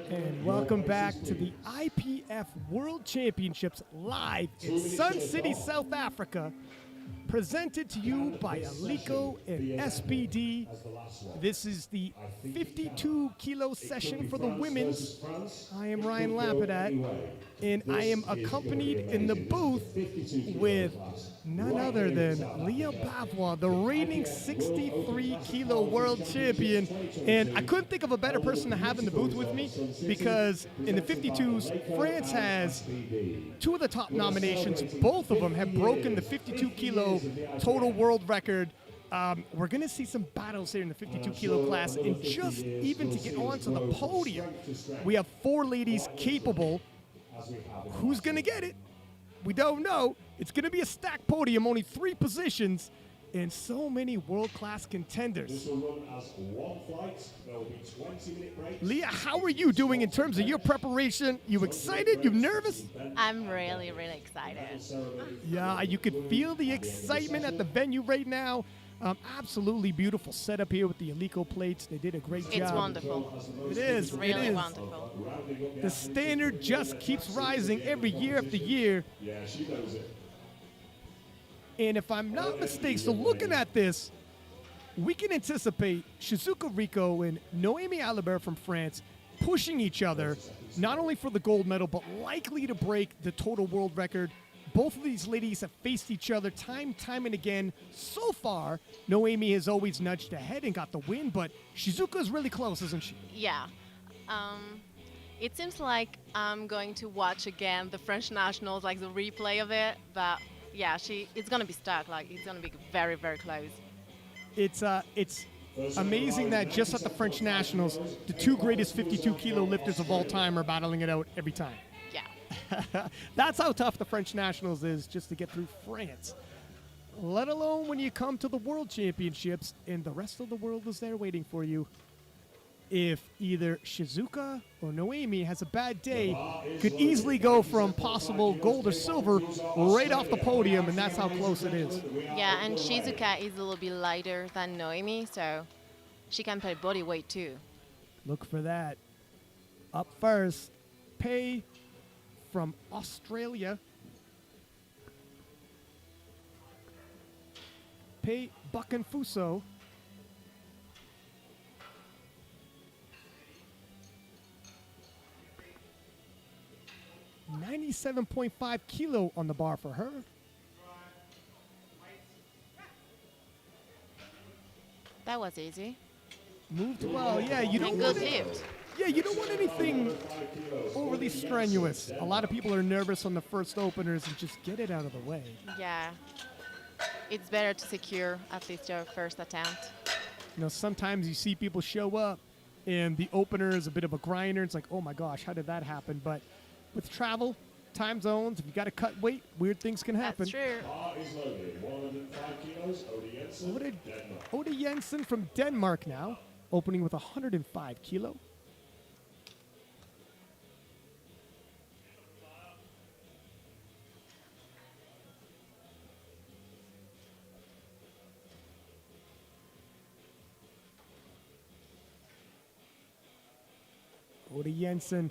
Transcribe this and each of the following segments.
And welcome back to the IPF World Championships live in Sun City, South Africa, presented to you by Rico and SBD. This is the 52 kilo session for the women's. I am Ryan Lapadat, and I am accompanied in the booth with none other than Leah Bavois, the reigning 63 kilo world champion. And I couldn't think of a better person to have in the booth with me, because in the 52s, France has two of the top nominations. Both of them have broken the 52 kilo total world record. We're going to see some battles here in the 52 kilo class, and just even to get onto the podium, we have four ladies capable. Who's going to get it? We don't know. It's going to be a stacked podium, only three positions, and so many world-class contenders. This will run as one flight. There will be 20-minute breaks. Leah, how are you doing in terms of your preparation? You excited? You nervous? I'm really, really excited. Yeah, you could feel the excitement at the venue right now. Absolutely beautiful setup here with the Alico plates. They did a great job. It's wonderful. It is. It's really it is. wonderful. The standard just keeps rising every year after year. Yeah, she knows it. And if I'm not mistaken, so looking at this, we can anticipate Shizuka, Rico, and Noemie Alabair from France pushing each other, not only for the gold medal, but likely to break the total world record. Both of these ladies have faced each other time and again. So far, Noemie has always nudged ahead and got the win, but Shizuka is really close, isn't she? Yeah. It seems like I'm going to watch again the French nationals, like the replay of it, but yeah, it's going to be stuck. Like, it's going to be very, very close. It's amazing that just at the French nationals, the two greatest 52 kilo lifters of all time are battling it out every time. Yeah. That's how tough the French nationals is just to get through France. Let alone when you come to the World Championships and the rest of the world is there waiting for you. If either Shizuka or Noemie has a bad day, could easily go from possible gold or silver right off the podium, and that's how close it is. Yeah, and Shizuka is a little bit lighter than Noemie, so she can play body weight too. Look for that. Up first, Pei from Australia. Pei Buckenfuso. 97.5 kilo on the bar for her. That was easy. Moved well. Yeah, you don't And want good lift. Yeah, you don't want anything overly strenuous. A lot of people are nervous on the first openers, and just get it out of the way. Yeah. It's better to secure at least your first attempt. You know, sometimes you see people show up and the opener is a bit of a grinder. It's like, oh my gosh, how did that happen? But with travel, time zones, if you got to cut weight, weird things can happen. That's true. Bar is loaded. 105 kilos. Oda Henson, Denmark. Oda Henson from Denmark now, opening with 105 kilo. Oda Henson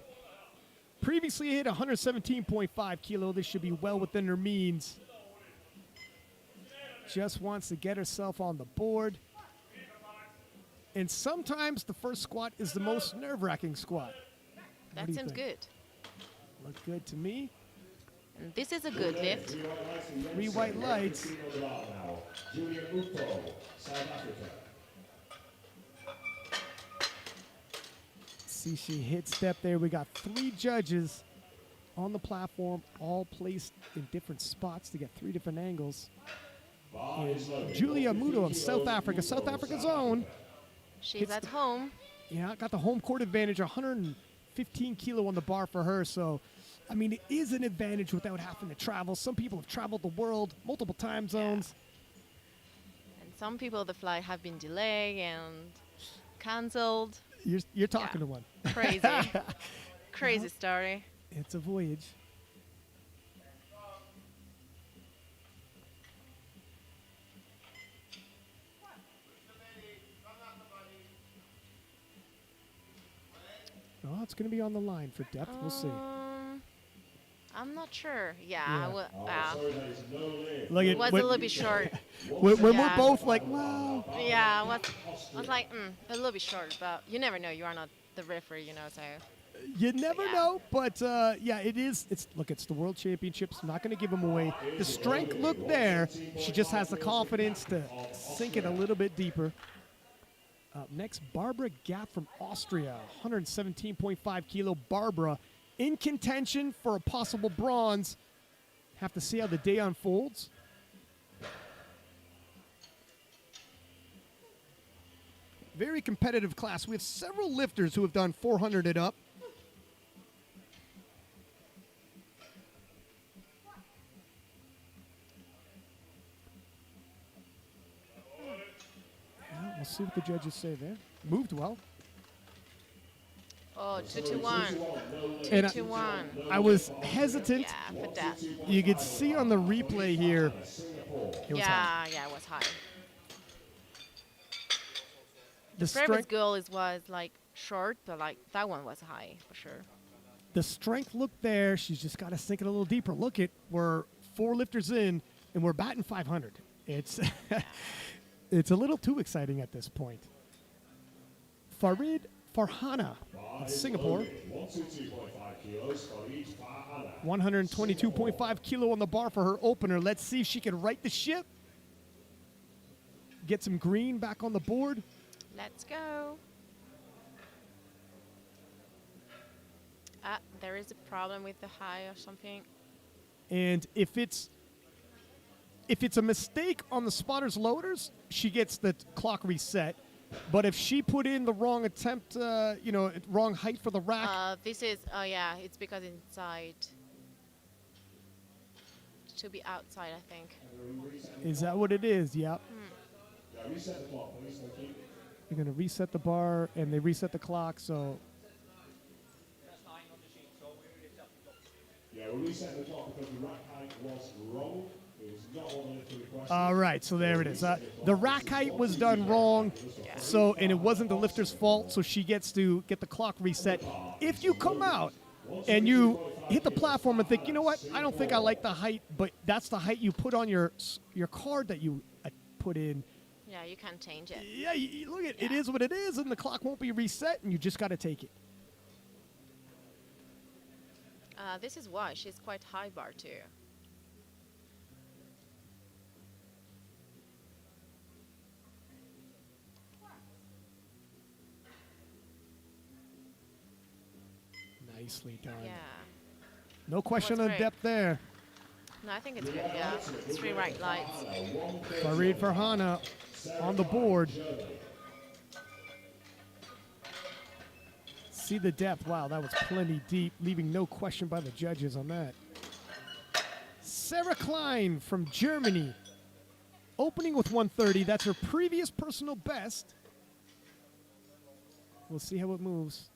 previously hit 117.5 kilo. This should be well within her means. Just wants to get herself on the board. And sometimes the first squat is the most nerve-wracking squat. That seems good. Look good to me. And this is a good lift. Three white lights. Julia Muto, South Africa. See, she hit step there. We got three judges on the platform, all placed in different spots to get three different angles. Julia Muto of South Africa, South Africa's own. She's at home. Yeah, got the home court advantage, 115 kilo on the bar for her. So, I mean, it is an advantage without having to travel. Some people have traveled the world, multiple time zones. Yeah. And some people, the flight have been delayed and canceled. You're talking to one. Crazy. Crazy story. It's a voyage. Oh, it's going to be on the line for depth. We'll see. I'm not sure. Yeah, Yeah. Look, it was a little bit short. When we're Yeah. both like, wow. Yeah, I was like, a little bit short, but you never know. You are not the referee, so. You never Yeah. know, but yeah, it is. It's the World Championships. I'm not going to give them away. The strength look there. She just has the confidence to sink it a little bit deeper. Up next, Barbara Gap from Austria, 117.5 kilo. Barbara in contention for a possible bronze. Have to see how the day unfolds. Very competitive class. We have several lifters who have done 400 and up. Yeah, we'll see what the judges say there. Moved well. Oh, 2-1. And 2-1. I was hesitant. Yeah, for that. You could see on the replay here. It was high. Yeah, it was high. The Previous strength, goal was like short, but like that one was high for sure. the strength look there. She's just got to sink it a little deeper. Look at we're 4 lifters in, and we're batting 500. It's it's a little too exciting at this point. Farid Farhana of Singapore. 122.5 kilo on the bar for her opener. Let's see if she can right the ship. Get some green back on the board. Let's go. There is a problem with the high or something. And if it's a mistake on the spotter's loaders, she gets the clock reset. But if she put in the wrong attempt, wrong height for the rack. This is, it's because inside. It should be outside, I think. Is that what it is? Yep. Reset the clock, please. Thank you. They're going to reset the bar, and they reset the clock, so... Yeah, we're resetting the clock because the rack height was wrong. It was not what the lifter requested. All right, so there it is. The rack height was done wrong, and it wasn't the lifter's fault, so she gets to get the clock reset. If you come out and you hit the platform and think, you know what, I don't think I like the height, but that's the height you put on your card that you put in. Yeah, you can change it. Yeah, look at it is what it is, and the clock won't be reset, and you just got to take it. This is why she's quite high bar too. Nicely done. Yeah. No question That was on great. depth there. No, I think it's good. Yeah, 3 right lights. Farid Farhana on the board. See the depth. Wow, that was plenty deep, leaving no question by the judges on that. Sarah Klein from Germany, opening with 130. That's her previous personal best. We'll see how it moves.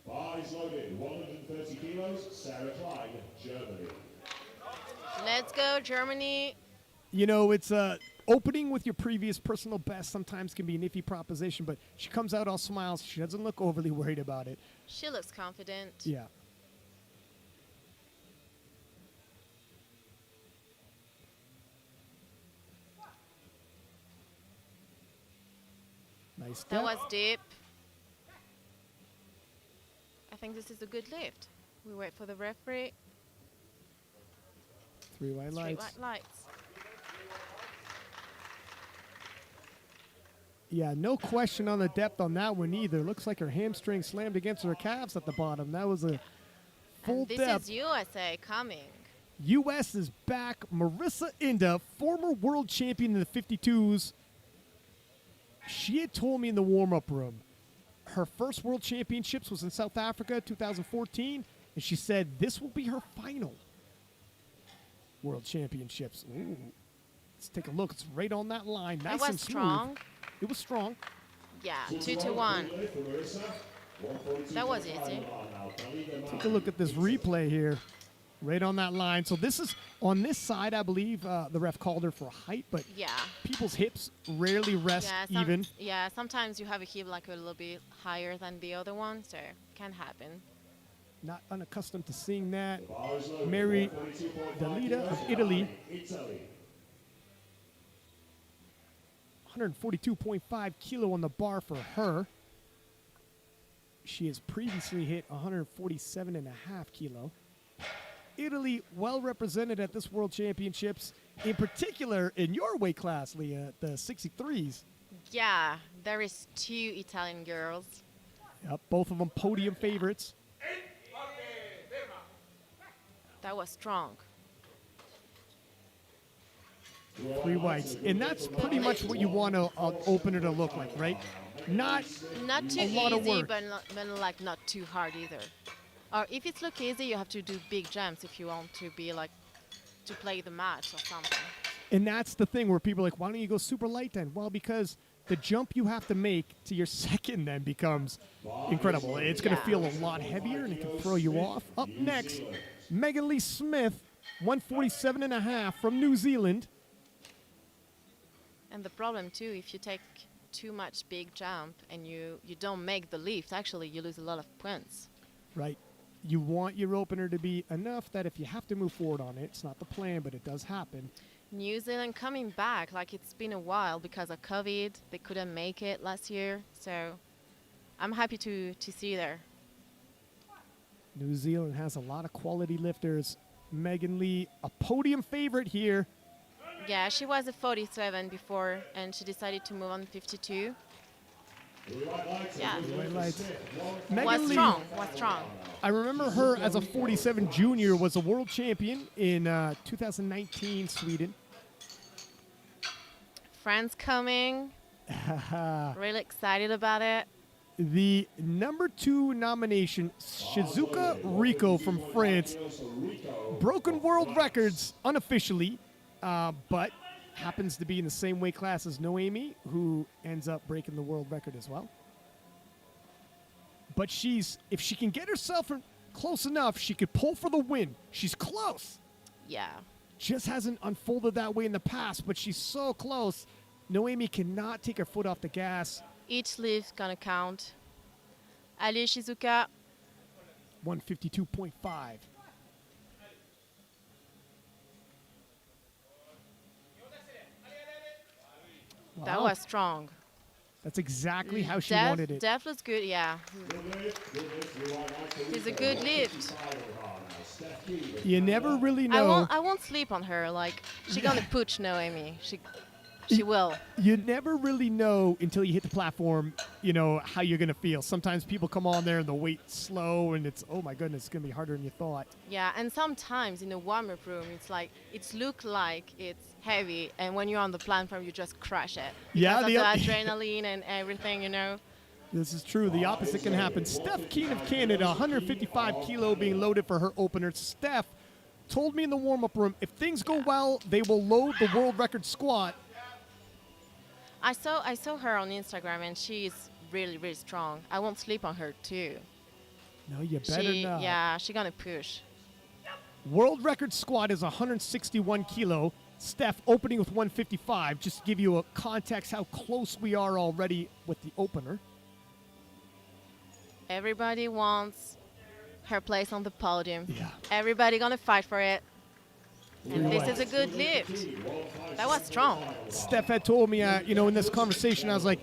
Bar is loaded. 130 kilos. Sarah Klein, Germany. Let's go, Germany. You know, it's opening with your previous personal best sometimes can be an iffy proposition, but she comes out all smiles. She doesn't look overly worried about it. She looks confident. Yeah. Nice step. That was deep. I think this is a good lift. We wait for the referee. 3 white 3 lights. white lights. Yeah, no question on the depth on that one either. Looks like her hamstring slammed against her calves at the bottom. That was a full And this depth. is USA coming. U.S. is back. Marissa Inda, former world champion in the 52s. She had told me in the warm-up room, her first world championships was in South Africa, 2014, and she said this will be her final world championships. Ooh. Let's take a look. It's right on that line. Nice That and was smooth. strong. It was strong. Yeah, 2-1. That was easy. Take a look at this replay here. Right on that line. So this is on this side, I believe the ref called her for height, but Yeah. people's hips rarely rest even. Yeah, sometimes you have a hip like a little bit higher than the other one, so can happen. Not unaccustomed to seeing that. Bar is loaded. Mary 132.5 Deleda kilos. of Italy. Italy. 142.5 kilo on the bar for her. She has previously hit 147.5 kilo. Italy well represented at this World Championships, in particular in your weight class, Leah, the 63s. Yeah, there is 2 Italian girls. Yep, both of them podium favorites. That was strong. 3 whites. And that's pretty much what you want an opener to look like, right? Not Not too a lot of easy, work. but like not too hard either. Or if it's look easy, you have to do big jumps if you want to be like to play the match or something. And that's the thing where people are like, why don't you go super light then? Well, because the jump you have to make to your second then becomes incredible. It's going to Yeah. feel a lot heavier and it can throw you off. Up next, Megan Lee Smith, 147.5 from New Zealand. And the problem too, if you take too much big jump and you don't make the lift, actually you lose a lot of points. Right. You want your opener to be enough that if you have to move forward on it, it's not the plan, but it does happen. New Zealand coming back, like it's been a while because of COVID. They couldn't make it last year, so I'm happy to see there. New Zealand has a lot of quality lifters. Megan Lee, a podium favorite here. Yeah, she was a 47 before, and she decided to move on 52. Yeah, White lights. was Megan Lee, strong, was strong. I remember her as a 47 junior, was a world champion in 2019 Sweden. France coming, really excited about it. The number 2 nomination, Shizuka Rico from France, broken world records unofficially, but happens to be in the same weight class as Noemie, who ends up breaking the world record as well. But if she can get herself close enough, she could pull for the win. She's close. Yeah, Just hasn't unfolded that way in the past, but she's so close. Noemie cannot take her foot off the gas. each lift gonna count. Allez, Shizuka. 152.5. That Wow. was strong. That's exactly how she wanted it. Def was good, yeah. It's a good lift. You never really know. I won't sleep on her. Like she gonna push Noemie. She will. You never really know until you hit the platform, how you're going to feel. Sometimes people come on there and the weight's slow and it's, oh my goodness, it's going to be harder than you thought. Yeah, and sometimes in the warm-up room, it's look like it's heavy, and when you're on the platform, you just crush it. Yeah, because of the adrenaline and everything, This is true. The opposite can happen. Steph Keane of Canada, 155 kilo being loaded for her opener. Steph told me in the warm-up room, if things go well, they will load the world record squat. I saw her on Instagram, and she's really, really strong. I won't sleep on her too. No, you better not. Yeah, she's gonna push. World record squat is 161 kilo. Steph opening with 155. Just to give you a context how close we are already with the opener. Everybody wants her place on the podium. Yeah. Everybody gonna fight for it. And this Right. is a good lift. That was strong. Steph had told me, in this conversation, I was like,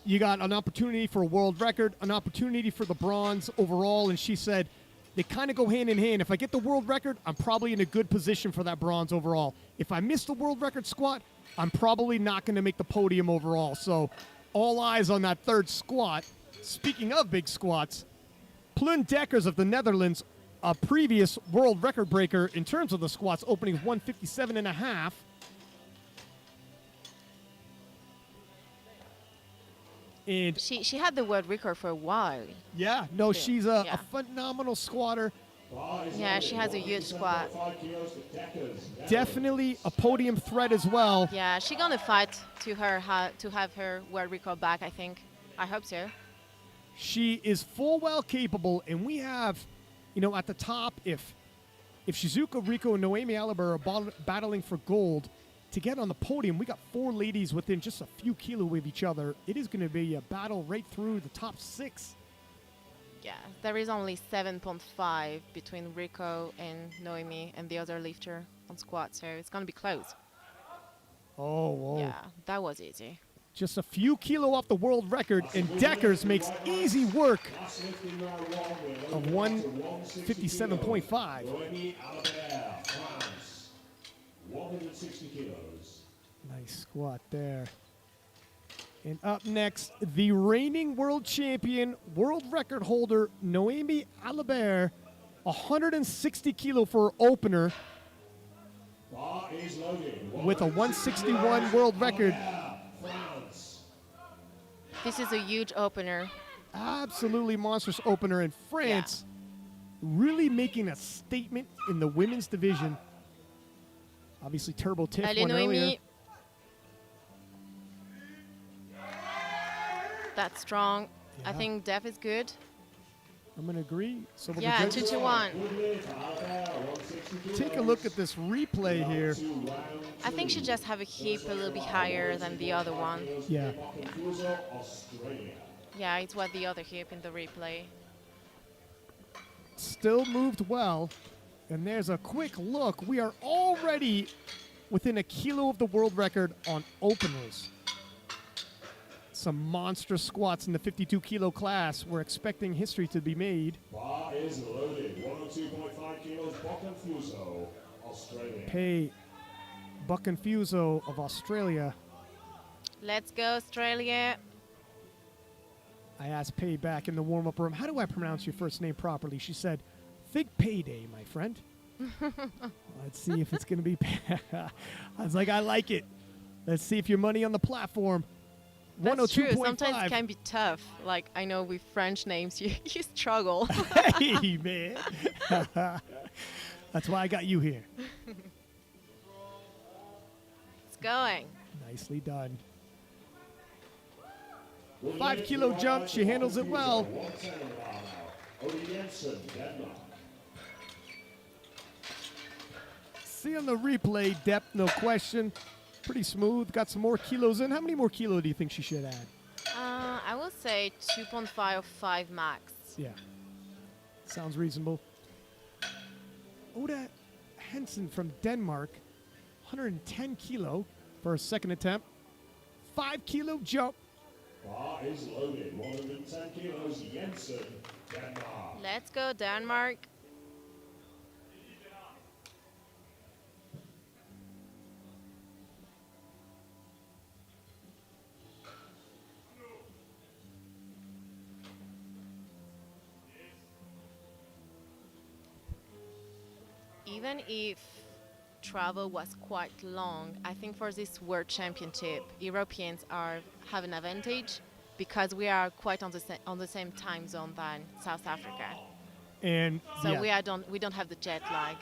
you got an opportunity for a world record, an opportunity for the bronze overall, and she said, they kind of go hand in hand. If I get the world record, I'm probably in a good position for that bronze overall. If I miss the world record squat, I'm probably not going to make the podium overall. So all eyes on that third squat. Speaking of big squats, Plun Dekkers of the Netherlands, a previous world record breaker in terms of the squats, opening 157.5. And She had the world record for a while. yeah, no, she's a Yeah. phenomenal squatter. Yeah, she has a huge squat. Definitely a podium threat as well. Yeah, she's gonna fight to have her world record back, I think. I hope so. She is full well capable, and we have, at the top, if if Shizuka, Rico, and Noemie Alaba are battling for gold to get on the podium, we got 4 ladies within just a few kilos of each other. It is going to be a battle right through the top 6. Yeah, there is only 7.5 between Rico and Noemie and the other lifter on squat, so it's going to be close. Oh, whoa. Yeah, that was easy. Just a few kilo off the world record, and Deckers makes easy work of 157.5. Noemie Alabair, France, 160 kilos. Nice squat there. And up next, the reigning world champion, world record holder, Noemie Alabair, 160 kilo for her opener Bar is loaded. with a 161 world record. France. This is a huge opener. Absolutely monstrous opener in France. Really making a statement in the women's division. Obviously, Turbo Tiff Allez, won earlier. Noemie. That's strong. I Yeah. think Def is good. I'm going to agree. So we'll Yeah, go 2-1. take a look at this replay here. I think she just have a hip a little bit higher than the other one. Yeah. Yeah, it's what the other hip in the replay. Still moved well. And there's a quick look. We are already within a kilo of the world record on openers. Some monstrous squats in the 52 kilo class. We're expecting history to be made. Bar is loaded. 102.5 kilos. Bocconfuso, Australia. Pay Bucconfuso of Australia. Let's go, Australia. I asked Pay back in the warm-up room, how do I pronounce your first name properly? She said, think payday, my friend. Let's see if it's going to be I was like, I like it. Let's see if your money on the platform. That's true. 102.5. Sometimes it can be tough. Like, I know with French names, you struggle. Hey, man. That's why I got you here. It's going. Nicely done. 5 kilo jump. She handles it well. 110 Oda Henson, Denmark. See on the replay, depth, no question. Pretty smooth. Got some more kilos in. How many more kilo do you think she should add? I would say 2.5 or 5 max. Yeah. Sounds reasonable. Oda Henson from Denmark, 110 kilo for a second attempt. 5 kilo jump. Bar is loaded. 110 kilos. Jensen, Denmark. Let's go, Denmark. Even if travel was quite long, I think for this World Championship, Europeans have an advantage because we are quite on the same time zone than South Africa. And So yeah, we don't have the jet lag.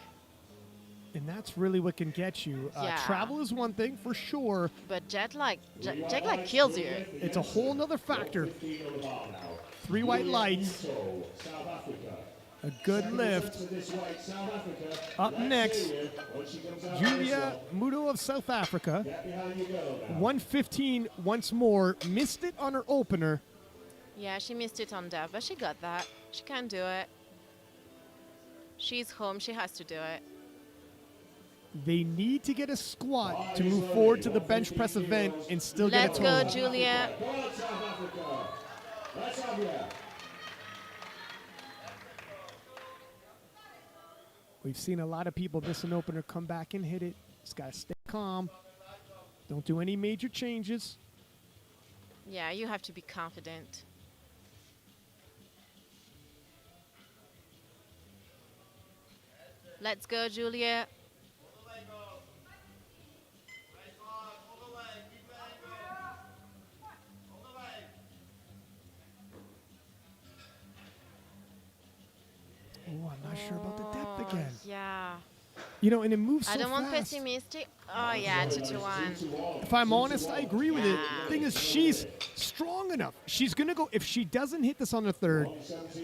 and that's really what can get you. Yeah. Travel is one thing for sure. But jet lag kills you. It's a whole nother factor. 3 white lights, Muto, South Africa. a good lift. To this right, South Africa. Up next, When she comes out, Julia Muto of South Africa. get behind you go now. 115 once more. Missed it on her opener. Yeah, she missed it on Dev, but she got that. She can do it. She's home. She has to do it. They need to get a squat to move forward to the bench press event and still Let's get a go, total. Julia. Go on, South Africa. Let's have you. We've seen a lot of people miss an opener, come back and hit it. Just got to stay calm. Don't do any major changes. Yeah, you have to be confident. Let's go, Julia. Oh, I'm not sure about the depth again. Yeah. You know, and it moves so I don't want fast. pessimistic. Oh, yeah, 2-1. If I'm honest, I agree with it. The thing is, she's strong enough. She's going to go, if she doesn't hit this on the third,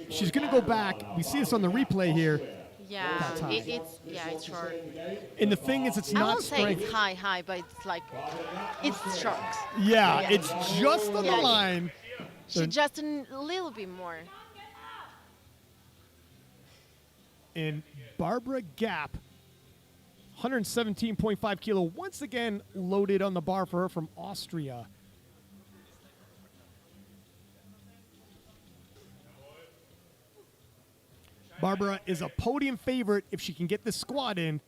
she's going to go back. We see this on the replay here. Yeah, That's high. it's short. And the thing is, it's I not won't say strength. it's high, but it's like it's short. Yeah, Yeah. it's just on the Yeah. line. She just a little bit more. And Barbara Gap, 117.5 kilo, once again loaded on the bar for her from Austria. Barbara is a podium favorite if she can get this squat in.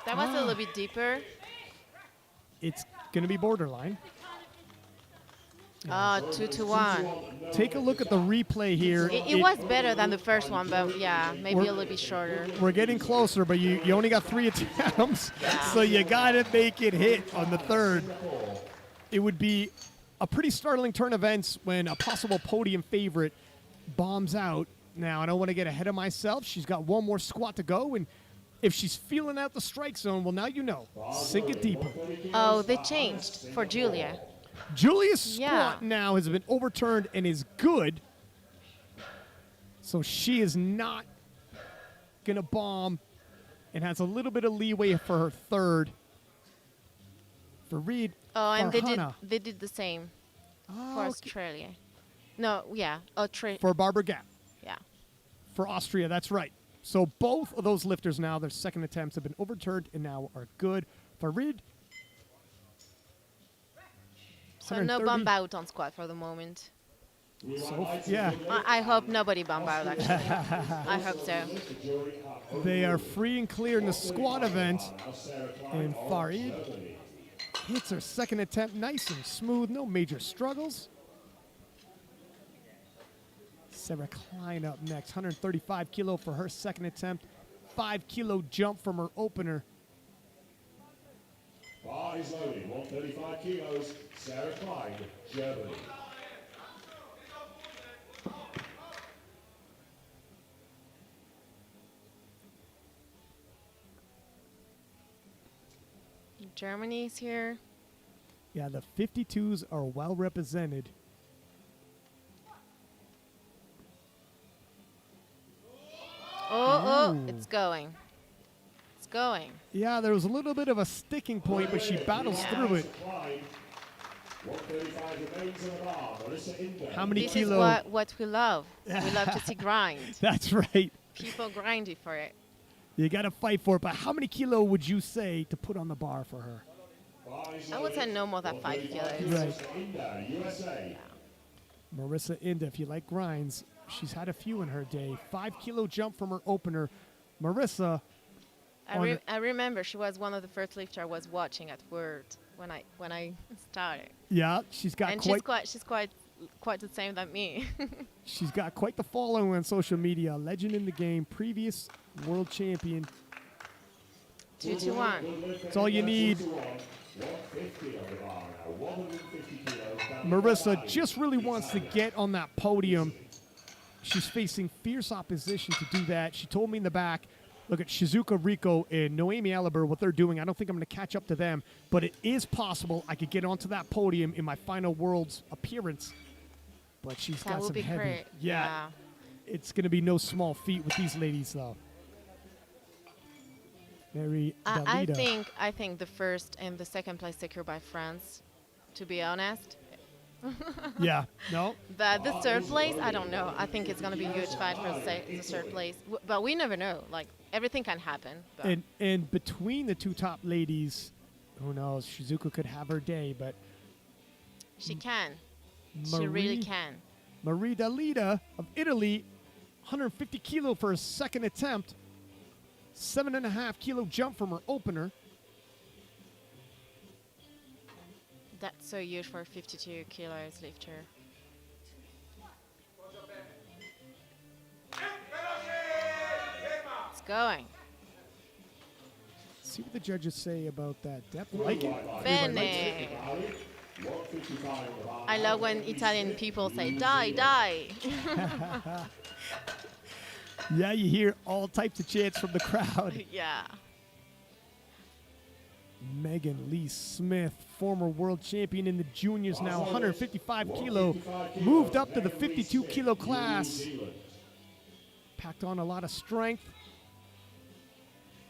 That was a little bit deeper. It's going to be borderline. 2-1. Take a look at the replay here. It was better than the first one, but yeah, maybe a little bit shorter. We're getting closer, but you only got 3 attempts, so you got to make it hit on the third. It would be a pretty startling turn of events when a possible podium favorite bombs out. Now, I don't want to get ahead of myself. She's got one more squat to go, and if she's feeling out the strike zone, well, now you know. Sink it deeper. Oh, they changed for Julia. Julia's squat Yeah. now has been overturned and is good. So she is not going to bomb and has a little bit of leeway for her third. For Reed, Oh, and Farhana. they did the same for Oh, okay. Australia. No, yeah, For Barbara Gap. yeah. For Austria, that's right. So both of those lifters now, their second attempts have been overturned and now are good. For Reed, So no 130. bump out on squat for the moment. yeah, I hope nobody bump out, actually. I hope so. they are free and clear in the squat event. And Farid hits her second attempt nice and smooth, no major struggles. Sarah Klein up next, 135 kilo for her second attempt. 5 kilo jump from her opener. Bar is loaded, 135 kilos, Sarah Cline, Germany. Germany's here. Yeah, the 52s are well represented. Oh, Ooh. it's going. It's going. Yeah, there was a little bit of a sticking point, but she battles through it. Cline, 135 remains on the bar, Marissa Inda. How many This kilo? is what we love. We love to see grind. That's right. People grinding for it. You got to fight for it. But how many kilo would you say to put on the bar for her? Bar is I would say no more than 5 kilos. Right. Inda, USA. Marissa Inda, if you like grinds, she's had a few in her day. 5 kilo jump from her opener. Marissa, I remember she was one of the first lifters I was watching at Word when I started. yeah, she's got And quite she's quite the same than me. she's got quite the following on social media. Legend in the game, previous world champion. 2-1. That's all you need. 150 on the bar now, 150 kilos. Marissa just really wants to get on that podium. She's facing fierce opposition to do that. She told me in the back, look at Shizuka, Rico, and Noemie Alabair, what they're doing. I don't think I'm going to catch up to them, but it is possible I could get onto that podium in my final Worlds appearance. But she's That got would some be heavy. great. Yeah, it's going to be no small feat with these ladies, though. Very I Deleda. think the first and the second place secured by France, to be honest. Yeah, no, But the third place, I don't know. I think it's going to be a huge fight for the third place. But we never know. Like, everything can happen. But and between the two top ladies, who knows? Shizuka could have her day, but she can. She really Marie- can. Marie Deleda of Italy, 150 kilo for her second attempt. 7.5 kilo jump from her opener. That's so huge for a 52 kilos lifter. It's going. See what the judges say about that depth. Like it. Bene. 155 on the bar. I love when Italian people say, die, die. Yeah, you hear all types of chants from the crowd. Yeah. Megan Lee Smith, former world champion in the juniors, now 155 kilo, moved up to the 52 kilo class. Packed on a lot of strength.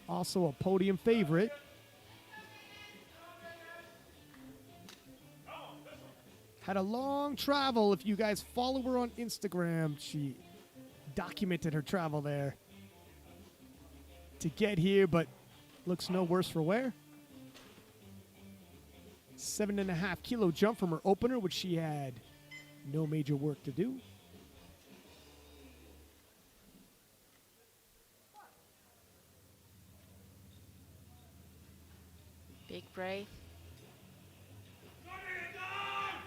Also a podium favorite. Had a long travel. If you guys follow her on Instagram, she documented her travel there to get here, but looks no worse for wear. 7.5 kilo jump from her opener, which she had no major work to do. Big breath.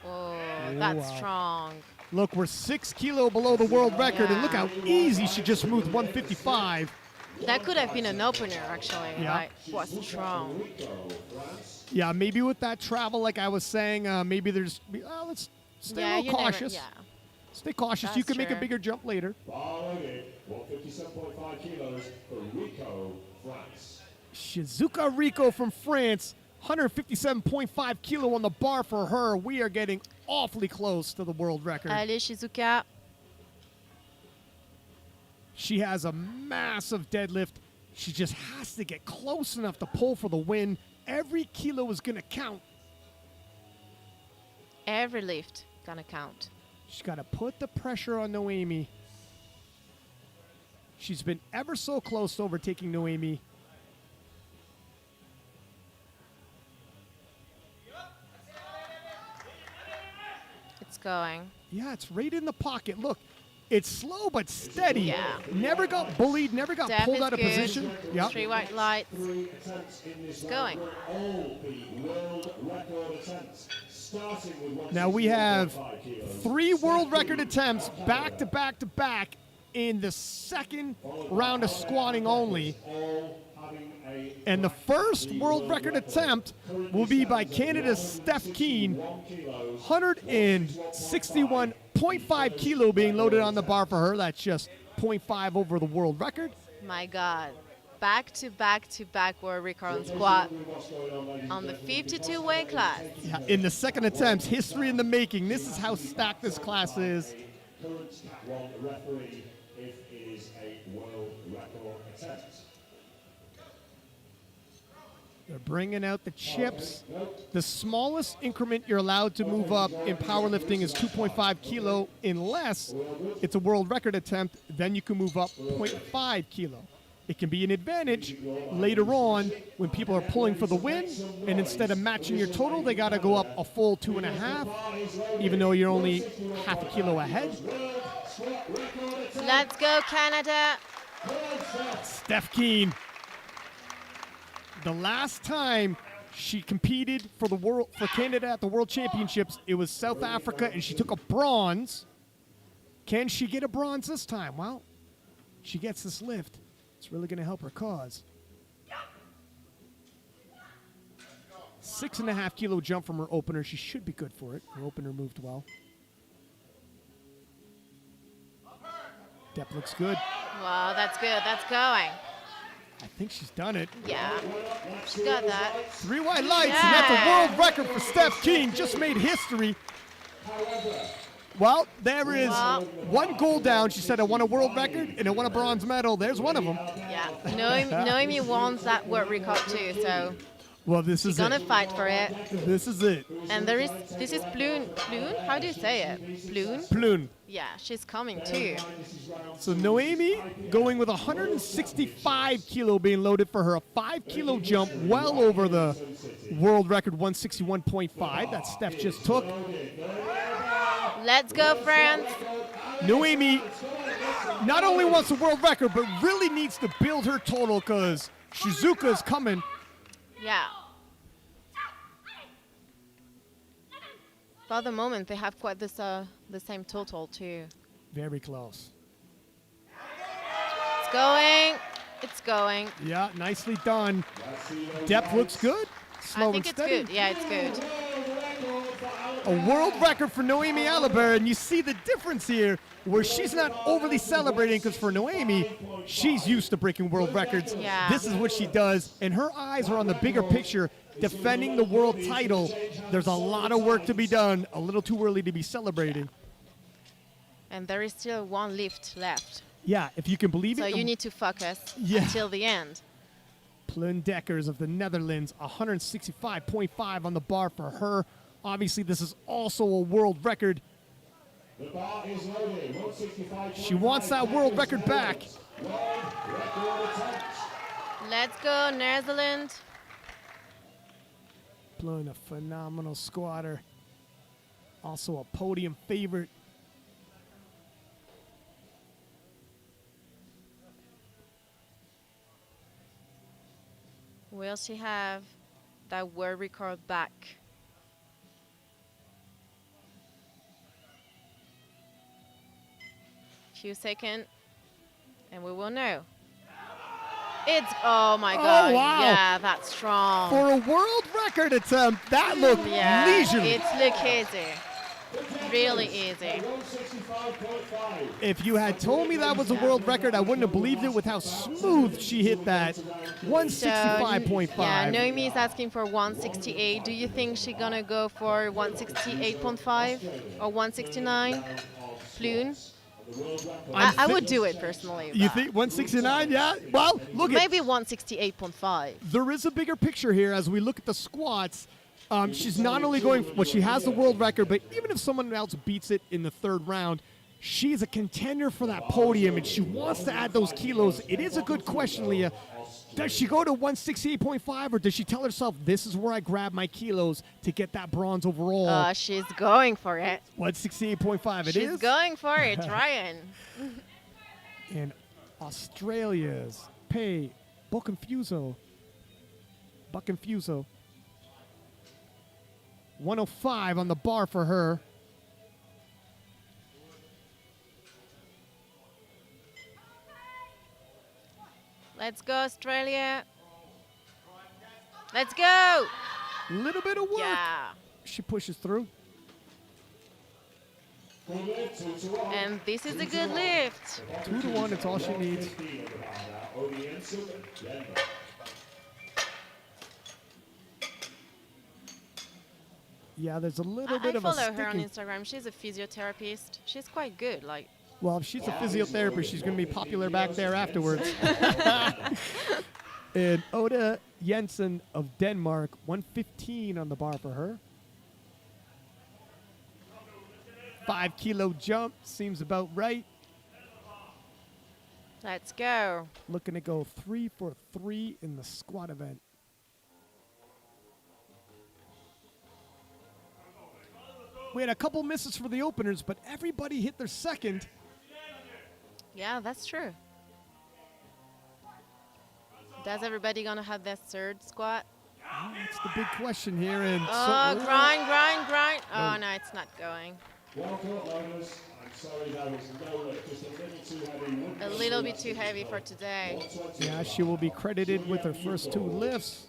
Oh, that's Wow. strong. Look, we're 6 kilo below the world record, and look how easy she just moved 155. That could have been an opener, actually. Yeah. Like, was strong. Yeah, maybe with that travel, like I was saying, maybe there's, let's stay a little cautious. Stay cautious. That's You can make a true. bigger jump later. Following 157.5 kilos for Rico, France. Shizuka Rico from France, 157.5 kilo on the bar for her. We are getting awfully close to the world record. Allez, Shizuka. She has a massive deadlift. She just has to get close enough to pull for the win. Every kilo is going to count. Every lift gonna count. She's got to put the pressure on Noemie. She's been ever so close to overtaking Noemie. It's going. Yeah, it's right in the pocket. Look, it's slow but steady. Yeah. Never got bullied, never got Steph pulled is out of good. position. Yeah. 3 white lights. It's going. All the world record attempts, starting with Now we have 165 kilos. 3 world record attempts back to back to back in the second round of squatting only. All having a And the first world record attempt will be by Canada's Steph Keane, 161.5 kilo being loaded on the bar for her. That's just 0.5 over the world record. My God. Back to back to back world record squat on the 52 weight class. Yeah, in the second attempt, history in the making. This is how stacked this class is. current Cat 1 referee if it is a world record attempt. They're bringing out the chips. The smallest increment you're allowed to move up in powerlifting is 2.5 kilo unless it's a world record attempt. Then you can move up 0.5 kilo. It can be an advantage later on when people are pulling for the win, and instead of matching your total, they got to go up a full 2.5, even though you're only half a kilo ahead. Let's go, Canada. Steph Keane. The last time she competed for Canada at the World Championships, it was South Africa, and she took a bronze. Can she get a bronze this time? Well, she gets this lift. It's really going to help her cause. 6.5 kilo jump from her opener. She should be good for it. Her opener moved well. Depth looks good. Wow, that's good. That's going. I think she's done it. Yeah. She's got that. 3 white lights, and that's a world record for Steph Keane. Just made history. Well, there is one gold down. She said, I won a world record and I won a bronze medal. There's one of them. Yeah. Noemie wants that world record too, so Well, this is she's gonna it. fight for it. This is it. And this is Plune. Plune? How do you say it? Plune? Plune. Yeah, she's coming too. So Noemie going with 165 kilo being loaded for her. A 5 kilo jump well over the world record 161.5 that Steph just took. Let's go, France. Noemie not only wants the world record, but really needs to build her total because Shizuka is coming. Yeah. For the moment, they have quite this the same total too. Very close. It's going. It's going. Yeah, nicely done. Depth looks good. Slow I think and it's steady. good. Yeah, it's good. A world record for Noemie Alabair, and you see the difference here where she's not overly celebrating because for Noemie, she's used to breaking world records. Yeah. This is what she does, and her eyes are on the bigger picture. defending the world title. There's a lot of work to be done. A little too early to be celebrating. And there is still one lift left. Yeah, if you can believe it. So you need to focus Yeah. until the end. Plundeckers of the Netherlands, 165.5 on the bar for her. Obviously, this is also a world record. The bar is loaded. 165. She wants that world record back. World record attempt. Let's go, Netherlands. Plun, a phenomenal squatter. Also a podium favorite. Will she have that world record back? Few seconds, and we will know. It's, oh my God. wow. Yeah, that's strong. For a world record attempt, that looked Yeah, leisurely. it's look easy. Really easy. 165.5. If you had told me that was a world record, I wouldn't have believed it with how smooth she hit that. 165.5. Yeah, Noemie is asking for 168. Do you think she's gonna go for 168.5 or 169? Plune? I would do it personally. You but think 169? Yeah. Well, look at maybe 168.5. there is a bigger picture here as we look at the squats. She's not only going, well, she has the world record, but even if someone else beats it in the third round, she's a contender for that podium, and she wants to add those kilos. It is a good question, Leah. Does she go to 168.5, or does she tell herself, this is where I grab my kilos to get that bronze overall? She's going for it. 168.5 it She's is. going for it, Ryan. And Australia's Pei Buconfuso. 105 on the bar for her. Let's go, Australia. Let's go. Little bit of work. Yeah. She pushes through. And this is a good lift. 2-1, it's all she needs. Oda Henson, Denver. Yeah, there's a little I bit of a follow her on sticking. Instagram. She's a physiotherapist. She's quite good. Like, Well, if she's a physiotherapist, she's going to be popular back there afterwards. And Oda Henson of Denmark, 115 on the bar for her. 5 kilo jump seems about right. let's go. Looking to go 3 for 3 in the squat event. We had a couple misses for the openers, but everybody hit their second. Yeah, that's true. Does everybody gonna have their third squat? That's the big question here. And Oh, grind. Oh, no, it's not going. Walkout loaders. I'm sorry, that was no lift. Just a little too heavy. A little bit too heavy for today. yeah, she will be credited with her first 2 lifts.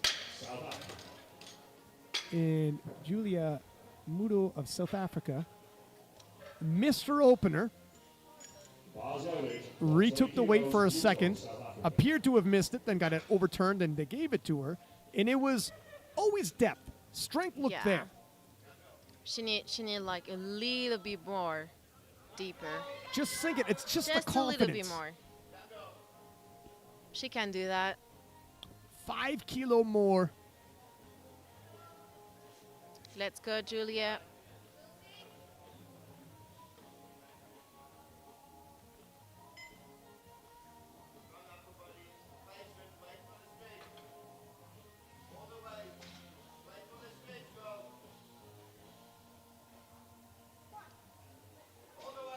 And Julia Muto of South Africa, Mr. Opener, Bars loaded. retook the weight for a second, appeared to have missed it, then got it overturned, and they gave it to her. And it was always depth. Strength looked Yeah. there. She need like a little bit more deeper. Just sink it. It's just the Just a confidence. little bit more. She can do that. 5 kilo more. Let's go, Julia.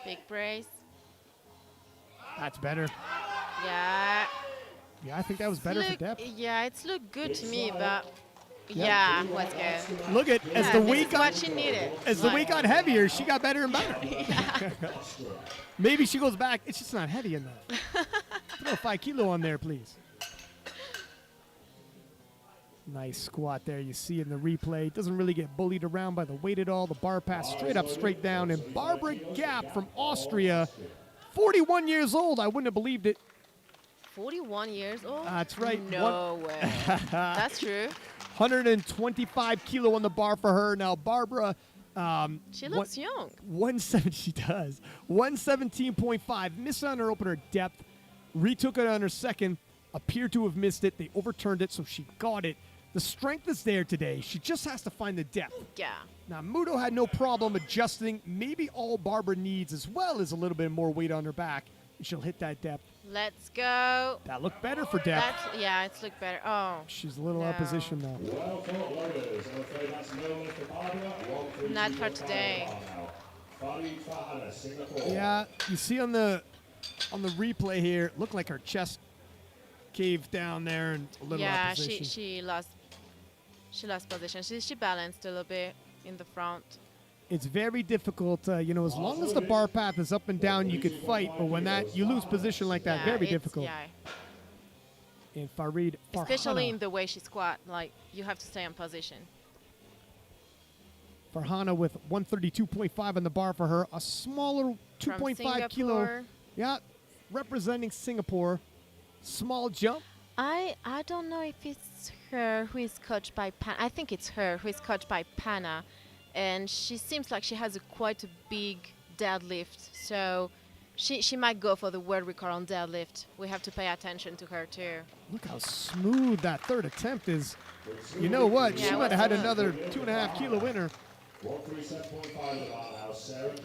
Big brace. That's better. Yeah. Yeah, I think that was better for depth. Yeah, it's looked good to me, but yeah, let's go. Look at as Yeah, the this weight is got what she needed. as the Like, weight got heavier, she got better and better. Maybe she goes back. It's just not heavy enough. Throw 5 kilo on there, please. Nice squat there. You see in the replay. Doesn't really get bullied around by the weight at all. The bar pass straight up, straight down. And Barbara Gap from Austria, 41 years old. I wouldn't have believed it. 41 years old? That's right. No way. That's true. 125 kilo on the bar for her. Now, Barbara. She looks young. 117, she does. 117.5. Missed on her opener depth. Retook it on her second. Appeared to have missed it. They overturned it, so she got it. The strength is there today. She just has to find the depth. Yeah. Now, Muto had no problem adjusting. Maybe all Barbara needs as well is a little bit more weight on her back. And she'll hit that depth. Let's go. That looked better for depth. Yeah, it's looked better. Oh. She's a little No. out of position now. Well fought loaders. I'm afraid that's no lift for Barbara. Not for today. Singapore. Yeah, you see on the replay here, it looked like her chest caved down there and a little out of position. she lost position. She balanced a little bit in the front. It's very difficult, as long as the bar path is up and down, you could fight. But when you lose position like that, very difficult. Yeah. And Farid Farhana. Especially in the way she squat, like you have to stay in position. Farhana with 132.5 on the bar for her. A smaller 2.5 kilo. Yeah, representing Singapore. Small jump. I don't know if it's her who is coached by Pana. I think it's her who is coached by Pana. And she seems like she has quite a big deadlift. So she might go for the world record on deadlift. We have to pay attention to her too. Look how smooth that third attempt is. You know what? Yeah, she might have had another 2.5 kilo in her.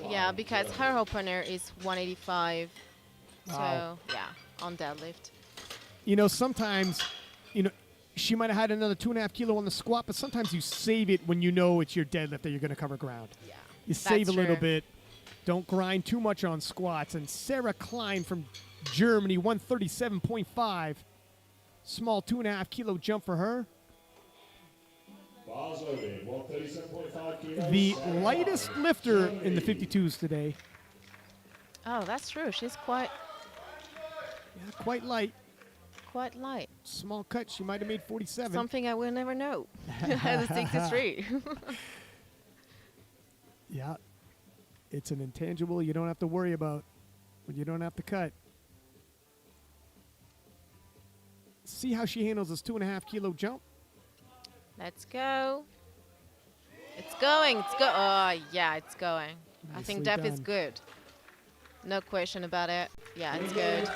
Yeah, because her opener is 185. Wow. So, yeah, on deadlift. Sometimes, she might have had another 2.5 kilo on the squat, but sometimes you save it when you know it's your deadlift that you're going to cover ground. Yeah. You save That's a little true. bit. Don't grind too much on squats. And Sarah Klein from Germany, 137.5. Small 2.5 kilo jump for her. Bars loaded, 137.5 kilos. The lightest lifter in the 52s today. Oh, that's true. She's quite Quite light. light. Small cut. She might have made 47. Something I will never know. At the 63. Yeah. It's an intangible you don't have to worry about when you don't have to cut. See how she handles this 2.5 kilo jump? Let's go. It's going. Oh, yeah, it's going. I Nicely think depth is done. good. No question about it. Yeah, it's good.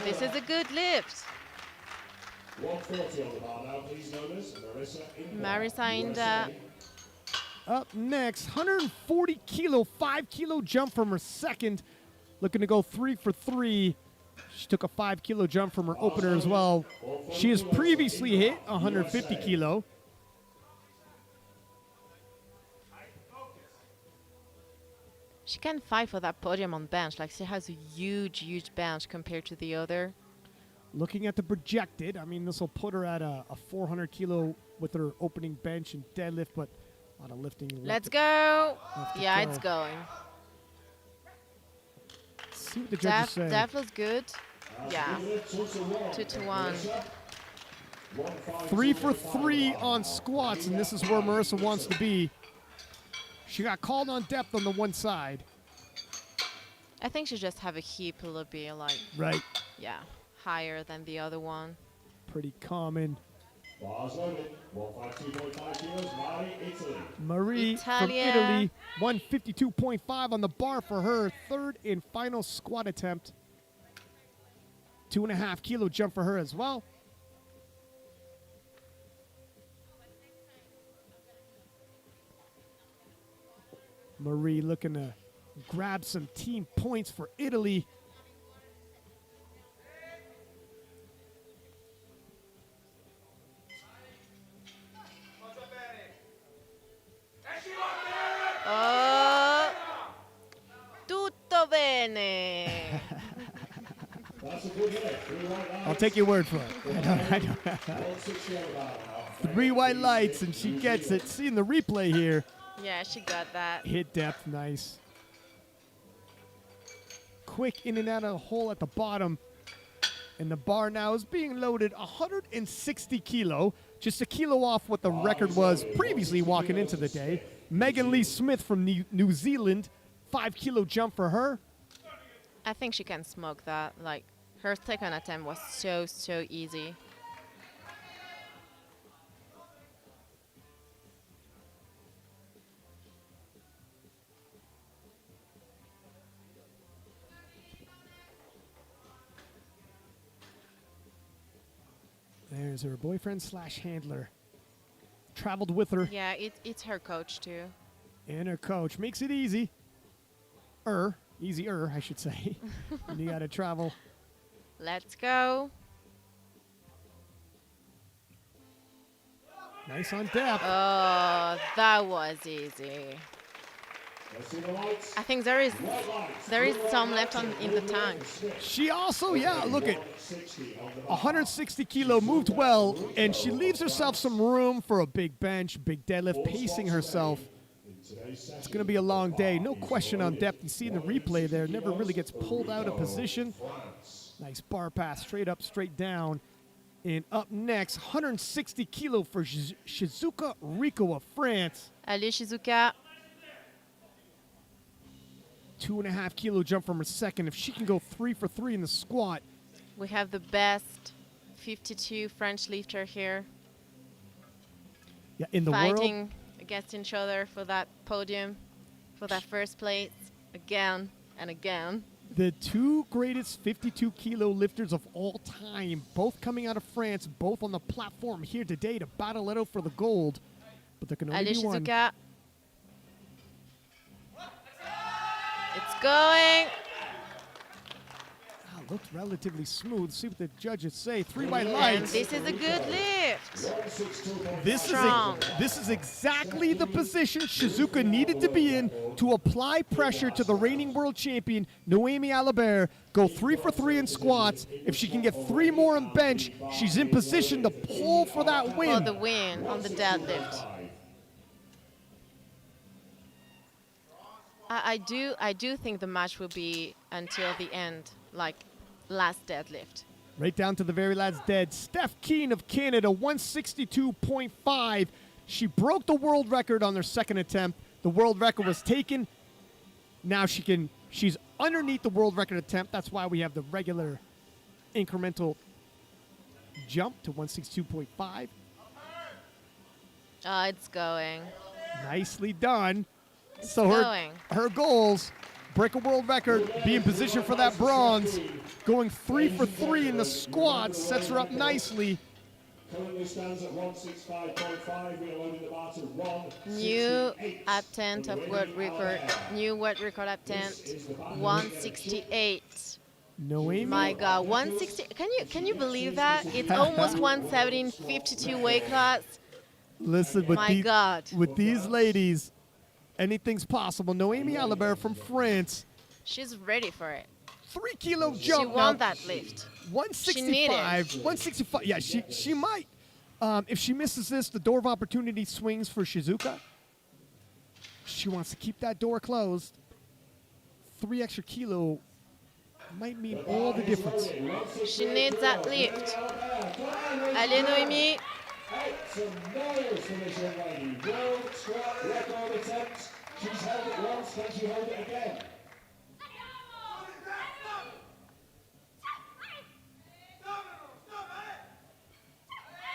This is a good lift. 140 on the bar now, please notice. Marissa Inda. Up next, 140 kilo, 5 kilo jump from her second. Looking to go 3 for 3. She took a 5 kilo jump from her opener as well. She has previously hit 150 kilo. She can fight for that podium on bench. Like, she has a huge bench compared to the other. Looking at the projected, this will put her at a 400 kilo with her opening bench and deadlift, but a lot of lifting. Let's go. left to Yeah, go. it's going. See what the judges say. Depth was good. Yeah. 2 to 1. 3 for 3 on squats, and this is where Marissa wants to be. She got called on depth on the one side. I think she just have a hip a little bit, like, Right. yeah, higher than the other one. Pretty common. Bars loaded, 152.5 kilos. Mari, Italy. Marie from Italia. Italy, 152.5 on the bar for her third and final squat attempt. 2.5 kilo jump for her as well. Marie looking to grab some team points for Italy. Oh, tutto bene. That's a good hit. 3 white lights. I'll take your word for it. I don't. 160 on the bar now. 3 white lights, and she gets it. Seeing the replay here. Yeah, she got that. Hit depth, nice. Quick in and out of the hole at the bottom. And the bar now is being loaded 160 kilo. Just a kilo off what the record was previously walking into the day. Megan Lee Smith from New Zealand. 5 kilo jump for her. I think she can smoke that. Like, her second attempt was so easy. There's her boyfriend slash handler. Traveled with her. Yeah, it's her coach too. And her coach. Makes it easy. Easier, I should say. And you got to travel. Let's go. Nice on depth. Oh, that was easy. I think there is some left in the tank. She also, look at 160 kilo, moved well, and she leaves herself some room for a big bench, big deadlift, pacing herself. It's going to be a long day. No question on depth. You see in the replay there, never really gets pulled out of position. Nice bar pass, straight up, straight down. And up next, 160 kilo for Shizuka Rico of France. Allez, Shizuka. 2.5 kilo jump from her second. If she can go 3 for 3 in the squat. We have the best 52 French lifter here. Yeah, in the world. Fighting against each other for that podium, for that first place, again and again. The two greatest 52 kilo lifters of all time, both coming out of France, both on the platform here today to battle it out for the gold. But there can only Allez, be one. Shizuka. It's going. Looked relatively smooth. See what the judges say. 3 white And lights. this is a good lift. Strong. This is exactly the position Shizuka needed to be in to apply pressure to the reigning world champion, Noemie Alabair. Go 3 for 3 in squats. If she can get 3 more in bench, she's in position to pull for that win. For the win on the deadlift. I do think the match will be until the end, like last deadlift. Right down to the very last dead. Steph Keane of Canada, 162.5. She broke the world record on their second attempt. The world record was taken. Now she's underneath the world record attempt. That's why we have the regular incremental jump to 162.5. It's going. Nicely done. So going. her goals, break a world record, be in position for that bronze, going 3 for 3 in the squats, sets her up nicely. Currently stands at 165.5. We are loading the bar to 168. New attempt of world record. New world record attempt. 168. Noemie. My God, 160. Can you believe that? It's almost 170 in 52 weight class. Listen, with these ladies, anything's possible. Noemie Alabair from France. She's ready for it. 3 kilo jump. She won that lift. 165. 165. Yeah, she might. If she misses this, the door of opportunity swings for Shizuka. She wants to keep that door closed. 3 extra kilo might mean all the difference. She needs that lift. Allez, Noemie. World squat record attempt. She's held it once, can she hold it again?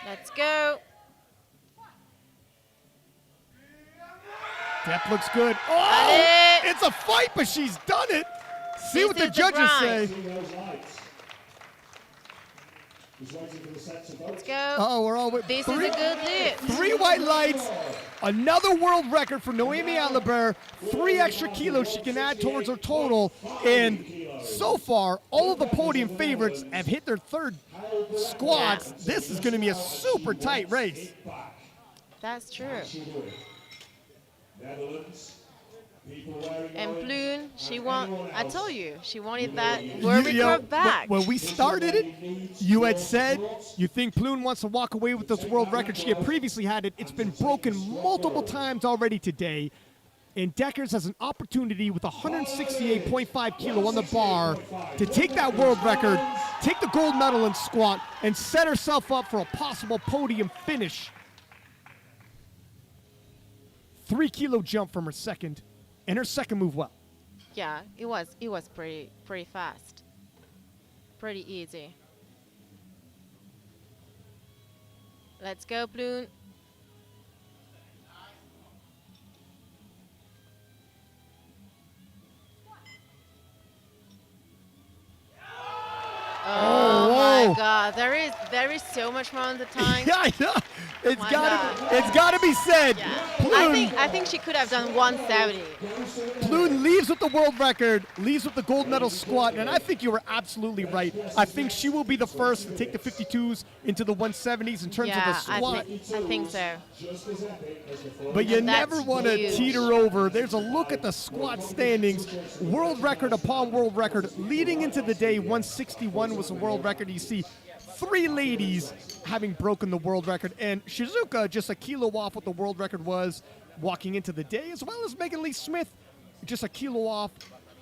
Let's go. Depth looks good. Oh, Allez. it's a fight, but she's done it. See This what the is the judges grind. say. Let's go. Oh, we're all with This is a good lift. 3 white lights. Another world record for Noemie Alabair. 3 extra kilos she can add towards her total. And so far, all of the podium favorites have hit their third squats. Yeah. This is going to be a super tight race. That's true. Netherlands. And Plune, I told you, she wanted that world record back. When we started it, you had said you think Plune wants to walk away with this world record. She had previously had it. It's been broken multiple times already today. And Deckers has an opportunity with 168.5 kilo on the bar to take that world record, take the gold medal in squat, and set herself up for a possible podium finish. 3 kilo jump from her second. And her second move well. Yeah, it was pretty fast. Pretty easy. Let's go, Plune. Oh my God, There is so much more on the time. Yeah, I know. It's My gotta God. it's gotta be said. Yeah. Ploon, I think she could have done 170. Ploon leaves with the world record, leaves with the gold medal squat, and I think you were absolutely right. I think she will be the first to take the 52s into the 170s in terms of the Yeah, squat. I think so. But you And that's never want to huge. teeter over. There's a look at the squat standings. World record upon world record. Leading into the day, 161 was the world record. You see 3 ladies having broken the world record. And Shizuka just a kilo off what the world record was walking into the day, as well as Megan Lee Smith just a kilo off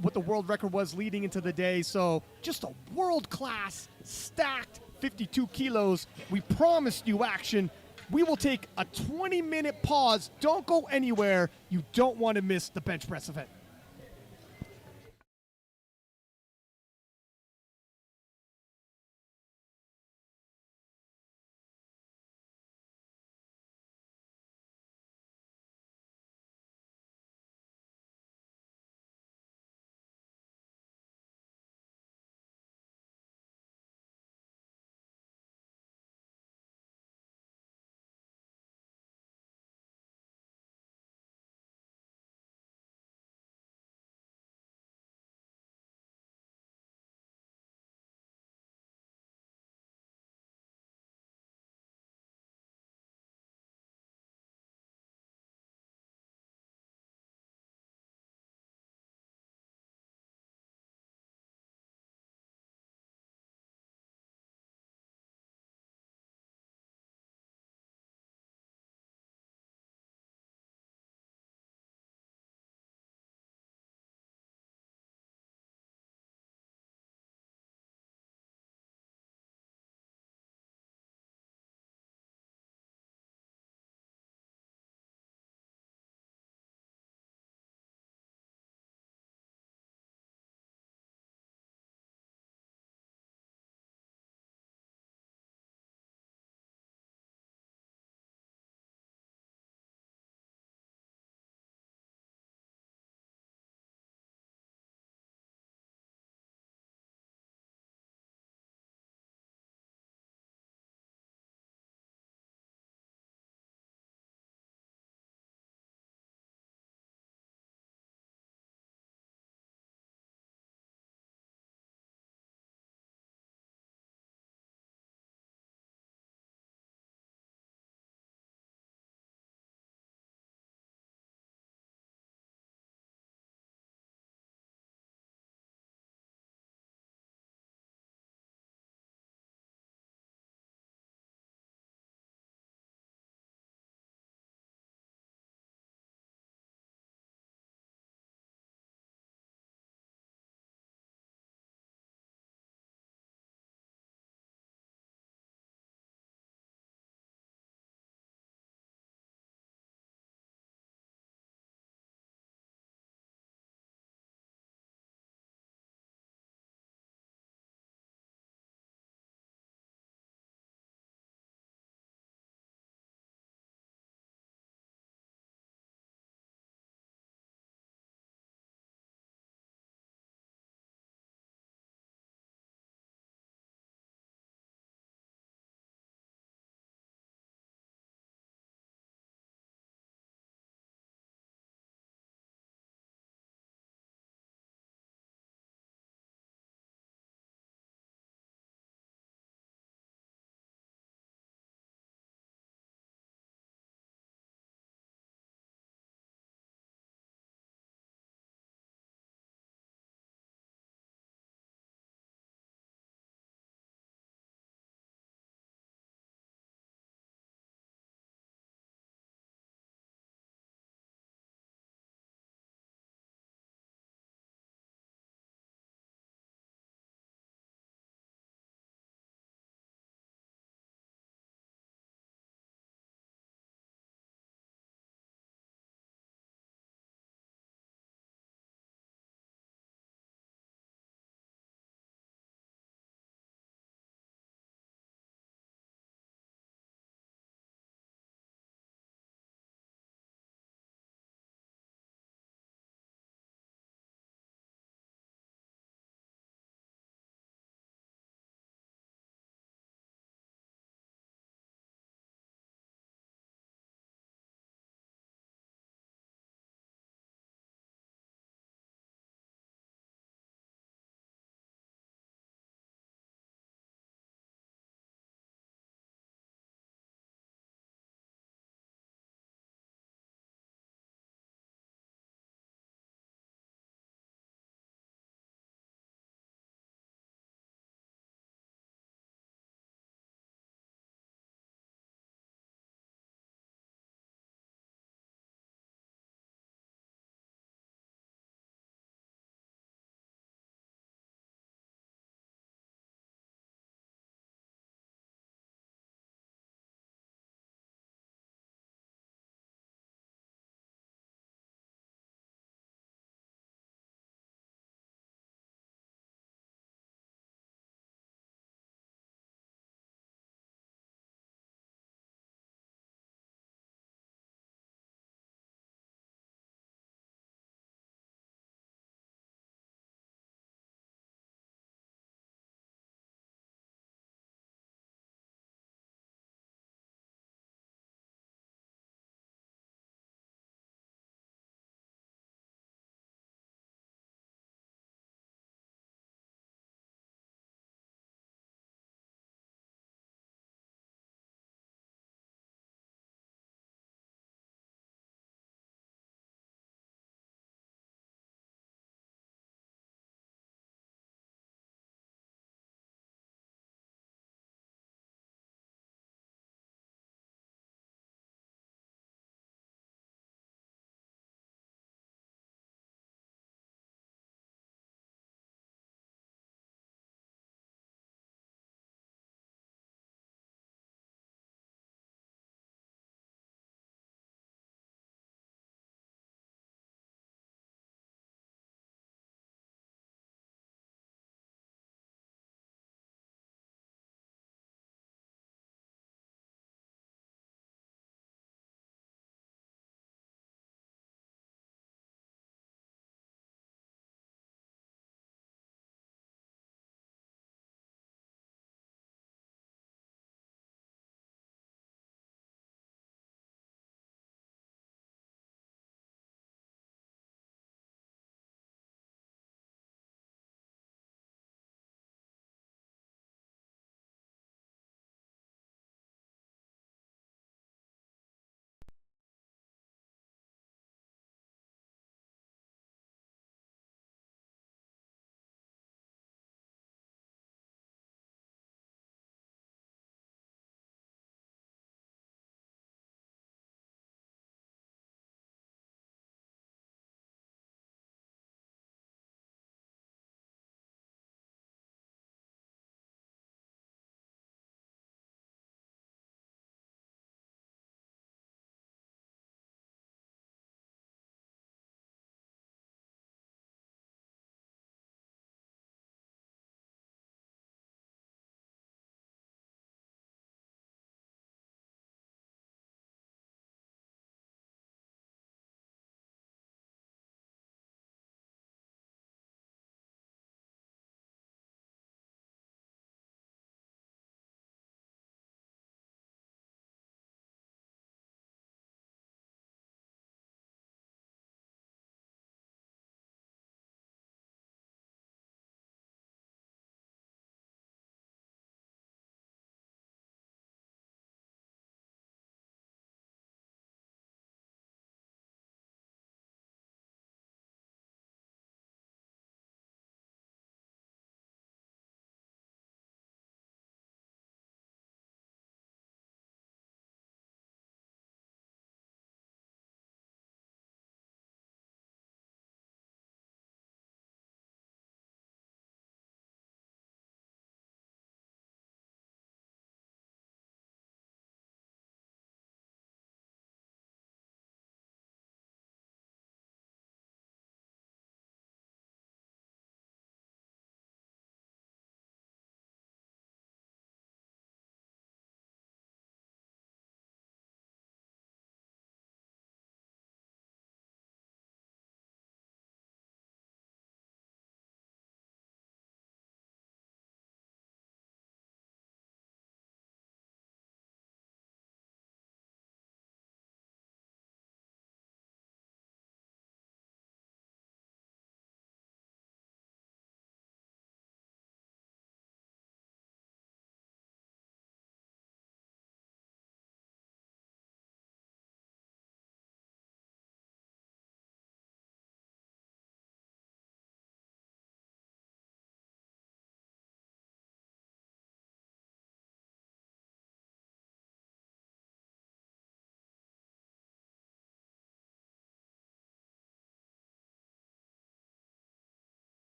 what the world record was leading into the day. So just a world-class, stacked 52 kilos. We promised you action. We will take a 20-minute pause. Don't go anywhere. You don't want to miss the bench press event.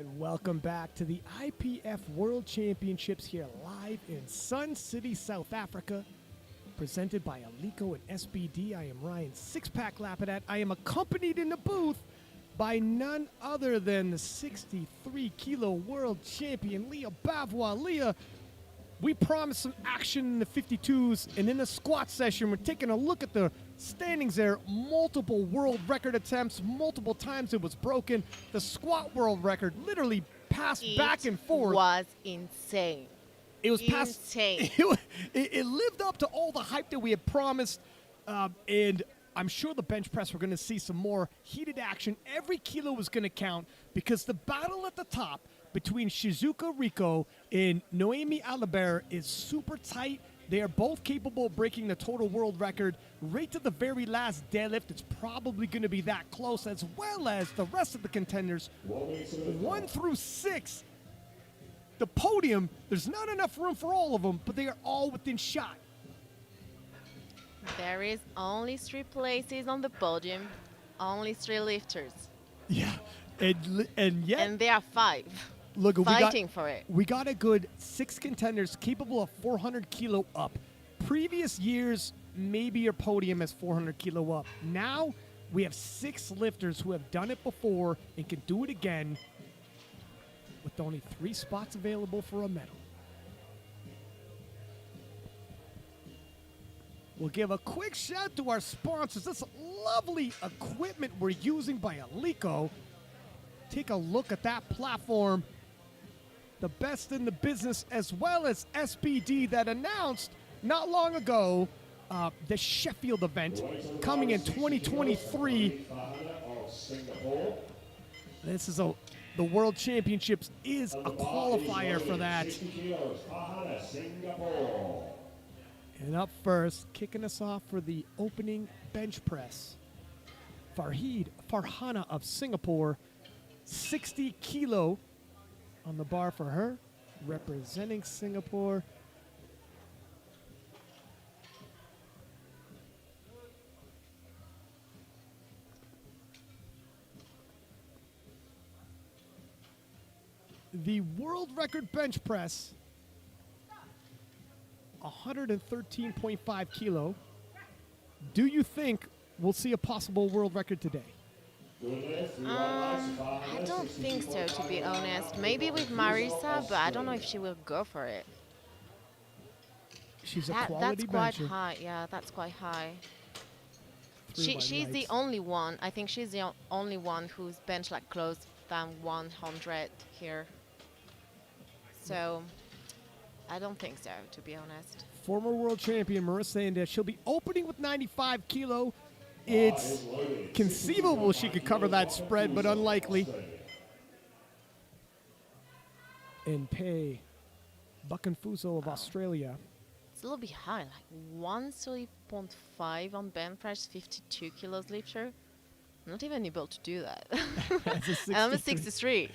And welcome back to the IPF World Championships here live in Sun City, South Africa, presented by Rico and SBD. I am Ryan Six-Pack Lapidat. I am accompanied in the booth by none other than the 63-kilo world champion, Leah Bavois. Leah, we promised some action in the 52s, and in the squat session, we're taking a look at the standings there. Multiple world record attempts, multiple times it was broken. The squat world record literally passed back and forth. It was insane. It was insane. It lived up to all the hype that we had promised, and I'm sure the bench press, we're going to see some more heated action. Every kilo was going to count because the battle at the top between Shizuka Rico and Noemie Alabair is super tight. They are both capable of breaking the total world record. Right to the very last deadlift, it's probably going to be that close, as well as the rest of the contenders. 1 through 6. The podium, there's not enough room for all of them, but they are all within shot. There is only 3 places on the podium, only 3 lifters. Yeah, and yet... And there are 5 look, fighting for it. We got a good 6 contenders capable of 400 kilo up. Previous years, maybe your podium is 400 kilo up. Now, we have 6 lifters who have done it before and can do it again with only 3 spots available for a medal. We'll give a quick shout to our sponsors. This lovely equipment we're using by Rico. Take a look at that platform. The best in the business, as well as SBD that announced not long ago the Sheffield event coming in 2023. This is the World Championships is a qualifier for that. And up first, kicking us off for the opening bench press, Farhana of Singapore, 60 kilo on the bar for her, representing Singapore. The world record bench press, 113.5 kilo. Do you think we'll see a possible world record today? I don't think so, to be honest. Maybe with Marissa, but I don't know if she will go for it. She's a quality That's quite bencher. high. Yeah, that's quite high. 3 white She's the lights. only one. I think she's the only one who's bench like close than 100 here. So I don't think so, to be honest. Former world champion Marissa Inda. She'll be opening with 95 kilo. It's conceivable she could cover that spread, but unlikely. And Pei Buckenfuso of Australia. It's a little bit high, like 130.5 on bench press, 52 kilos lifter. I'm not even able to do that. And I'm a 63.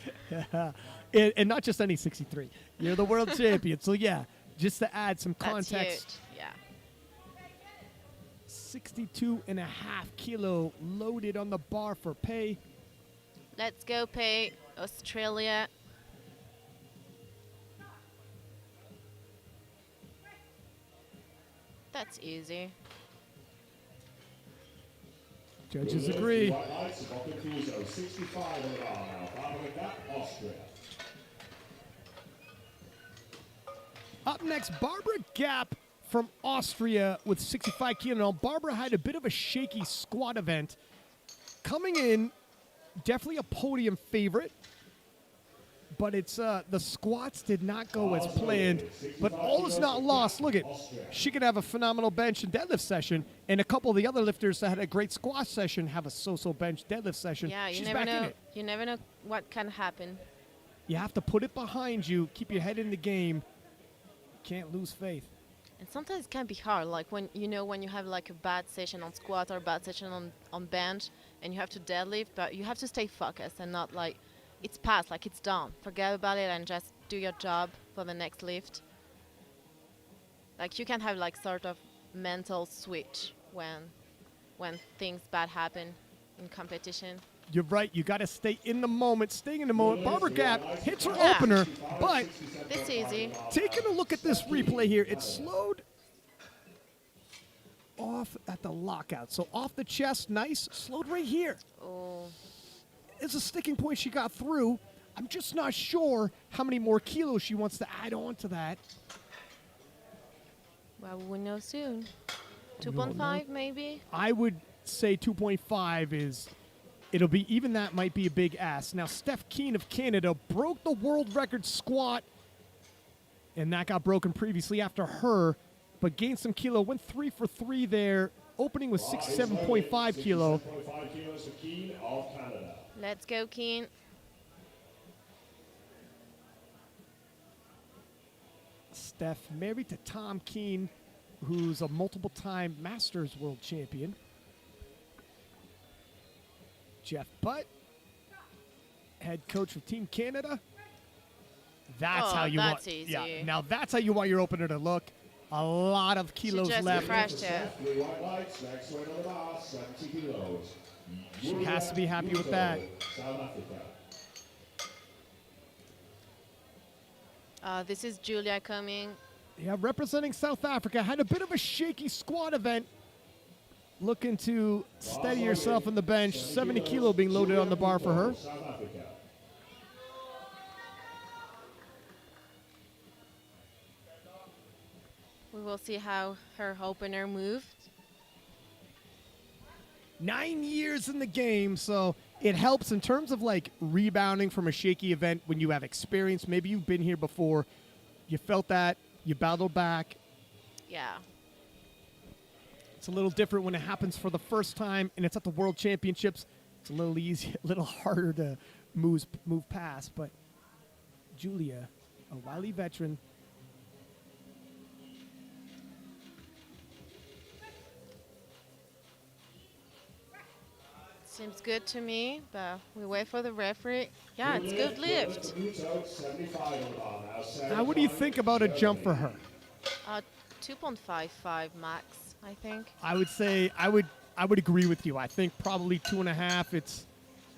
And not just any 63. You're the world champion. So, yeah, just to add some context. That's huge. Yeah. 62.5 kilo loaded on the bar for Pei. Let's go, Pei, Australia. That's easy. Judges agree. White 65 on the bar now. Gap of Austria. Up next, Barbara Gap from Austria with 65 kilo. Now, Barbara had a bit of a shaky squat event. Coming in, definitely a podium favorite. But it's the squats did not go as planned. But all is not lost. Look at, she could have a phenomenal bench and deadlift session. And a couple of the other lifters that had a great squat session have a so-so bench deadlift session. Yeah, you She's never back in know. it. You never know what can happen. You have to put it behind you, keep your head in the game. Can't lose faith. And sometimes it can be hard, like when you have like a bad session on squat or bad session on bench, and you have to deadlift, but you have to stay focused and not like it's past, like it's done. Forget about it and just do your job for the next lift. Like you can have like sort of mental switch when things bad happen in competition. You're right. You got to stay in the moment, staying in the moment. Barbara Gap hits her Yeah. opener, but This easy. taking a look at this replay here, it slowed off at the lockout. So off the chest, nice. Slowed right here. Oh, It's a sticking point she got through. I'm just not sure how many more kilos she wants to add on to that. well, we'll know soon. 2.5 maybe? I would say 2.5 is, it'll be, even that might be a big ass. Now, Steph Keane of Canada broke the world record squat, and that got broken previously after her, but gained some kilo, went 3 for 3 there, opening with 67.5 kilo. 67.5 kilos for Keane of Canada. Let's go, Keane. Steph married to Tom Keane, who's a multiple-time Masters world champion. Jeff Butt, head coach of Team Canada. That's Oh, how you that's want. easy. Yeah, now that's how you want your opener to look. A lot of kilos just left. crashed it. Steph, blue white lights, next weight on the bar, 70 kilos. She has to be happy with that. South Africa. This is Julia coming. Yeah, representing South Africa, had a bit of a shaky squat event. Looking to steady herself on the bench. 70 kilo being loaded on the bar for her. South Africa. We will see how her opener moved. 9 years in the game, so it helps in terms of like rebounding from a shaky event when you have experience. Maybe you've been here before. You felt that. You battled back. Yeah. It's a little different when it happens for the first time and it's at the World Championships. It's a little easy, a little harder to move past. But Julia, a wily veteran. Seems good to me, but we wait for the referee. Yeah, it's good lift. Muto, 75 on the bar now. Now, what do you think about a jump for her? 2.55 max, I think. I would say I would agree with you. I think probably 2.5. It's,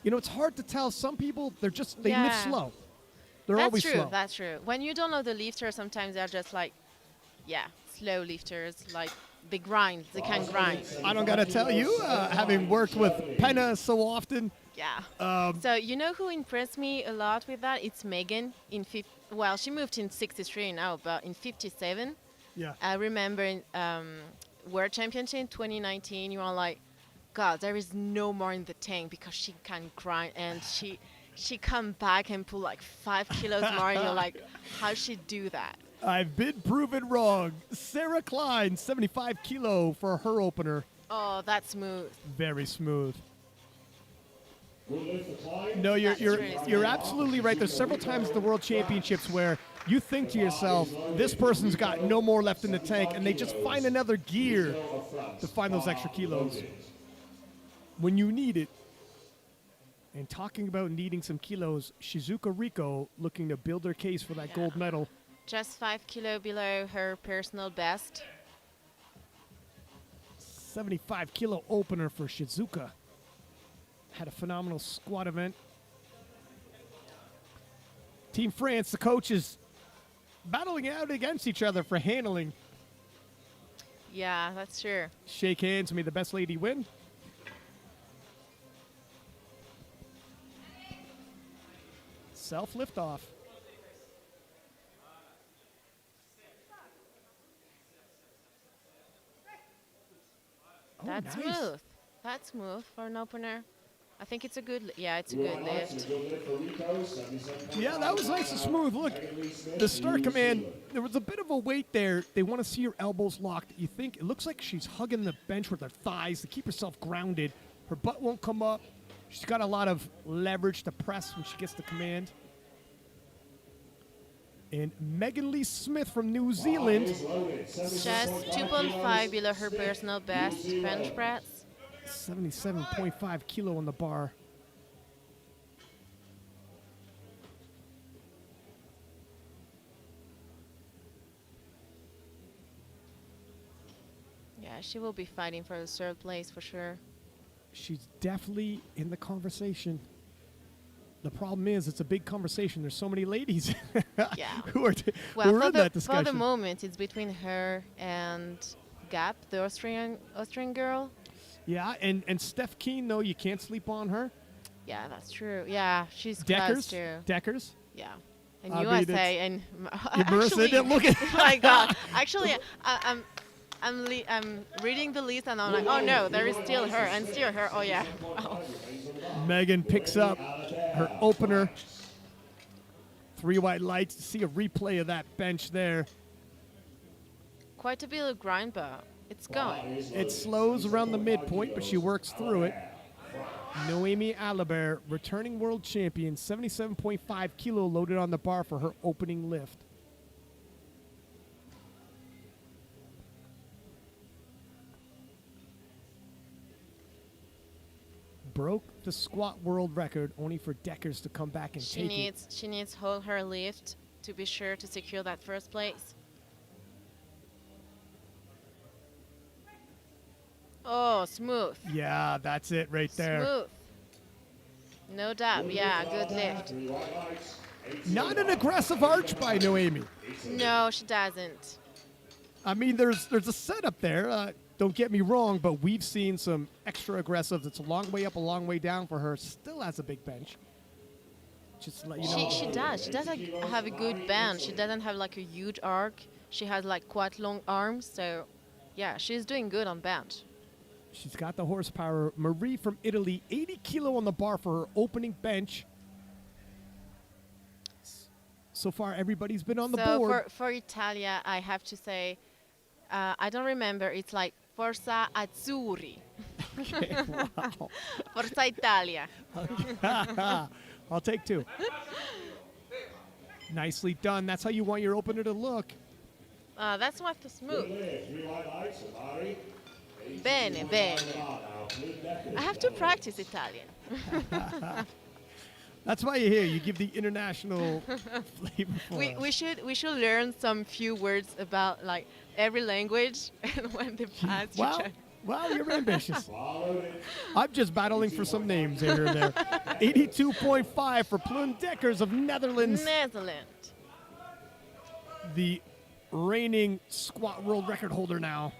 you know, it's hard to tell. Some people they lift Yeah. slow. They're That's always true. slow. That's true. When you don't know the lifter, sometimes they're just like, yeah, slow lifters. Like they grind. They can grind. I don't gotta tell you, having worked with Penna so often. Yeah. So you know who impressed me a lot with that? It's Megan in well, she moved in 63 now, but in 57. Yeah. I remember in World Championship in 2019, you were like, God, there is no more in the tank because she can grind, and she come back and pull like 5 kilos more, and you're like, how she do that? I've been proven wrong. Sarah Klein, 75 kilo for her opener. Oh, that's smooth. Very smooth. Good lift for Klein. No, That's really you're smooth. absolutely right. There's several times at the World Championships where you think to yourself, this person's got no more left in the tank, and they just find another gear to find those extra kilos when you need it. And talking about needing some kilos, Shizuka Rico looking to build her case for that gold medal. Just 5 kilo below her personal best. 75 kilo opener for Shizuka. Had a phenomenal squat event. Team France, the coaches battling out against each other for handling. Yeah, that's true. Shake hands, may the best lady win. Self liftoff. That's Oh, nice. smooth. That's smooth for an opener. I think it's a good, it's a good lift. Good lift for Rico, 77. Yeah, that was nice and smooth. Look, the start command, there was a bit of a weight there. They want to see her elbows locked. You think, it looks like she's hugging the bench with her thighs to keep herself grounded. Her butt won't come up. She's got a lot of leverage to press when she gets the command. And Megan Lee Smith from New Zealand, Just 2.5 below her personal best bench press. 77.5 kilo on the bar. Yeah, she will be fighting for the third place for sure. She's definitely in the conversation. The problem is, it's a big conversation. There's so many ladies Yeah. who are Well, in that discussion. for the moment, it's between her and Gap, the Austrian girl. Yeah, and Steph Keane, though, you can't sleep on her. Yeah, that's true. Yeah, she's close Deckers, too. Deckers. Yeah. And I mean, USA and Marissa actually, didn't look at. oh my God! Actually, I'm reading the list and I'm like, oh no, there is still her and still her. Oh yeah. Oh. Megan picks up her opener. 3 white lights. See a replay of that bench there. Quite a bit of grind, but it's going. It slows around the midpoint, but she works through it. Noemie Alabair, returning world champion, 77.5 kilo loaded on the bar for her opening lift. Broke the squat world record, only for Deckers to come back and take it. She needs hold her lift to be sure to secure that first place. Oh, smooth. Yeah, that's it right there. Smooth. No doubt. Yeah, good lift. Not an aggressive arch by Noemie. No, she doesn't. I mean, there's a setup there. Don't get me wrong, but we've seen some extra aggressives. It's a long way up, a long way down for her. Still has a big bench. Just to let you know. She does. She does have a good bench. She doesn't have like a huge arc. She has like quite long arms. So, yeah, she's doing good on bench. She's got the horsepower. Marie from Italy, 80 kilo on the bar for her opening bench. So far, everybody's been on the board. So for Italia, I have to say, I don't remember. It's like Forza Azzurri. Okay, wow. Forza Italia. I'll take 2. Nicely done. That's how you want your opener to look. That's what the smooth. Bene, bene. I have to practice Italian. That's why you're here. You give the international flavor for us. We should learn some few words about like every language, and when they pass, Wow, you're ambitious. I'm just battling for some names here and there. 82.5 for Plum Deckers of Netherlands. Netherlands. The reigning squat world record holder now.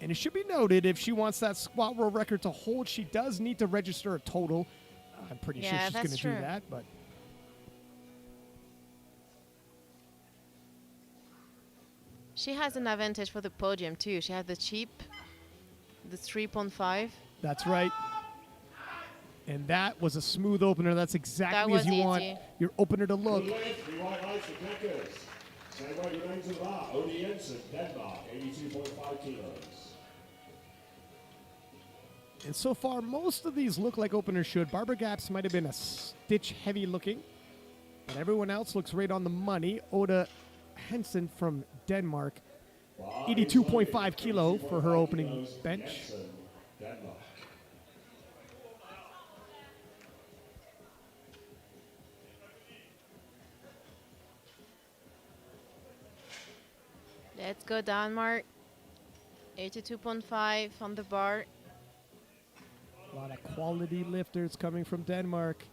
And it should be noted, if she wants that squat world record to hold, she does need to register a total. I'm pretty sure she's going to do that, but she has an advantage for the podium too. She has the 3.5. That's right. And that was a smooth opener. That's exactly as you want your opener to look. Oda Henson, Denmark, 82.5 kilos. And so far, most of these look like openers should. Barbara Gap's might have been a stitch heavy looking, but everyone else looks right on the money. Oda Henson from Denmark, 82.5 kilo for her opening bench. Let's go Denmark. 82.5 on the bar. A lot of quality lifters coming from Denmark.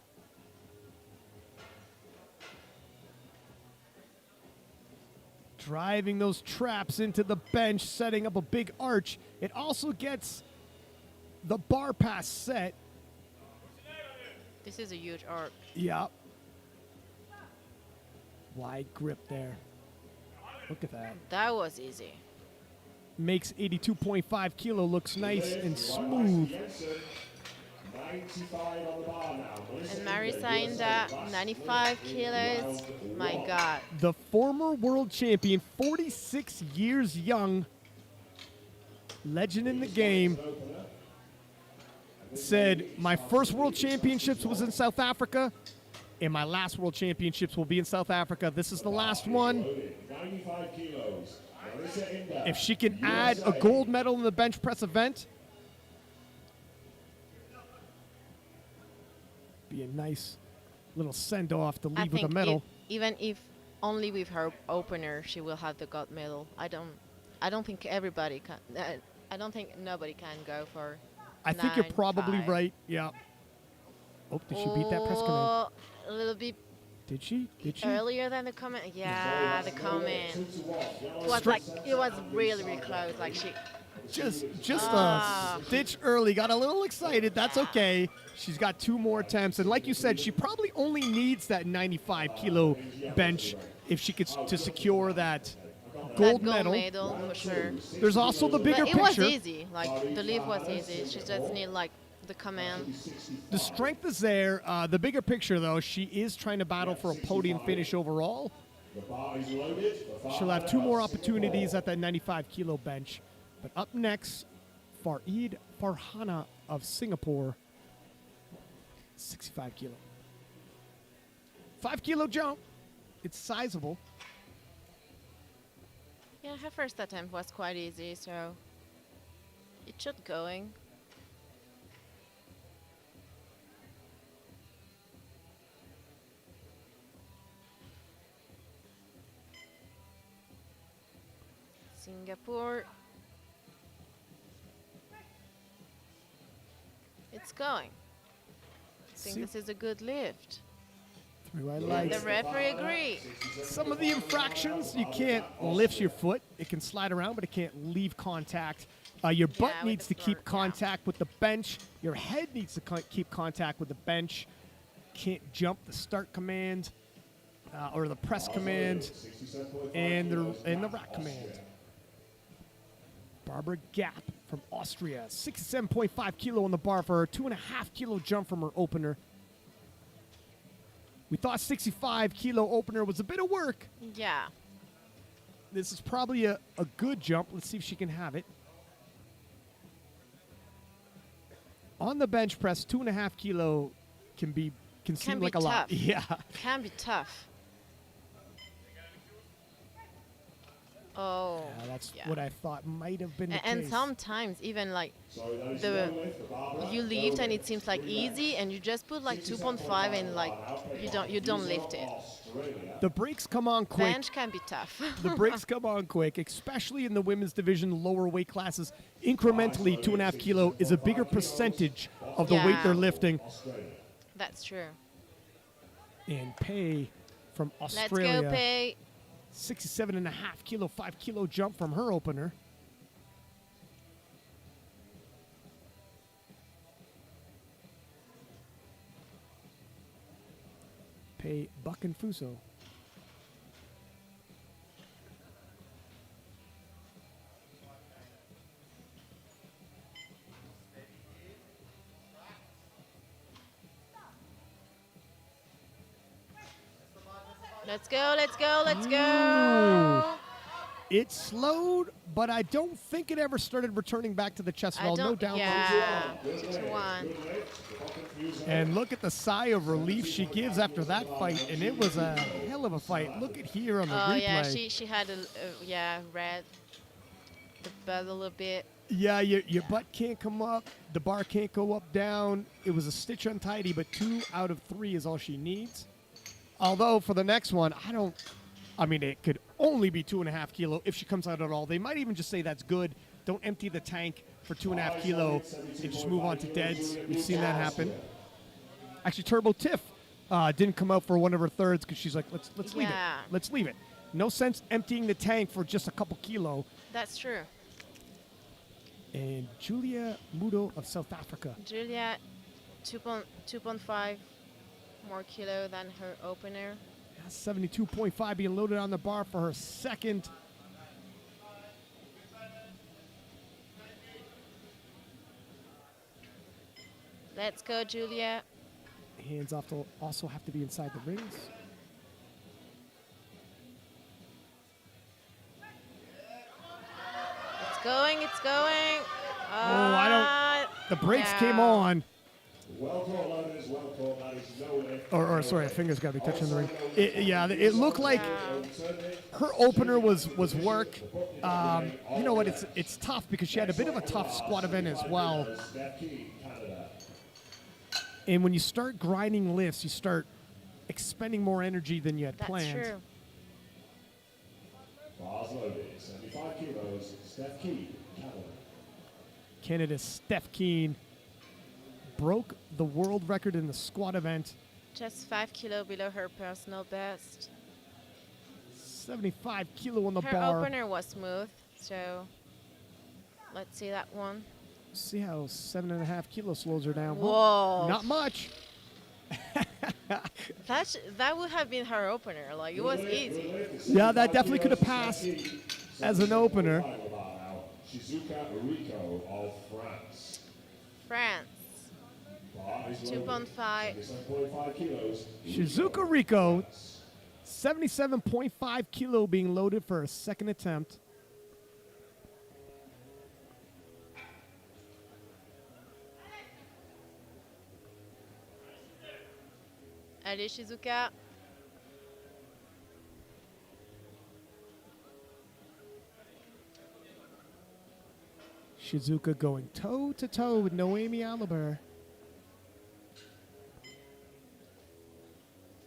Driving those traps into the bench, setting up a big arch. It also gets the bar pass set. This is a huge arc. Yeah. Wide grip there. Look at that. That was easy. Makes 82.5 kilo looks nice and smooth. And Marissa Inda, 95 kilos. My God. The former world champion, 46 years young, legend in the game, said, my first world championships was in South Africa, and my last world championships will be in South Africa. This is the last one. If she can add a gold medal in the bench press event, be a nice little send-off to leave with a medal. Even if only with her opener, she will have the gold medal. I don't I don't think everybody can. I don't think nobody can go for. I think you're probably 9.5. right. Yeah. Oh, did she beat that press command? Oh, a little bit Did she? Did she? earlier than the comment. Yeah, the comment. It was really close. Like she. Just Ah. a stitch early. Got a little excited. That's okay. She's got 2 more attempts, and like you said, she probably only needs that 95-kilo bench if she could to secure that gold medal. For sure. There's also the bigger But it picture. was easy. Like the lift was easy. She just need like the command. The strength is there. The bigger picture, though, she is trying to battle for a podium finish overall. She'll have 2 more opportunities at that 95-kilo bench. But up next, Farid Farhana of Singapore, 65 kilo. 5-kilo jump. It's sizable. Yeah, her first attempt was quite easy, so it should going. Singapore. It's going. I think this is a good lift. Through I like. The referee agreed. Some of the infractions, you can't lift your foot. It can slide around, but it can't leave contact. Your butt with needs the to keep floor, yeah. contact with the bench. Your head needs to keep contact with the bench. Can't jump the start command or the press command and the rack command. Barbara Gap from Austria, 67.5 kilo on the bar for her 2.5 kilo jump from her opener. We thought 65 kilo opener was a bit of work. Yeah. This is probably a good jump. Let's see if she can have it. On the bench press, 2.5 kilo can seem be like a lot. tough. Yeah. Can be tough. Oh. Yeah, that's yeah. what I thought might have been the And case. sometimes even like you lift and it seems like easy and you just put like 2.5 and like you don't lift it. The brakes come on quick. Bench can be tough. The brakes come on quick, especially in the women's division, lower weight classes. Incrementally, 2.5 kilo is a bigger percentage of the weight Yeah. they're lifting. That's true. And Pei from Let's Australia, go, Pei. 67.5 kilo, 5 kilo jump from her opener. Pei Buckenfuso. Let's go, let's go, let's go. It slowed, but I don't think it ever started returning back to the chest wall. No down. Yeah, 2-1. And look at the sigh of relief she gives after that fight, and it was a hell of a fight. Look at here on the Oh replay. yeah, she had read the butt a little bit. Yeah, your butt can't come up. The bar can't go up, down. It was a stitch untidy, but 2 out of 3 is all she needs. Although for the next one, it could only be 2.5 kilo if she comes out at all. They might even just say that's good. Don't empty the tank for 2.5 kilo and just move on to deads. We've seen that happen. Actually, Turbo Tiff didn't come out for one of her thirds because she's like, let's leave it. Let's leave it. No sense emptying the tank for just a couple kilo. That's true. And Julia Muto of South Africa. Julia, 2.5 more kilo than her opener. 72.5 being loaded on the bar for her second. Let's go, Julia. Hands off will also have to be inside the rings. It's going, it's going. The brakes came on. Or sorry, her fingers got to be touching the ring. It looked like her opener was work. You know what? It's tough because she had a bit of a tough squat event as well. And when you start grinding lifts, you start expending more energy than you had planned. That's true. 85 kilos, Steph Keane, Canada. Canada's Steph Keane broke the world record in the squat event. Just 5 kilo below her personal best. 75 kilo on the Her bar. opener was smooth, so let's see that one. See how 7.5 kilos slows her down. Whoa. Not much. That would have been her opener. Like, it was easy. Yeah, that definitely could have passed as an opener. Shizuka Rico of France. France. 2.5. 7.5 kilos. Shizuka Rico, 77.5 kilo being loaded for a second attempt. Allez, Shizuka. Shizuka going toe-to-toe with Noemie Alabair.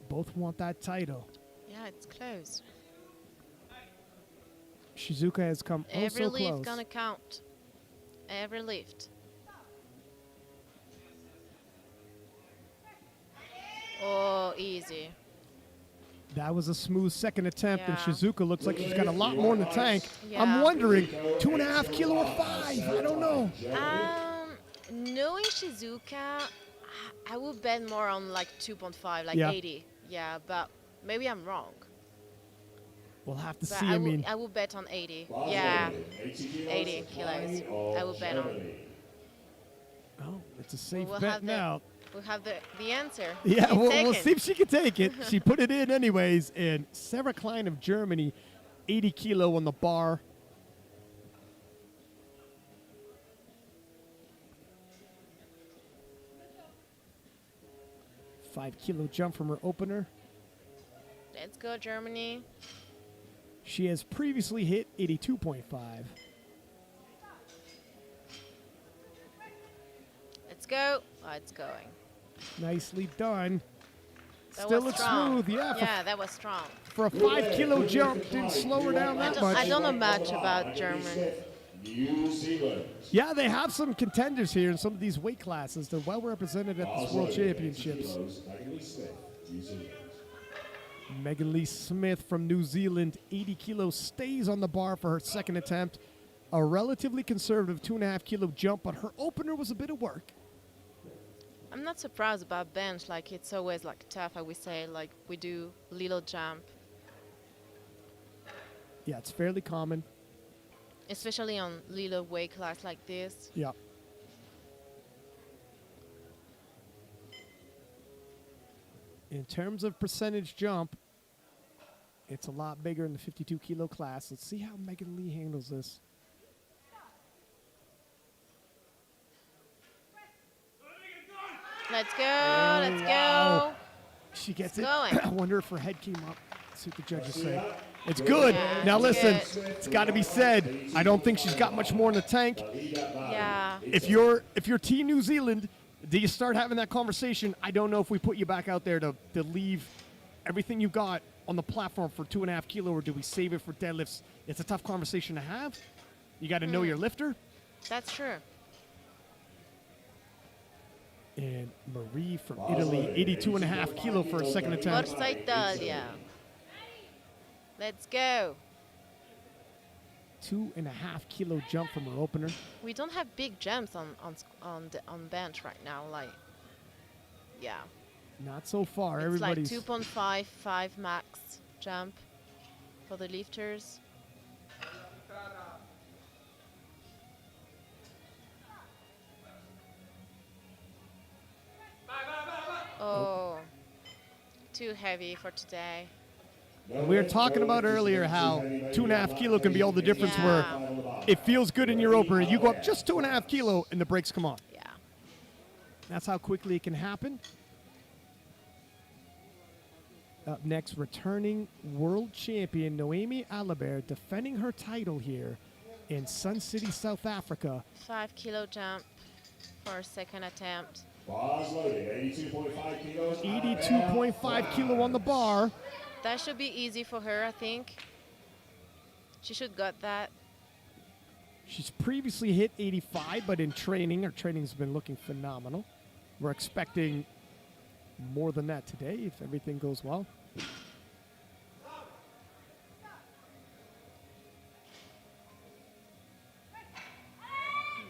Both want that title. Yeah, it's close. Shizuka has come Every so lift close. gonna count. Every lift. Oh, easy. That was a smooth second attempt, and Yeah. Shizuka looks like she's got a lot more in the tank. Yeah. I'm wondering, 2.5 kilo or 5? I don't know. Knowing Shizuka, I would bet more on like 2.5, like Yeah. 80. Yeah, but maybe I'm wrong. We'll have to But see. I would bet on 80. Yeah, 80 kilos. I would bet on. Oh, it's a safe We'll bet have now. We'll have the answer. Yeah, in we'll second. see if she can take it. She put it in anyways. And Sarah Klein of Germany, 80 kilo on the bar. $5 jump from her opener. Let's go, Germany. She has previously hit 82.5. Let's go. Oh, it's going. Nicely done. That Still was looks strong. smooth, yeah. Yeah, that was strong. For a 5 jump, didn't slow her down that much. I don't know much about German. New Zealand. Yeah, they have some contenders here in some of these weight classes. They're well represented at this World 80 Championships. kilos, Megan Smith, New Zealand. Megan Lee Smith from New Zealand, 80 kilos, stays on the bar for her second attempt. A relatively conservative 2.5 kilo jump, but her opener was a bit of work. I'm not surprised about bench. Like, it's always like tough. I would say, like, we do little jump, Yeah, it's fairly common. especially on little weight class like this. Yeah. In terms of percentage jump, it's a lot bigger in the 52 kilo class. Let's see how Megan Lee handles this. Let's go. Let's wow. go. She gets It's it. going. I wonder if her head came up. Let's see what the judges say. It's good. Yeah, Now it's listen, good. it's got to be said. I don't think she's got much more in the tank. Yeah. If you're Team New Zealand, do you start having that conversation? I don't know if we put you back out there to leave everything you got on the platform for 2.5 kilo, or do we save it for deadlifts? It's a tough conversation to have. You got to know your lifter. That's true. And Marie from Italy, 82.5 kilo for a second attempt. Marissa Italia. Let's go. 2.5 kilo jump from her opener. We don't have big jumps on bench right now. Like, yeah. Not so far. It's Everybody's like 2.55 max jump for the lifters. Oh, too heavy for today. We were talking about earlier how 2.5 kilo can be all the difference Yeah. where it feels good in your opener. You go up just 2.5 kilo and the brakes come on. Yeah. That's how quickly it can happen. Up next, returning world champion Noemie Alabair, defending her title here in Sun City, South Africa. 5 kilo jump for a second attempt. Bars loaded, 82.5 kilos. 82.5 kilo on the bar. That should be easy for her, I think. She should got that. She's previously hit 85, but in training, her training's been looking phenomenal. We're expecting more than that today if everything goes well.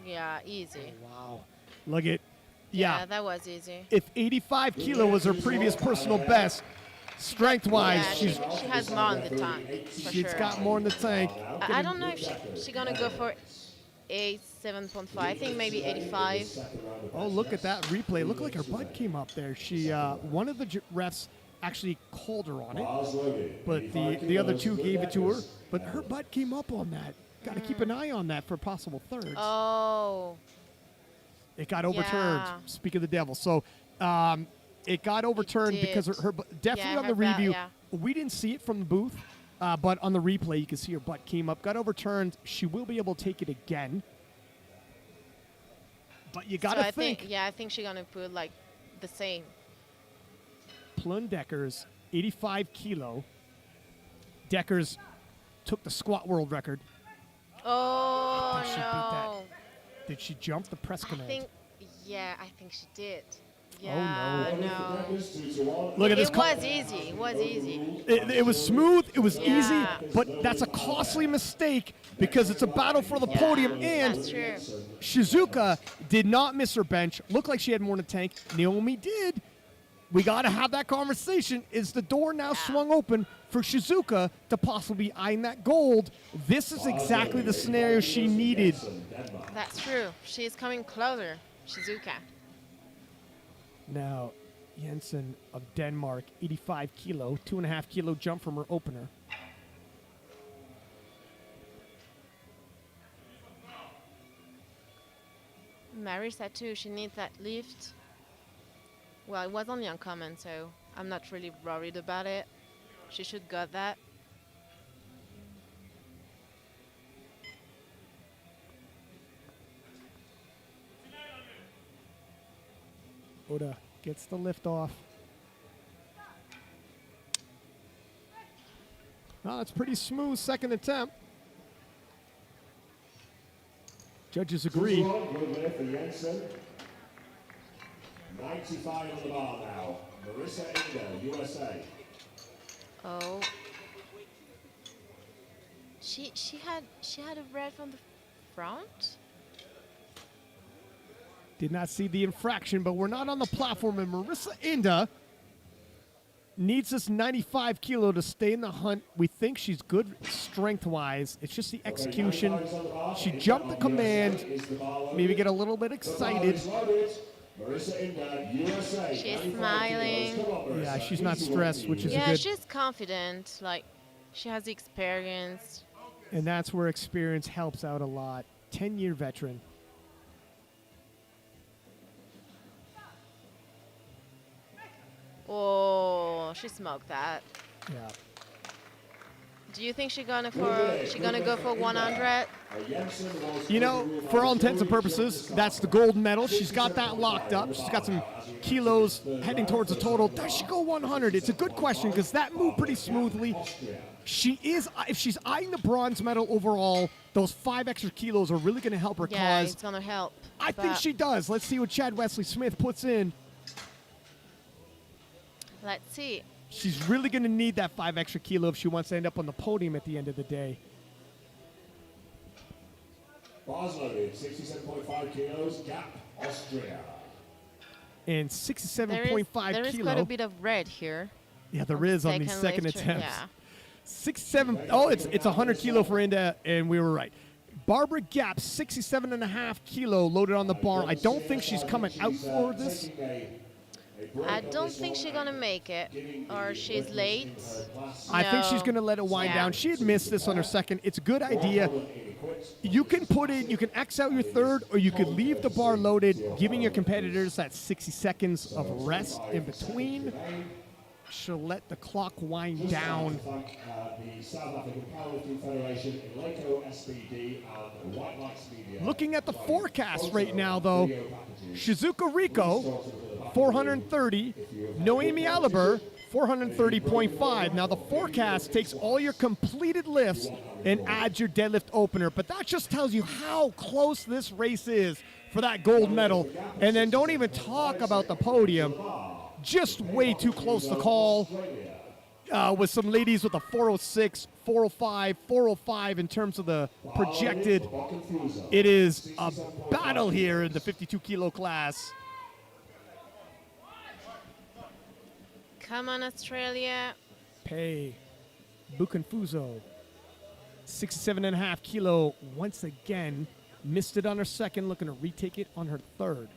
Yeah, easy. Wow. Look at, yeah. That was easy. If 85 kilo was her previous personal best, strength-wise, Yeah, she has more on the tank, for she's sure. got more in the tank. I don't know if she's gonna go for 7.5. I think maybe 85. Oh, look at that replay. Look like her butt came up there. She, one of the refs actually called her on it, but the other two gave it to her. But her butt came up on that. Got to keep an eye on that for possible thirds. Oh. It got overturned. Yeah. Speak of the devil. So it got overturned because her definitely on the review. We didn't see it from the booth, but on the replay you can see her butt came up. Got overturned. She will be able to take it again. But you got to think. I think she's gonna put like the same. Plundeckers, 85 kilo. Deckers took the squat world record. Oh, Did she beat no. that? Did she jump the press command? I think she did. no. Yeah, no. Look at this. It was easy. It was easy. It was smooth. It was Yeah. easy. But that's a costly mistake because it's a battle for the podium. And That's true. Shizuka did not miss her bench. Looked like she had more in the tank. Noemie did. We got to have that conversation. Is the door now swung open for Shizuka to possibly eyeing that gold? This is exactly the scenario she needed. That's true. She is coming closer, Shizuka. Now, Jensen of Denmark, 85 kilo, 2.5 kilo jump from her opener. Marissa too. She needs that lift. Well, it was only uncommon, so I'm not really worried about it. She should got that. Oda gets the lift off. Oh, it's pretty smooth second attempt. Judges agree. Good lift for Jensen. 95 on the bar now. Marissa Inda, USA. Oh. She had a red from the front? Did not see the infraction, but we're not on the platform, and Marissa Inda needs this 95 kilo to stay in the hunt. We think she's good strength-wise. It's just the execution. She jumped the command, maybe get a little bit excited. She's smiling. Yeah, she's not stressed, which is a Yeah, good. she's confident. Like, she has the experience. And that's where experience helps out a lot. 10-year veteran. Oh, she smoked that. Yeah. Do you think she's gonna go for 100? You know, for all intents and purposes, that's the gold medal. She's got that locked up. She's got some kilos heading towards the total. Does she go 100? It's a good question because that moved pretty smoothly. She is, if she's eyeing the bronze medal overall, those 5 extra kilos are really going to help her Yeah, cause. it's gonna help. I think she does. Let's see what Chad Wesley Smith puts in. Let's see. She's really going to need that 5 extra kilo if she wants to end up on the podium at the end of the day. Bars loaded, 67.5 kilos, Gap, Austria. And 67.5 there is kilo. quite a bit of red here. Yeah, there is on these second lifter, attempts. Yeah. 67. Oh, it's 100 kilo for Inda, and we were right. Barbara Gap, 67.5 kilo loaded on the bar. I don't think she's coming out for this. I don't think she's gonna make it, or she's late. I think she's gonna let it wind down. She had missed this on her second. It's a good idea. You can put in, you can X out your third, or you could leave the bar loaded, giving your competitors that 60 seconds of rest in between. She'll let the clock wind down. The South African Powerlifting Federation, Rico, SBD, and White Lights Media. Looking at the forecast right now, though, Shizuka Rico, 430. Noemie Alabair, 430.5. Now the forecast takes all your completed lifts and adds your deadlift opener, but that just tells you how close this race is for that gold medal. And then don't even talk about the podium. Just way too close to call with some ladies with a 406, 405, 405 in terms of the projected. It is a battle here in the 52 kilo class. Come on, Australia. Pei Bukanfuzo, 67.5 kilo, once again. Missed it on her second, looking to retake it on her third.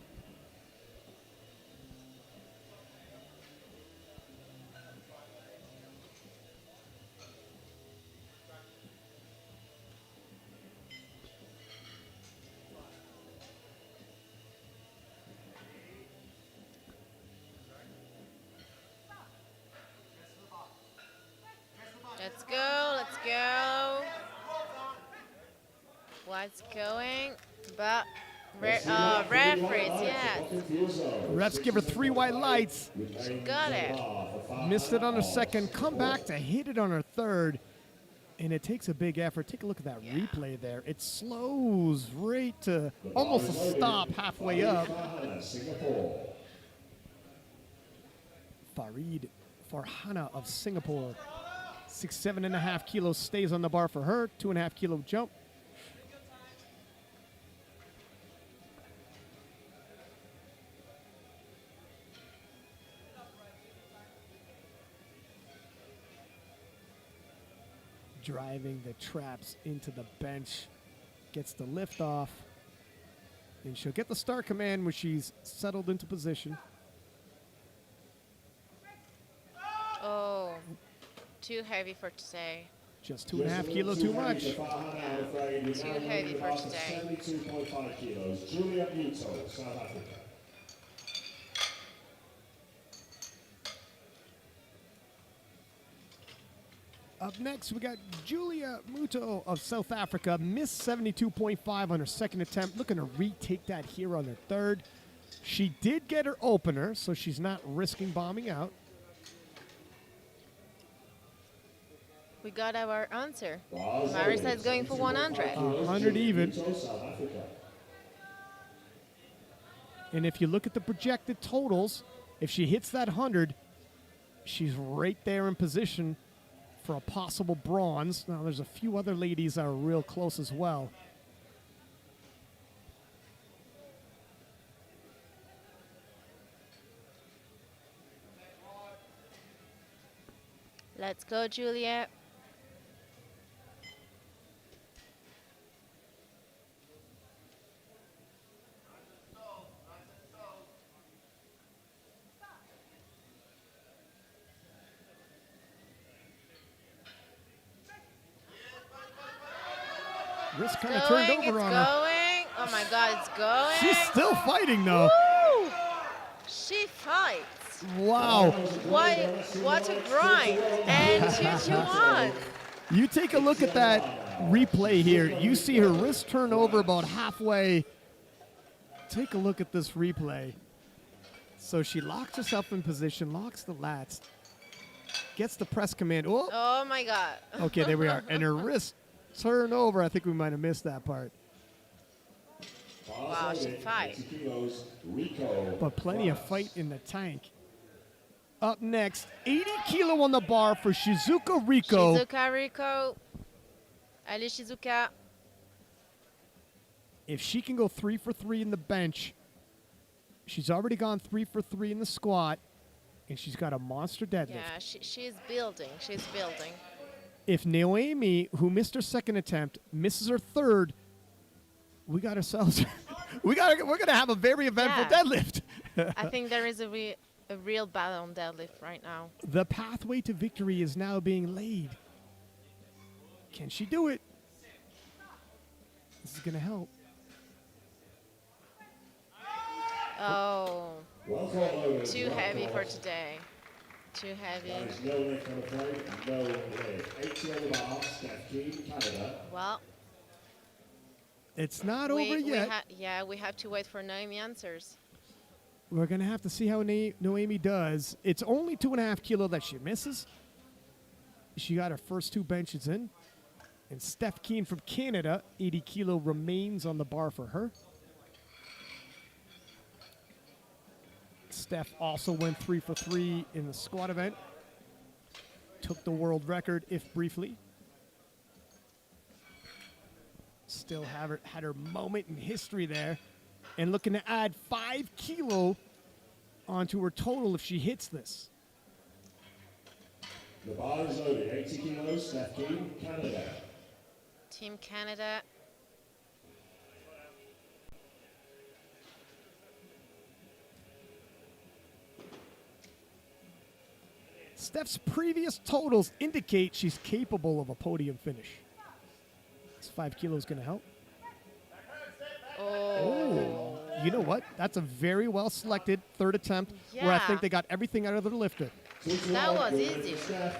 Let's go, let's go. What's going? But referees, yes. Refs give her 3 white lights. She got it. Missed it on her second, come back to hit it on her third. And it takes a big effort. Take a look at that replay there. It slows right to almost a stop halfway up. Farid Farhana of Singapore. 67.5 kilos stays on the bar for her. 2.5 kilo jump. Driving the traps into the bench. Gets the lift off. And she'll get the start command when she's settled into position. Oh, too heavy for today. Just 2.5 kilo too much. Too heavy for today. 72.5 kilos. Julia Muto, South Africa. Up next, we got Julia Muto of South Africa. Missed 72.5 on her second attempt. Looking to retake that here on her third. She did get her opener, so she's not risking bombing out. We got our answer. Marissa is going for 100. 100 even. And if you look at the projected totals, if she hits that 100, she's right there in position for a possible bronze. Now, there's a few other ladies that are real close as well. Let's go, Julia. Wrist kind of turned over on her. Going. Oh my God, it's going. She's still fighting though. Woo! She fights. Wow. What a grind. And 2-1. You take a look at that replay here. You see her wrist turn over about halfway. Take a look at this replay. So she locks herself in position, locks the lats, gets the press command. Oh, Oh my God. okay, there we are. And her wrist turn over. I think we might have missed that part. Wow, she fights. Rico. But plenty of fight in the tank. Up next, 80 kilo on the bar for Shizuka Rico. Shizuka, Rico. Allez, Shizuka. If she can go 3 for 3 in the bench, she's already gone 3 for 3 in the squat, and she's got a monster deadlift. Yeah, she's building. She's building. If Noemie, who missed her second attempt, misses her third, we got ourselves. we're gonna have a very eventful deadlift. I think there is a real battle on deadlift right now. The pathway to victory is now being laid. Can she do it? This is gonna help. Oh, too heavy for today. Too heavy. No lift, I'm afraid. No lift. 80 on the bar. Steph Keane, Canada. Well, It's not over yet. We have to wait for Noemie answers. We're going to have to see how Noemie does. It's only 2.5 kilo that she misses. She got her first 2 benches in. And Steph Keane from Canada, 80 kilo, remains on the bar for her. Steph also went 3 for 3 in the squat event. Took the world record, if briefly. Still had her moment in history there. And looking to add 5 kilo onto her total if she hits this. The bar is loaded. 80 kilos, Steph Keane, Canada. Team Canada. Steph's previous totals indicate she's capable of a podium finish. This 5 kilo is going to help. Oh, you know what? That's a very well selected third attempt where I think they got everything out of their lifter. That was easy.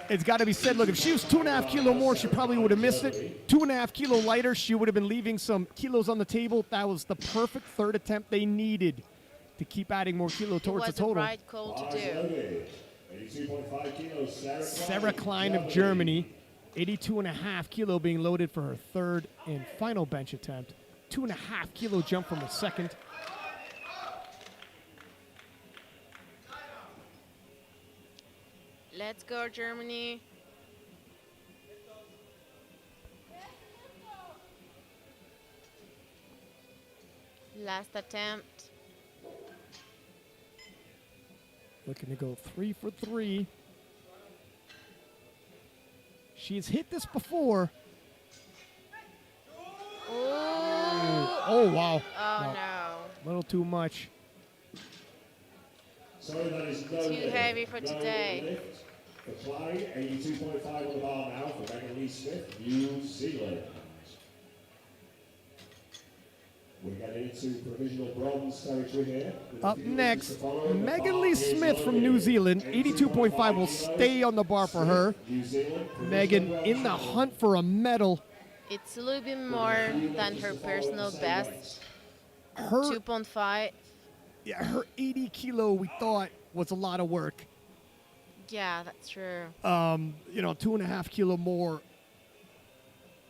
It's got to be said, look, if she was 2.5 kilo more, she probably would have missed it. 2.5 kilo lighter, she would have been leaving some kilos on the table. That was the perfect third attempt they needed to keep adding more kilo towards the total. It was the right call to do. 82.5 kilos, Sarah Klein of Germany, 82.5 kilo being loaded for her third and final bench attempt. 2.5 kilo jump from her second. Let's go, Germany. Last attempt. Looking to go 3 for 3. She has hit this before. Oh, wow. Oh, no. A little too much. Sorry, that is Too heavy for today. For Cline, 82.5 on the bar now for Megan Lee Smith, New Zealand. We're getting into provisional bronze territory here. Up next, Megan Lee Smith from New Zealand, 82.5 will stay on the bar for her. Megan in the hunt for a medal. It's a little bit more than her personal best. Her 2.5. Yeah, her 80 kilo we thought was a lot of work. Yeah, that's true. 2.5 kilo more.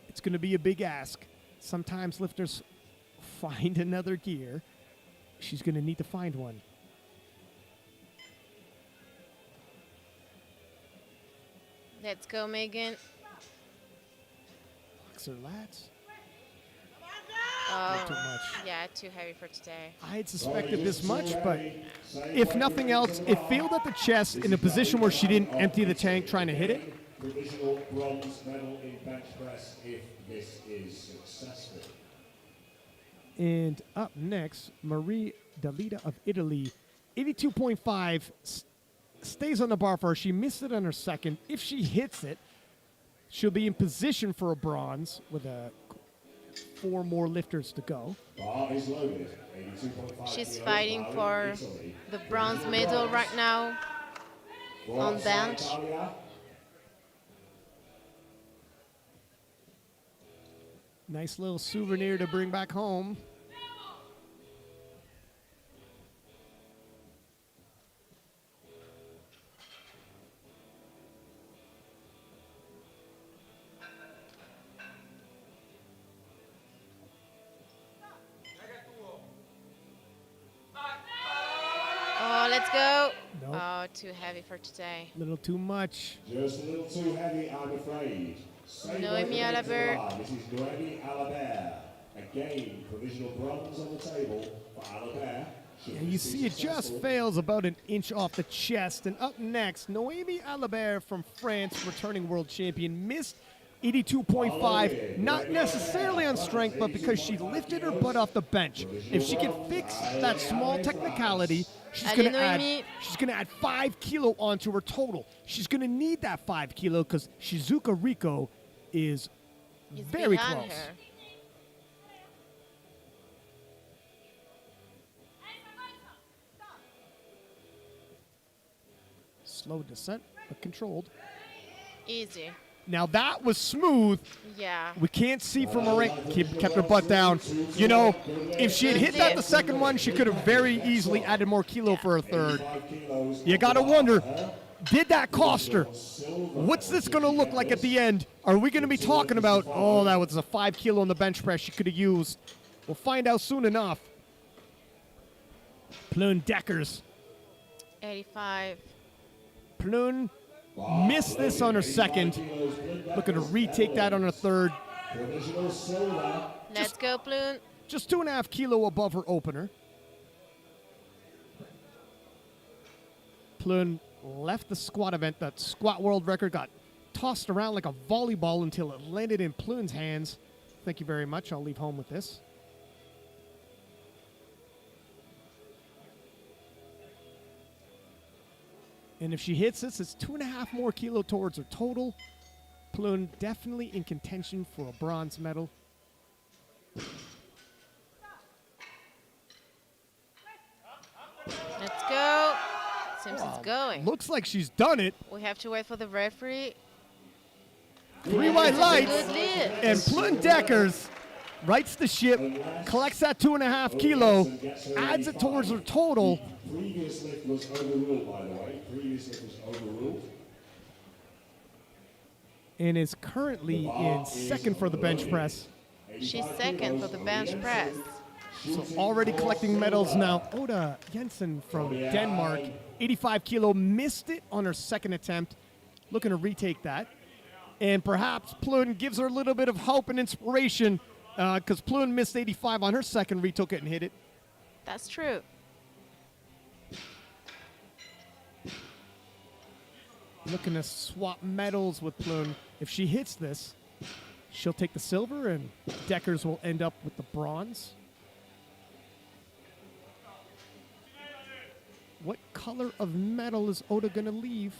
It's going to be a big ask. Sometimes lifters find another gear. She's going to need to find one. Let's go, Megan. Locks her lats. Oh, Too much. yeah, too heavy for today. I had suspected this much, but if nothing else, it failed at the chest in a position where she didn't empty the tank trying to hit it. Provisional bronze medal in bench press if this is successful. And up next, Marie Deleda of Italy, 82.5, stays on the bar for her. She missed it on her second. If she hits it, she'll be in position for a bronze with 4 more lifters to go. Bar is loaded. 82.5 She's fighting for the bronze medal right now on bench. Nice little souvenir to bring back home. Oh, let's go. Nope. Oh, too heavy for today. A little too much. Just a little too heavy, I'm afraid. Noemie Alabair. This is Noemie Alabair. Again, provisional bronze on the table for Alabair. And you see it just fails about an inch off the chest. And up next, Noemie Alabair from France, returning world champion, missed 82.5, not necessarily on strength, but because she lifted her butt off the bench. If she can fix that small technicality, she's going to add 5 kilo onto her total. She's going to need that 5 kilo because Shizuka Rico is very close. Her. Slow descent, but controlled. Easy. Now that was smooth. Yeah. We can't see from her kept her butt down. You know, if she had hit that the second one, she could have very easily added more kilo for her third. You gotta wonder, did that cost her? What's this gonna look like at the end? Are we gonna be talking about, oh, that was a 5 kilo on the bench press she could have used? We'll find out soon enough. Plun Deckers. 85. Plun missed this on her second. Looking to retake that on her third. Let's go, Plun. Just 2.5 kilo above her opener. Plun left the squat event. That squat world record got tossed around like a volleyball until it landed in Plun's hands. Thank you very much. I'll leave home with this. And if she hits this, it's 2.5 more kilo towards her total. Plun definitely in contention for a bronze medal. Let's go. Seems it's going. Looks like she's done it. We have to wait for the referee. 3 white lights. Good lead. And Plun Deckers rights the ship, collects that 2.5 kilo, adds it towards her total. Previous lift was overruled, by the way. Previous lift was overruled. And is currently in second for the bench press. She's second for the bench press. So already collecting medals now. Oda Henson from Denmark, 85 kilo, missed it on her second attempt. Looking to retake that. And perhaps Plun gives her a little bit of hope and inspiration because Plun missed 85 on her second, retook it and hit it. That's true. Looking to swap medals with Plun. If she hits this, she'll take the silver and Deckers will end up with the bronze. What color of medal is Oda going to leave?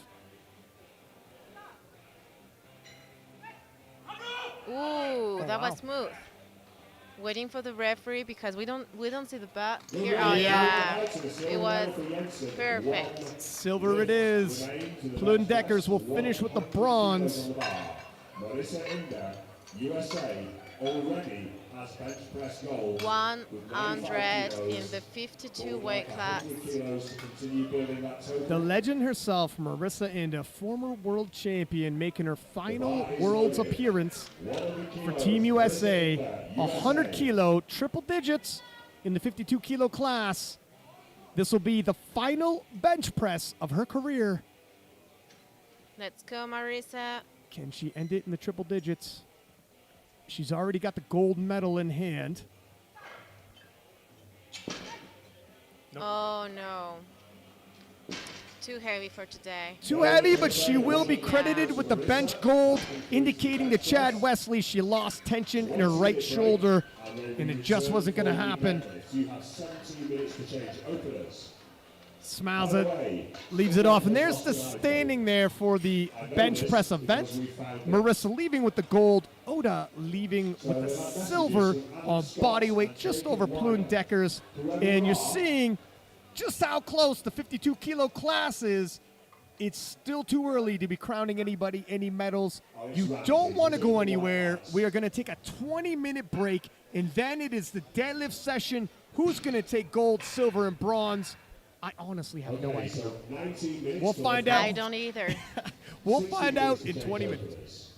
Ooh, that was smooth. Waiting for the referee because we don't see the bat here. Oh yeah, it was perfect. Silver it is. Plun Deckers will finish with the bronze. Marissa Inda, USA, already has bench press gold. 100 in the 52 weight class. The legend herself, Marissa Inda, former world champion, making her final Worlds appearance for Team USA. 100 kilo, triple digits in the 52 kilo class. This will be the final bench press of her career. Let's go, Marissa. Can she end it in the triple digits? She's already got the gold medal in hand. Nope. Oh no. Too heavy for today. Too heavy, but she will be credited with the bench gold, indicating to Chad Wesley she lost tension in her right shoulder, and it just wasn't going to happen. You have 17 minutes to change openers. Smiles it, leaves it off, and there's the standing there for the bench press event. Marissa leaving with the gold, Oda leaving with the silver on body weight, just over Plun Deckers. And you're seeing just how close the 52 kilo class is. It's still too early to be crowning anybody any medals. You don't want to go anywhere. We are going to take a 20-minute break, and then it is the deadlift session. Who's going to take gold, silver, and bronze? I honestly have no idea. We'll find out. I don't either. We'll find out in 20 minutes.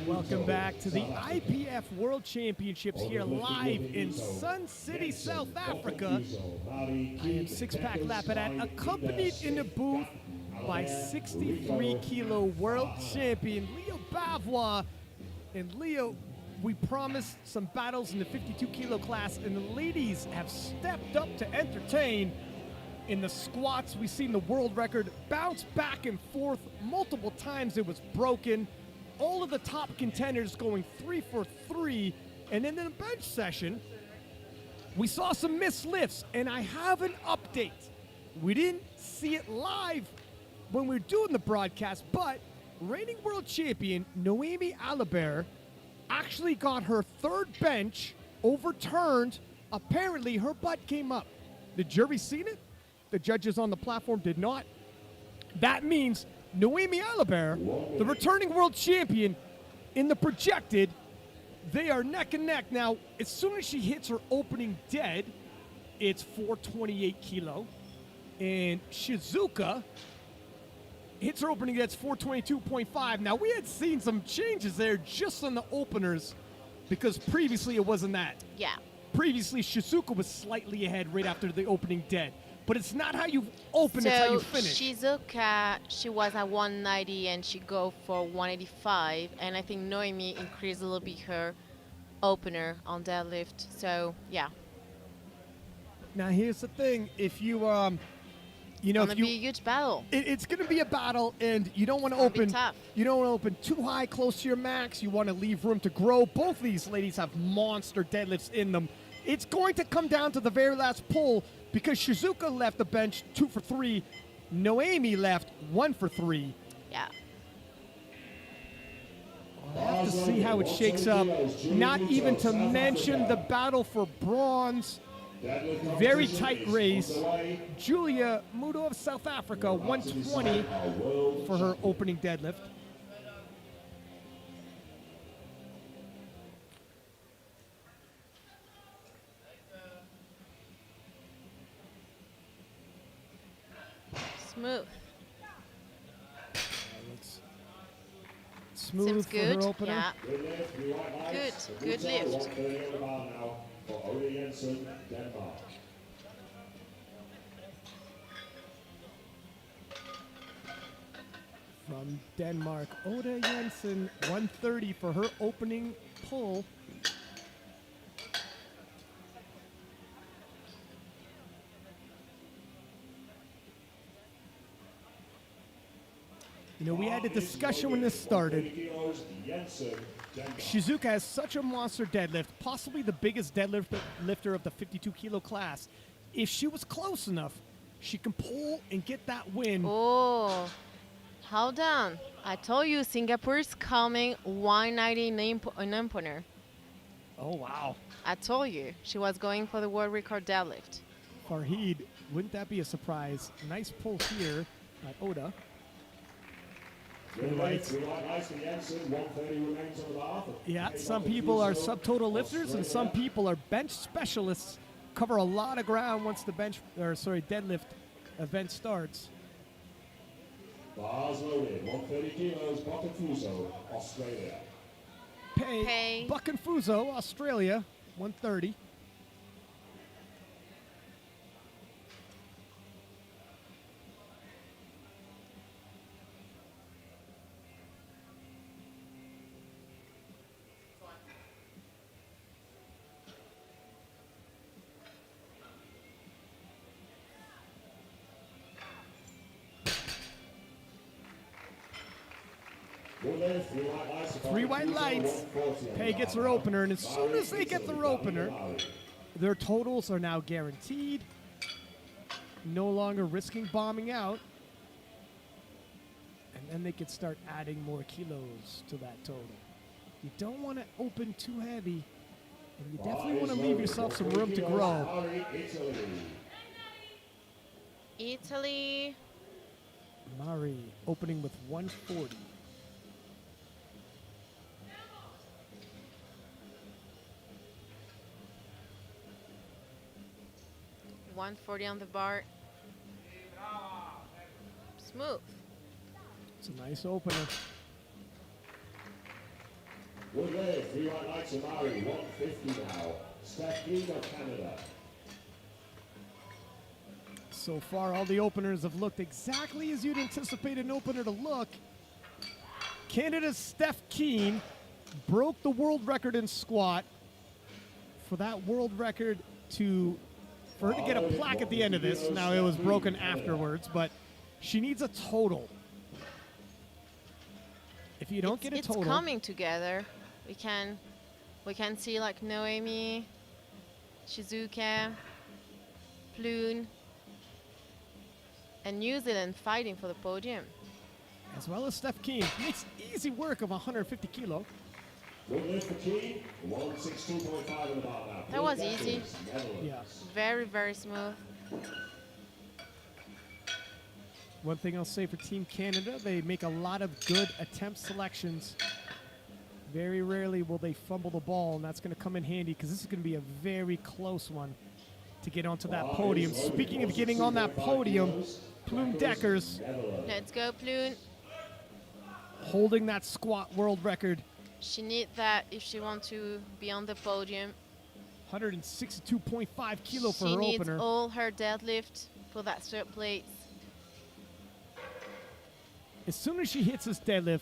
Welcome back to the IPF World Championships here live in Sun City, South Africa. I am Six-Pack Lapadat, accompanied in the booth by 63-kilo world champion Leo Bavois. And Leo, we promised some battles in the 52-kilo class, and the ladies have stepped up to entertain. In the squats, we've seen the world record bounce back and forth. Multiple times it was broken. All of the top contenders going 3 for 3. And then in the bench session, we saw some missed lifts, and I have an update. We didn't see it live when we were doing the broadcast, but reigning world champion Noemie Alabair actually got her third bench overturned. Apparently, her butt came up. The jury seen it? The judges on the platform did not. That means Noemie Alabair, the returning world champion, in the projected, they are neck and neck. Now, as soon as she hits her opening dead, it's 428 kilo. And Shizuka hits her opening dead, it's 422.5. Now, we had seen some changes there just on the openers because previously it wasn't that. Yeah. Previously, Shizuka was slightly ahead right after the opening dead. But it's not how you open, it's how you finish. Shizuka, she was at 190 and she go for 185. And I think Noemie increased a little bit her opener on deadlift. So, yeah. Now, here's the thing. If you, you know, It's going to be a huge battle. It's going to be a battle, and you don't want to It's gonna be open. tough. You don't want to open too high, close to your max. You want to leave room to grow. Both of these ladies have monster deadlifts in them. It's going to come down to the very last pull because Shizuka left the bench 2 for 3. Noemie left 1 for 3. Yeah. We'll have to see how it shakes up. Not even to mention the battle for bronze. Very tight race. Julia Muto of South Africa, 120 for her opening deadlift. Smooth. Smooth Seems for good. her opener. Yeah. Good. Good lift. For Oda Henson, Denmark. From Denmark, Oda Henson, 130 for her opening pull. You know, we had a discussion when this started. Shizuka has such a monster deadlift, possibly the biggest lifter of the 52-kilo class. If she was close enough, she can pull and get that win. Oh, hold on. I told you Singapore is coming 190 in opener. Oh, wow. I told you she was going for the world record deadlift. Farhid, wouldn't that be a surprise? Nice pull here by Oda. Yeah, some people are subtotal lifters and some people are bench specialists. Cover a lot of ground once the deadlift event starts. Bars loaded, 130 kilos, Buck Fuso, Australia. Pay. Buck and Fuso, Australia, 130. Three white lights. Pay gets her opener, and as soon as they get their opener, their totals are now guaranteed. No longer risking bombing out. And then they can start adding more kilos to that total. You don't want to open too heavy, and you definitely want to leave yourself some room to grow. Italy. Mari opening with 140. $140 on the bar. Smooth. It's a nice opener. Woodley, 3 white lights, Amari, 150 now. Steph Keane of Canada. So far, all the openers have looked exactly as you'd anticipate an opener to look. Canada's Steph Keane broke the world record in squat. For that world record for her to get a plaque at the end of this, now it was broken afterwards, but she needs a total. If you don't get a total, it's coming together. We can see like Noemie, Shizuka, Klein, and New Zealand fighting for the podium. as well as Steph Keane. Makes easy work of 150 kilo. That was easy. Yeah. Very, very smooth. One thing I'll say for Team Canada, they make a lot of good attempt selections. Very rarely will they fumble the ball, and that's going to come in handy because this is going to be a very close one to get onto that podium. Speaking of getting on that podium, Plume Deckers. Let's go, Klein. Holding that squat world record. She needs that if she wants to be on the podium. 162.5 kilo for her She needs opener. all her deadlift for that third place. As soon as she hits this deadlift,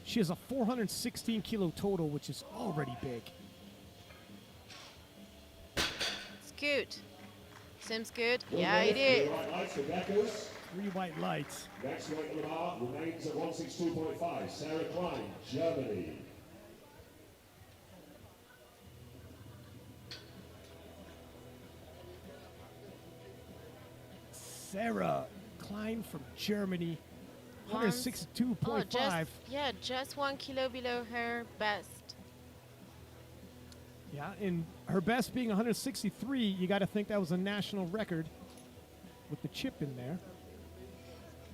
she has a 416 kilo total, which is already big. It's good. Seems good. Yeah, it is. 3 white lights. Next weight of the bar remains at 162.5. Sarah Klein, Germany. Sarah Klein from Germany, 162.5. Just 1 kilo below her best. Yeah, and her best being 163, you got to think that was a national record with the chip in there.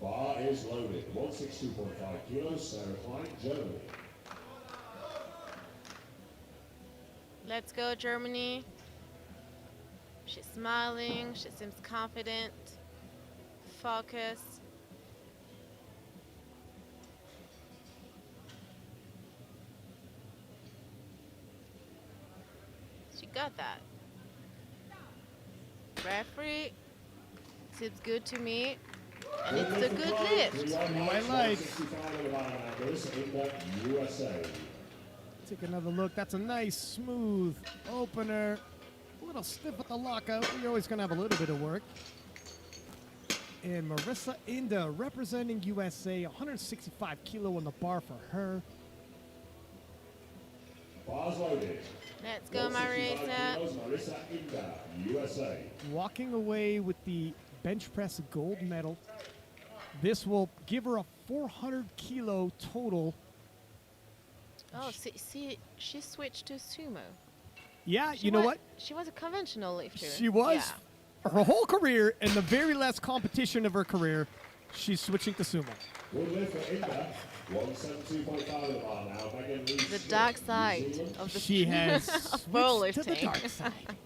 Bar is loaded. 162.5 kilos. Sarah Klein, Germany. Let's go, Germany. She's smiling. She seems confident. Focus. She got that. Referee. Seems good to me. And it's a good lift. White lights. Marissa Inda, USA. Take another look. That's a nice, smooth opener. A little stiff at the lockout. You're always going to have a little bit of work. And Marissa Inda representing USA, 165 kilo on the bar for her. Bars loaded. Let's go, Marissa. Marissa Inda, USA. Walking away with the bench press gold medal. This will give her a 400 kilo total. Oh, see, she switched to sumo. Yeah, you know what? She was a conventional lifter. She was. Yeah. Her whole career and the very last competition of her career, she's switching to sumo. Good lift for Inda. 172.5 of the bar now. Megan Lee The Smith, dark side New of the She has of switched to the powerlifting. dark side.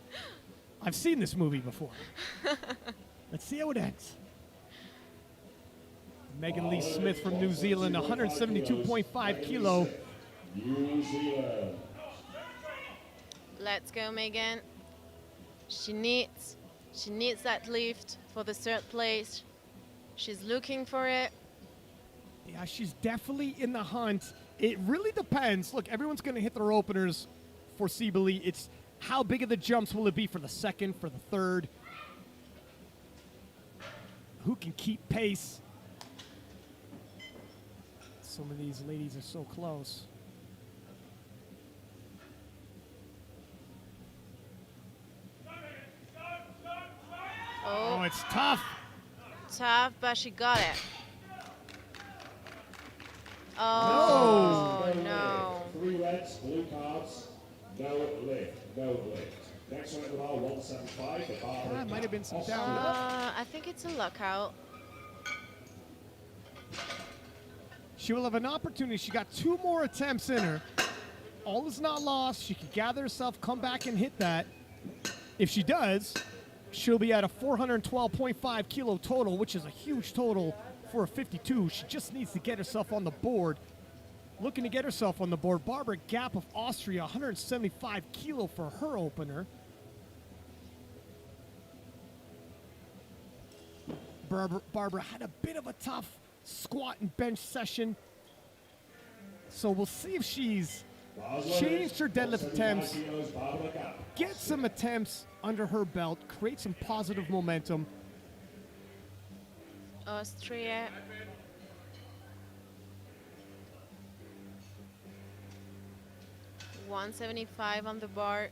I've seen this movie before. Let's see how it ends. Megan Lee Smith from New Zealand, 172.5 kilo. New Zealand. Let's go, Megan. She needs that lift for the third place. She's looking for it. Yeah, she's definitely in the hunt. It really depends. Look, everyone's going to hit their openers foreseeably. It's how big of the jumps will it be for the second, for the third? Who can keep pace? Some of these ladies are so close. Oh, it's tough. Tough, but she got it. Oh, no. 3 reds, blue cards. No lift. No lift. Next one at the bar, 175. The bar That might have been some Austria. down. I think it's a lockout. She will have an opportunity. She got 2 more attempts in her. All is not lost. She can gather herself, come back and hit that. If she does, she'll be at a 412.5 kilo total, which is a huge total for a 52. She just needs to get herself on the board. looking to get herself on the board. Barbara Gap of Austria, 175 kilo for her opener. Barbara had a bit of a tough squat and bench session. So we'll see if she's changed her deadlift attempts, get some attempts under her belt, create some positive momentum. Austria. $175 on the bar.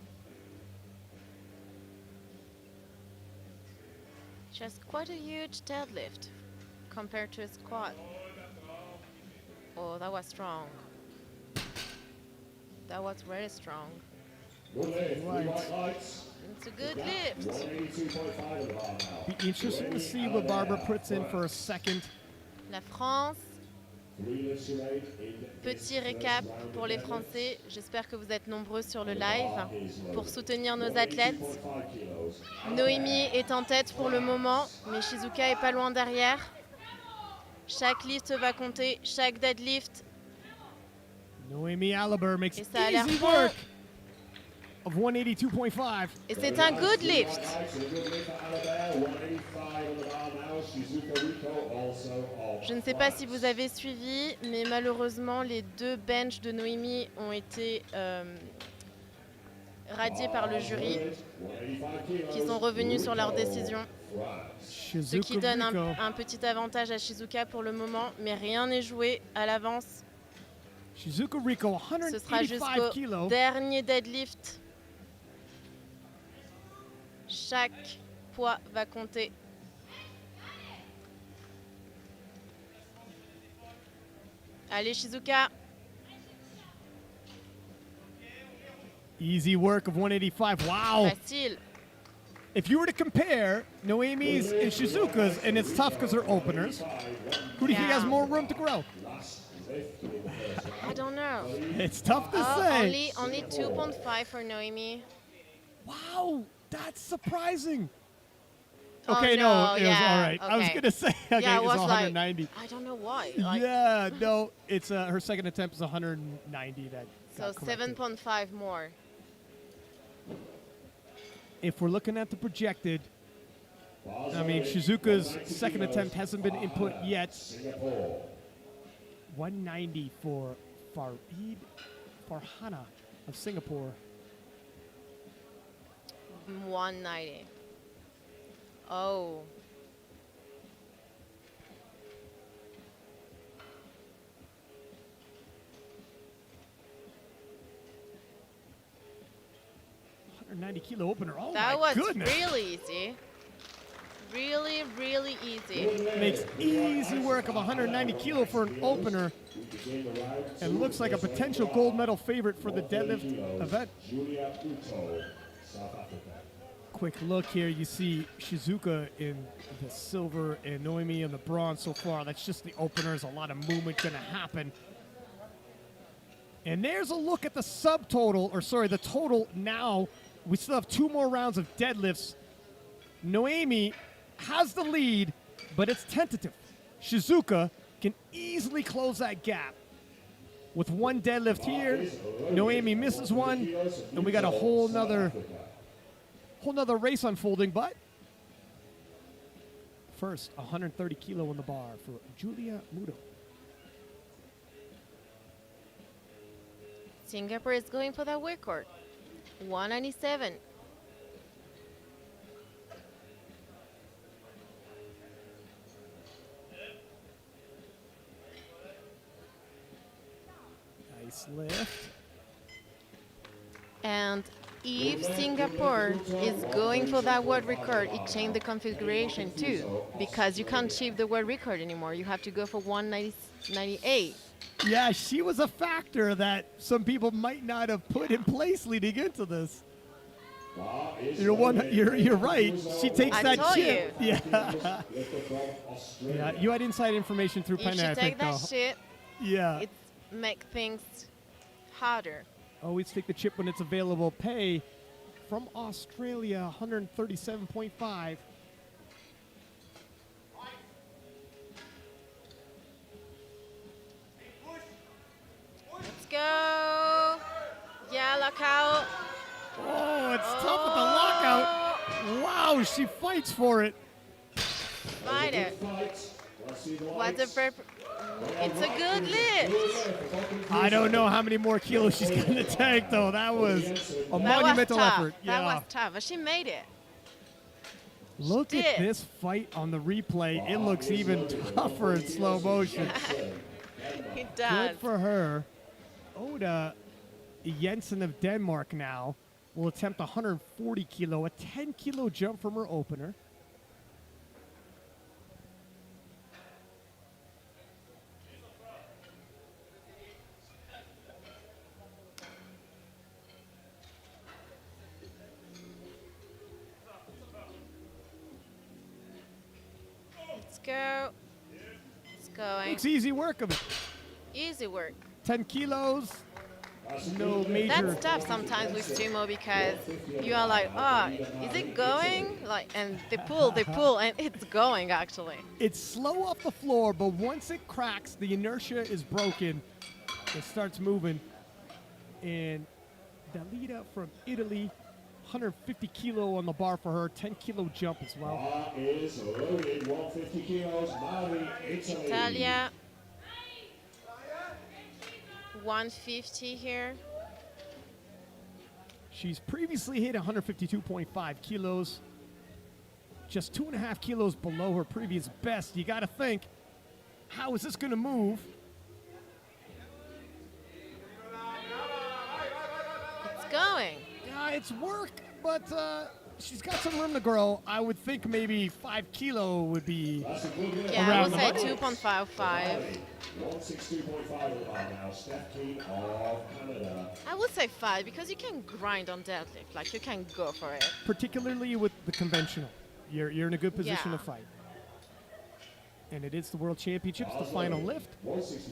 She has quite a huge deadlift compared to a squat. Oh, that was strong. That was very strong. It's a good lift. Be interesting to see what Barbara puts in for a second. La France. Petit récap pour les Français. J'espère que vous êtes nombreux sur le live pour soutenir nos athlètes. Noémie est en tête pour le moment, mais Shizuka est pas loin derrière. Chaque lift va compter, chaque deadlift. Noemie Alabair makes Et ça a l'air easy bon. work of 182.5. Et c'est un good lift. Je ne sais pas si vous avez suivi, mais malheureusement, les deux benches de Noémie ont été radiés par le jury, qui sont revenus sur leur décision. Ce qui donne un petit avantage à Shizuka pour le moment, mais rien n'est joué à l'avance. Shizuka Rico, Ce sera 185 jusqu'au kilos. dernier deadlift. Chaque poids va compter. Allez Shizuka. Easy work of 185. Wow. Facile. If you were to compare Noemie's and Shizuka's, and it's tough because they're openers, who do you think has more room to grow? I don't know. It's tough to say. Only 2.5 for Noemie. Wow, that's surprising. Oh, Okay, no, it was all right. Okay. I was gonna say, okay, Yeah, it's was 190. Like, I don't know why. Yeah, no, it's her second attempt is 190. That So got corrected. 7.5 more. If we're looking at the projected, I mean, Shizuka's second attempt hasn't been input yet. 190 for Farid Farhana of Singapore. 190. Oh. $190 opener. Oh, That my was goodness. really easy. Really, really easy. Makes easy work of 190 kilo for an opener. And looks like a potential gold medal favorite for the deadlift event. Quick look here. You see Shizuka in the silver and Noemie in the bronze so far. That's just the openers. A lot of movement going to happen. And there's a look at the subtotal, or sorry, the total now. We still have 2 more rounds of deadlifts. Noemie has the lead, but it's tentative. Shizuka can easily close that gap. With 1 deadlift here, Noemie misses 1, and we got a whole nother race unfolding. But first, 130 kilo on the bar for Julia Muto. Singapore is going for that record. 197. Nice lift. And if Singapore is going for that world record, it changed the configuration too, because you can't achieve the world record anymore. You have to go for 198. Yeah, she was a factor that some people might not have put in place leading into this. You're right. She takes that chip. Yeah. Yeah, you had inside information through Penn, I If you think, take that though. shit, Yeah. it makes things harder. Always take the chip when it's available. Pay from Australia, 137.5. tough with the lockout. Wow, she fights for it. Fight it. What's the purpose? It's a good lift. I don't know how many more kilos she's going to take, though. That was a monumental effort. That was tough, but she made it. Look at this fight on the replay. It looks even tougher in slow motion. It does. Good for her. Oda Henson of Denmark now will attempt 140 kilo, a 10 kilo jump from her opener. Let's go. It's going. It's easy work of it. Easy work. 10 kilos, no major. That's tough sometimes with sumo because you are like, oh, is it going? Like, and they pull, and it's going actually. It's slow off the floor, but once it cracks, the inertia is broken. It starts moving. And Deleda from Italy, 150 kilo on the bar for her, 10 kilo jump as well. Bar is loaded, 150 kilos, Mali, Italy. Italia. 150 here. She's previously hit 152.5 kilos, just 2.5 kilos below her previous best. You got to think, how is this going to move? It's going. Yeah, it's work, but she's got some room to grow. I would think maybe 5 kilo would be Yeah, I around would the say money. 2.55. 162.5 now. Steph Keane of Canada. I would say 5 because you can grind on deadlift. Like you can go for it. Particularly with the conventional. You're in a good position Yeah. to fight. And it is the World Championships, the final lift.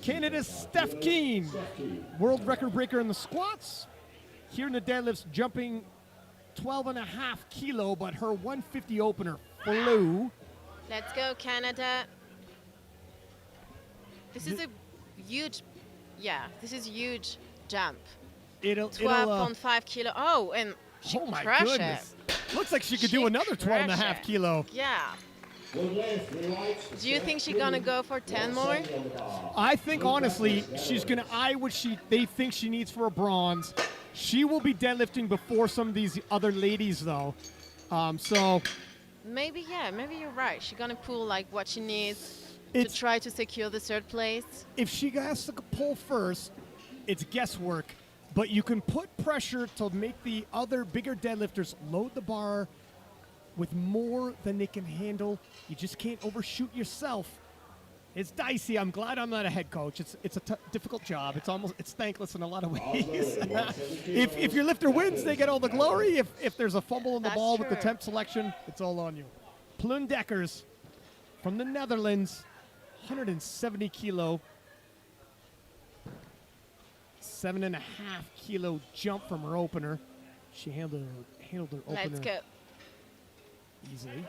Canada's Steph Keane, world record breaker in the squats. Here in the deadlifts, jumping 12.5 kilo, but her 150 opener flew. Let's go, Canada. This is a huge, this is huge jump. It'll 12.5 kilo. Oh, and she oh my crushed goodness. it. Looks like she could do another 12.5 crushed it. kilo. Yeah. Do you think she's gonna go for 10 more? I think honestly, she's gonna eye what they think she needs for a bronze. She will be deadlifting before some of these other ladies though. So Maybe you're right. She's gonna pull like what she needs to try to secure the third place. if she has to pull first, it's guesswork. But you can put pressure to make the other bigger deadlifters load the bar with more than they can handle. You just can't overshoot yourself. It's dicey. I'm glad I'm not a head coach. It's a difficult job. It's thankless in a lot of ways. if your lifter wins, they get all the glory. If there's a fumble in the That's ball with the true. temp selection, it's all on you. Plun Dekkers from the Netherlands, 170 kilo. 7.5 kilo jump from her opener. She handled her opener Let's go. easily.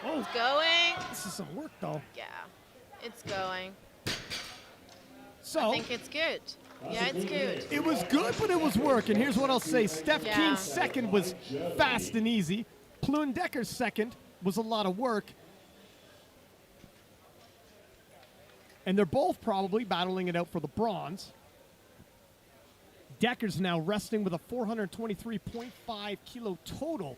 It's going. This is some work though. Yeah, it's going. So I think it's good. Yeah, it's good. it was good, but it was work. And here's what I'll say: Steph Yeah. Keane's second was fast and easy. Plun Dekker's second was a lot of work. And they're both probably battling it out for the bronze. Dekker's now resting with a 423.5 kilo total.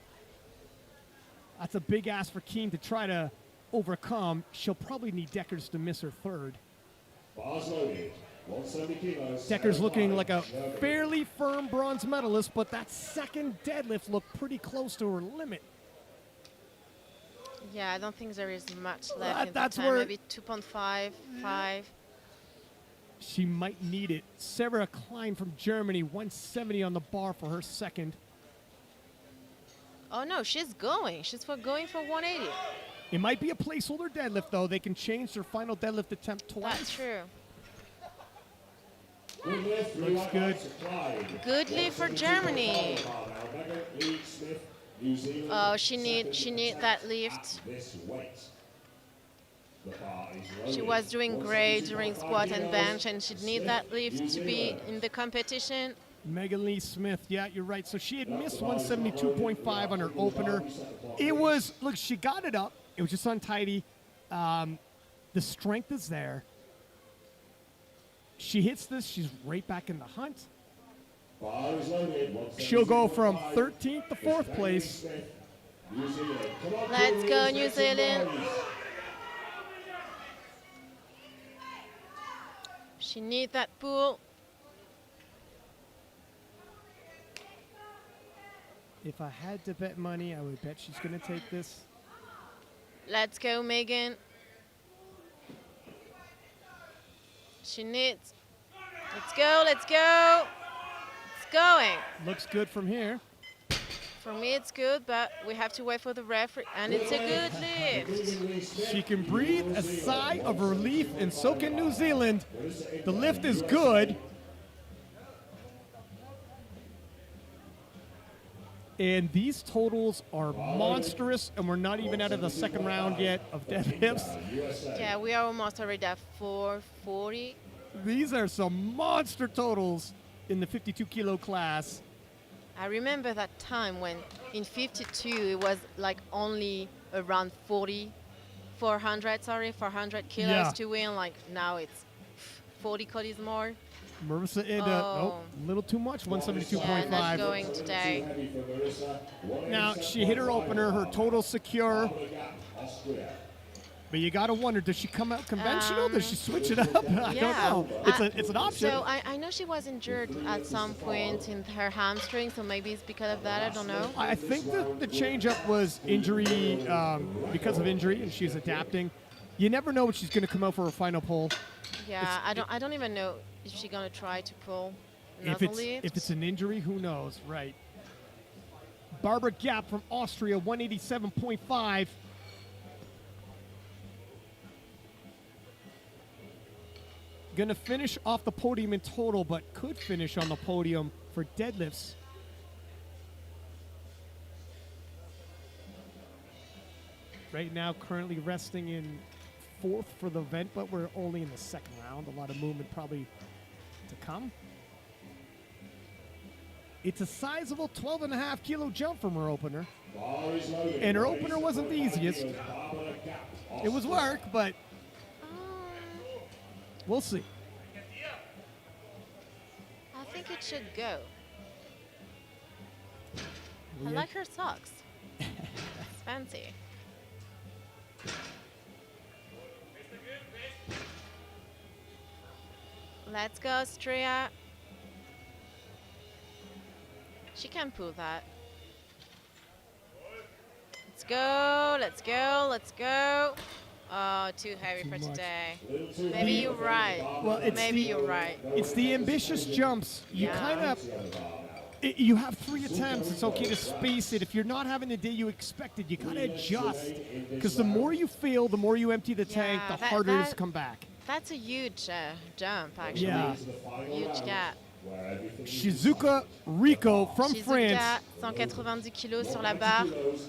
That's a big ask for Keane to try to overcome. She'll probably need Dekkers to miss her third. Bars loaded, 170 kilos. Dekker's looking like a fairly firm bronze medalist, but that second deadlift looked pretty close to her limit. Yeah, I don't think there is much left in that's the time. where- Maybe 2.5, 5. She might need it. Sarah Klein from Germany, 170 on the bar for her second. Oh no, she's going. She's going for 180. It might be a placeholder deadlift, though. They can change their final deadlift attempt twice. That's true. Good lift, Looks good. Good lift for Germany. Oh, she need that lift. This weight. The bar is She loaded. was doing great during squat and bench, and she'd need that lift to be in the competition. Megan Lee Smith, yeah, you're right. So she had missed 172.5 on her opener. It was, look, she got it up. It was just untidy. The strength is there. She hits this, she's right back in the hunt. She'll go from 13th to 4th place. Let's go, New Zealand. She needs that pull. If I had to bet money, I would bet she's going to take this. Let's go, Megan. She needs. Let's go, let's go. It's going. Looks good from here. For me, it's good, but we have to wait for the referee, and it's a good lift. She can breathe a sigh of relief, and so can New Zealand. The lift is good. And these totals are monstrous, and we're not even out of the second round yet of deadlifts. Yeah, we are almost already at 440. These are some monster totals in the 52 kilo class. I remember that time when in 52 it was like only around 400 kilos Yeah. to win. Like now it's 40 kilos more. Marissa Inda, Oh. a little too much, Yeah, not 172.5. going today. Now, she hit her opener, her total secure. But you got to wonder, does she come out conventional? Does she switch it up? I Yeah. don't know. It's an option. So I know she was injured at some point in her hamstring, so maybe it's because of that. I don't know. I think the change-up was injury, because of injury, and she's adapting. You never know when she's going to come out for her final pull. Yeah, I don't even know if she's gonna try to pull If another lift. it's an injury, who knows, right? Barbara Gap from Austria, 187.5. Gonna finish off the podium in total, but could finish on the podium for deadlifts. Right now, currently resting in 4th for the event, but we're only in the second round. A lot of movement probably to come. It's a sizable 12.5 kilo jump from her opener. And her opener wasn't the easiest. It was work, but we'll see. I think it should go. I like her socks. It's fancy. Let's go, Austria. She can pull that. Let's go, let's go, let's go. Oh, too heavy Too for much. today. Maybe you're right. Well, it's Maybe you're right. It's the ambitious jumps. You Yeah. kind of, you have 3 attempts. It's okay to space it. If you're not having the day you expected, you gotta adjust. Because the more you fail, the more you empty the tank, the that- harder it is that- to come back. That's a huge jump, actually. Yeah. Huge gap. Shizuka Rico from Shizuka, France, 190 kilos sur la barre.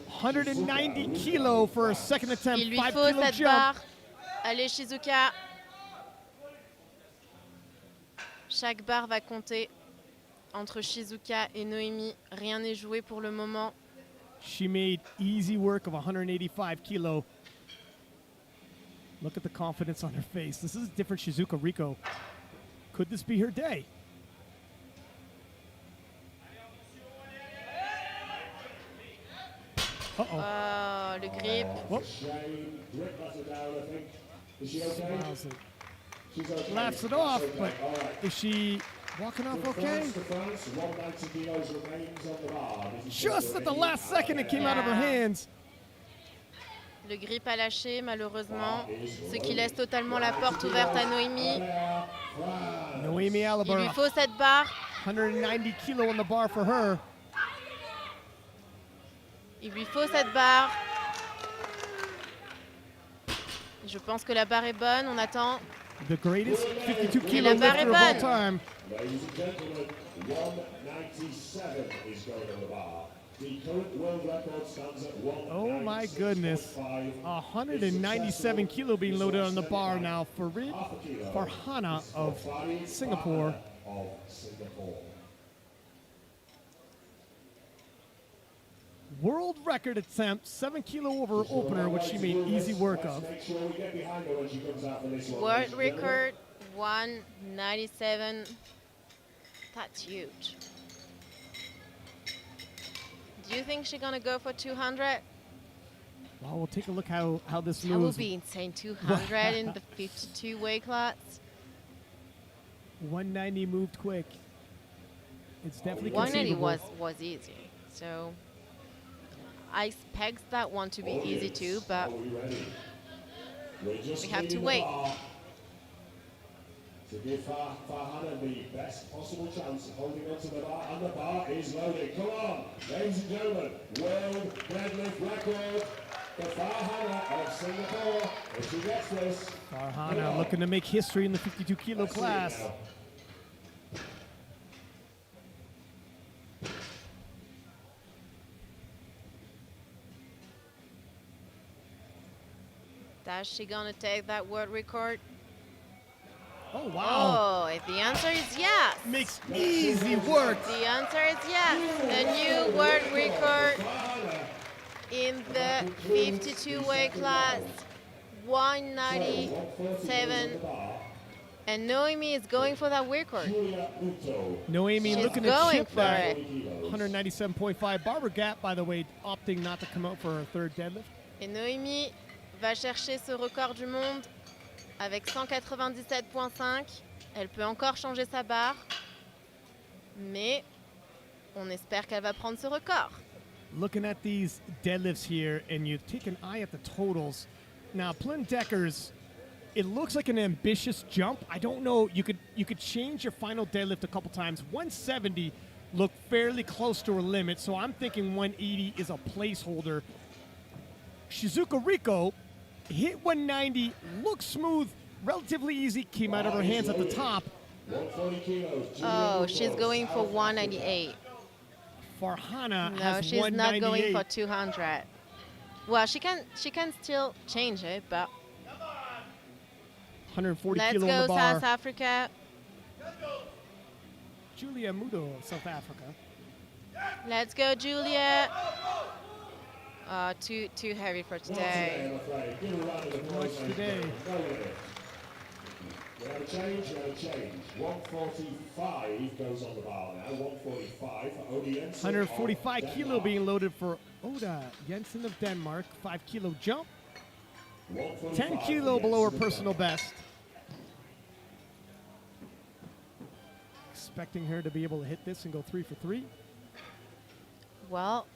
190 kilo for a second attempt, Il lui 5 faut kilo cette jump. barre. Allez, Shizuka. Chaque barre va compter entre Shizuka et Noemie. Rien n'est joué pour le moment. She made easy work of 185 kilo. Look at the confidence on her face. This is a different Shizuka Rico. Could this be her day? Uh-oh. Oh, le grip. Whoop. Smiles and laughs it off, but is she walking off okay? Just at the last second, it came out of her hands. Le grip a lâché, malheureusement. Ce qui laisse totalement la porte ouverte à Noemie. Noemie Il lui Alaba, faut cette barre. 190 kilo on the bar for her. Il lui faut cette barre. Je pense que la barre est bonne. On attend. The greatest 52 Et kilo la barre est lifter of all bonne. time. Ladies and gentlemen, 197 is going on the bar. The current world record stands at 196.5. Oh my goodness. 197 kilo being loaded on the bar now for Hana of Singapore. Of Singapore. World record attempt, 7 kilo over opener, which she made easy work of. Make sure we get behind her when she comes out for this one. World ladies and gentlemen. record 197. That's huge. Do you think she's gonna go for 200? Well, we'll take a look how this That would moves. be insane. 200 in the 52 weight class. 190 moved quick. It's definitely 180 conceivable. was easy. So I expect that one to be easy too, but Are we ready? We're just we have to leaving the wait. bar to give Farhana the best possible chance of holding onto the bar, and the bar is loaded. Come on, ladies and gentlemen, world deadlift record for Farhana of Singapore. If she gets this, Farhana looking to make history in the 52 kilo let's see it class. now. Is she gonna take that world record? Oh, wow. Oh, the answer is yes. Makes easy work. The answer is yes. A new world record in the 52 weight class, 197. And Noemie is going for that record. Noemie She's looking to going chip for that it. 197.5 barber gap, by the way, opting not to come out for her third deadlift. Et Noemie va chercher ce record du monde avec 197.5. Elle peut encore changer sa barre, mais on espère qu'elle va prendre ce record. Looking at these deadlifts here, and you take an eye at the totals. Now, Plyn Decker's, it looks like an ambitious jump. I don't know. You could change your final deadlift a couple times. 170 looked fairly close to her limit, so I'm thinking 180 is a placeholder. Shizuka Rico hit 190, looked smooth, relatively easy, came out of her hands at the top. 140 kilos. Oh, she's going for 198. Farhana No, has she's not 198. going for 200. Well, she can still change it, but 140 let's kilo on go the bar. South Africa. Julia Muto of South Africa. Let's go, Julia. Too heavy for Not today, today. I'm afraid. Give a round of applause, much ladies and today. gentlemen. Go with it. We have a change, 145 goes on the bar now. 145 for Oda Henson. 145 of kilo Denmark. being loaded for Oda Henson of Denmark. 5 kilo jump. 145 10 for kilo below her Henson of personal Denmark. best. Expecting her to be able to hit this and go 3 for 3. Well,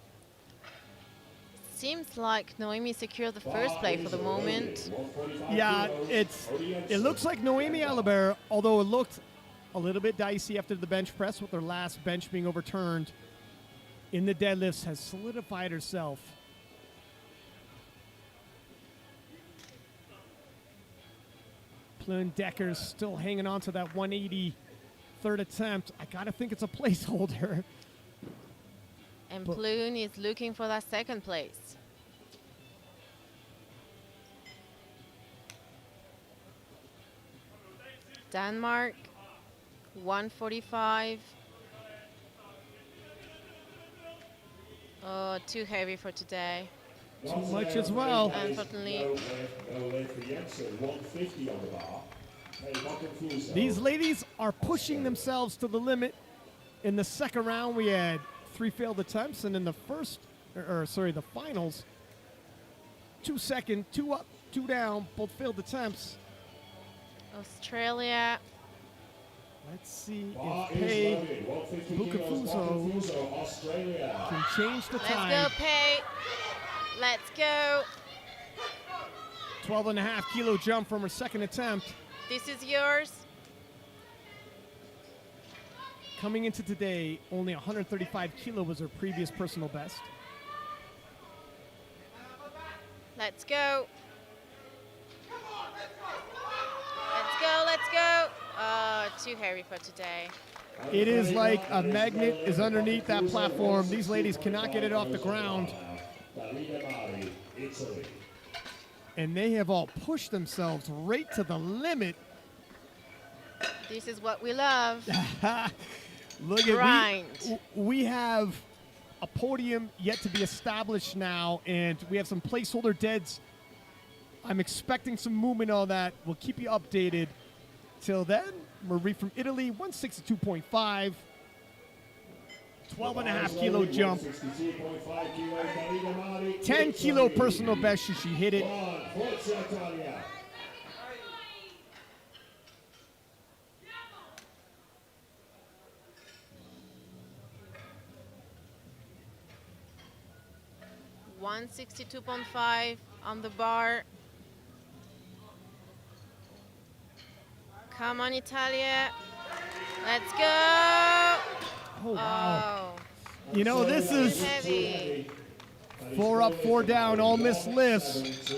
seems like Noemie secured the first play for the moment. 145 Yeah, kilos, Oda it Henson. looks like Noemie Alabair, although it looked a little bit dicey after the bench press with her last bench being overturned in the deadlifts, has solidified herself. Plyn Decker's still hanging on to that 180 third attempt. I gotta think it's a placeholder. And But- Plune is looking for that second place. Denmark, 145. Oh, too heavy for today. Too much as well. Unfortunately. No lift for Jensen. 150 on the bar. Hey, not confused, though. These ladies are pushing themselves to the limit. In the second round, we had 3 failed attempts, and in the the finals, 2 second, 2 up, 2 down, both failed attempts. Australia, Let's see Bar if is Pei loaded. 150 kilos. Bukafuso Bukafuso, Australia. can change the let's go, time. Pei. Let's go. 12.5 kilo jump from her second attempt. This is yours. Coming into today, only 135 kilo was her previous personal best. Let's go. Let's go, let's go. Oh, too heavy for today. It is like a magnet is underneath that platform. These ladies cannot get it off the ground, Deleda Mari, Italy. and they have all pushed themselves right to the limit. This is what we love. Look Grind. at we have a podium yet to be established now, and we have some placeholder deads. I'm expecting some movement on that. We'll keep you updated. Till then, Marie from Italy, 162.5. 12.5 kilo jump. 10 kilo personal best. She hit it. $162.5 on the bar. Come on, Italia. Let's go. Oh, wow. Oh, You know, this is heavy. 4 up, 4 down, all missed lifts.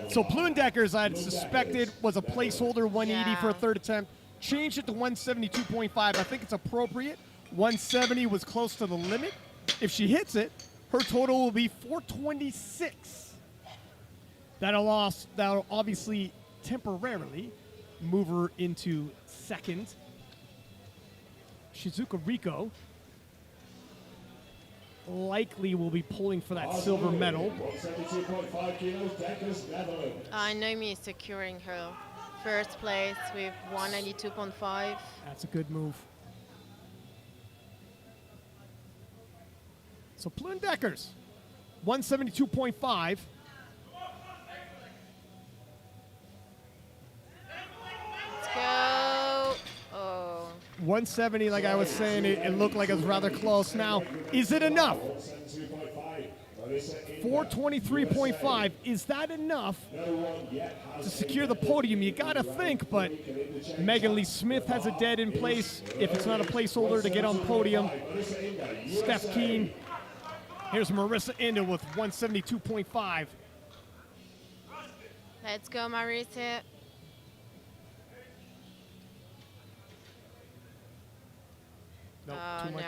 So Plundeckers, I had suspected, was a placeholder 180 for a third attempt. Changed it to 172.5. I think it's appropriate. 170 was close to the limit. If she hits it, her total will be 426. That'll obviously temporarily move her into second. Shizuka Rico likely will be pulling for that silver medal. Noemie is securing her first place with 192.5. That's a good move. So Plundeckers, 172.5. Let's go. Oh. 170, like I was saying, it looked like it was rather close. Now, is it enough? 423.5, is that enough to secure the podium? You gotta think, but Megan Lee Smith has a dead in place. If it's not a placeholder to get on podium, Steph Keane. Here's Marissa Inda with 172.5. Let's go, Marissa. Nope, Oh, too much.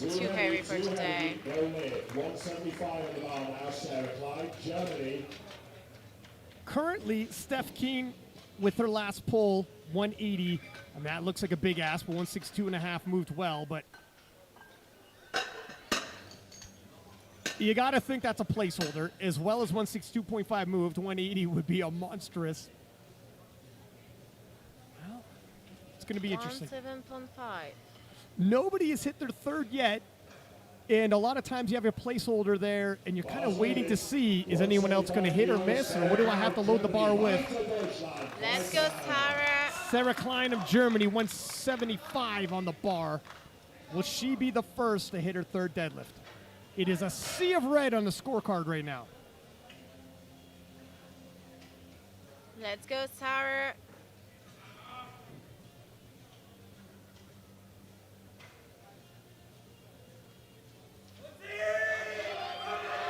no. Too heavy for today. 175 on the bar now, Sarah Cline, Germany. Currently, Steph Keane with her last pull, 180. I mean, that looks like a big ass, but 162.5 moved well, but you got to think that's a placeholder, as well as 162.5 moved. 180 would be a monstrous. Well, it's going to be interesting. 17.5. Nobody has hit their third yet, and a lot of times you have your placeholder there, and you're kind of waiting to see, is anyone else going to hit or miss, or what do I have to load the bar with? Let's go, Sarah. Sarah Cline of Germany, 175 on the bar. Will she be the first to hit her third deadlift? It is a sea of red on the scorecard right now. Let's go, Sarah.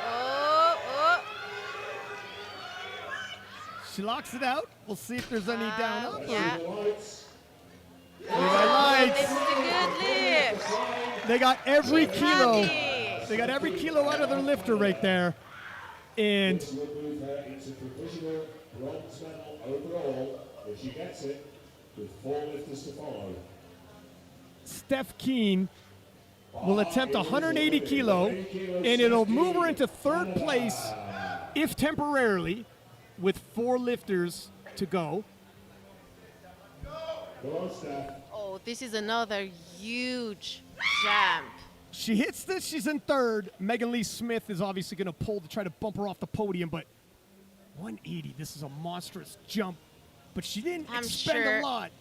Oh. She locks it out. We'll see if there's any down up. Yeah. They got This is lights. a good lift. They got every She's kilo. happy. They got every kilo out of their lifter right there. And This will move her into provisional bronze medal overall if she gets it, with 4 lifters to follow. Steph Keane will attempt 180 kilo, and it'll move her into third place, if temporarily, with 4 lifters to go. Go on, Steph. Oh, this is another huge jump. She hits this, she's in third. Megan Lee Smith is obviously going to pull to try to bump her off the podium, but 180, this is a monstrous jump. But she didn't expend a lot.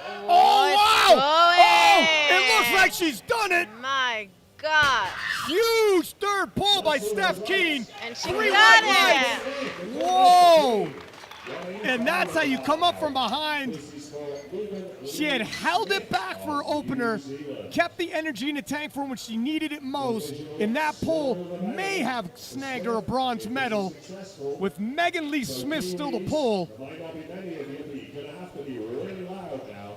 Oh, wow! Oh, it looks like she's done it. My God. Huge third pull by Steph Keane. And she 3 got white it. lights. Whoa! And that's how you come up from behind. She had held it back for her opener, kept the energy in the tank for when she needed it most, and that pull may have snagged her a bronze medal. With Megan Lee Smith still to pull. There might not be many of you, but you're going to have to be really loud now.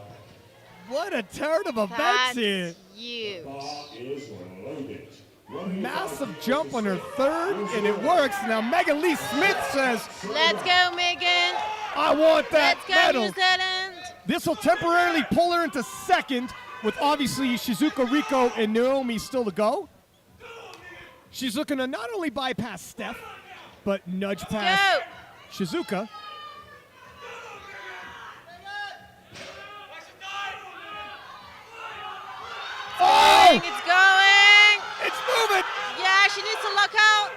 What a turn of events That's here. huge. Bar is loaded. Massive jump on her third, and it works. Now Megan Lee Smith says, Let's go, Megan. I want that Let's go, medal. New Zealand. This will temporarily pull her into second, with obviously Shizuka, Rico, and Noemie still to go. She's looking to not only bypass Steph, but nudge Go! past Shizuka. Oh! It's going! It's moving! Yeah, she needs to lock out.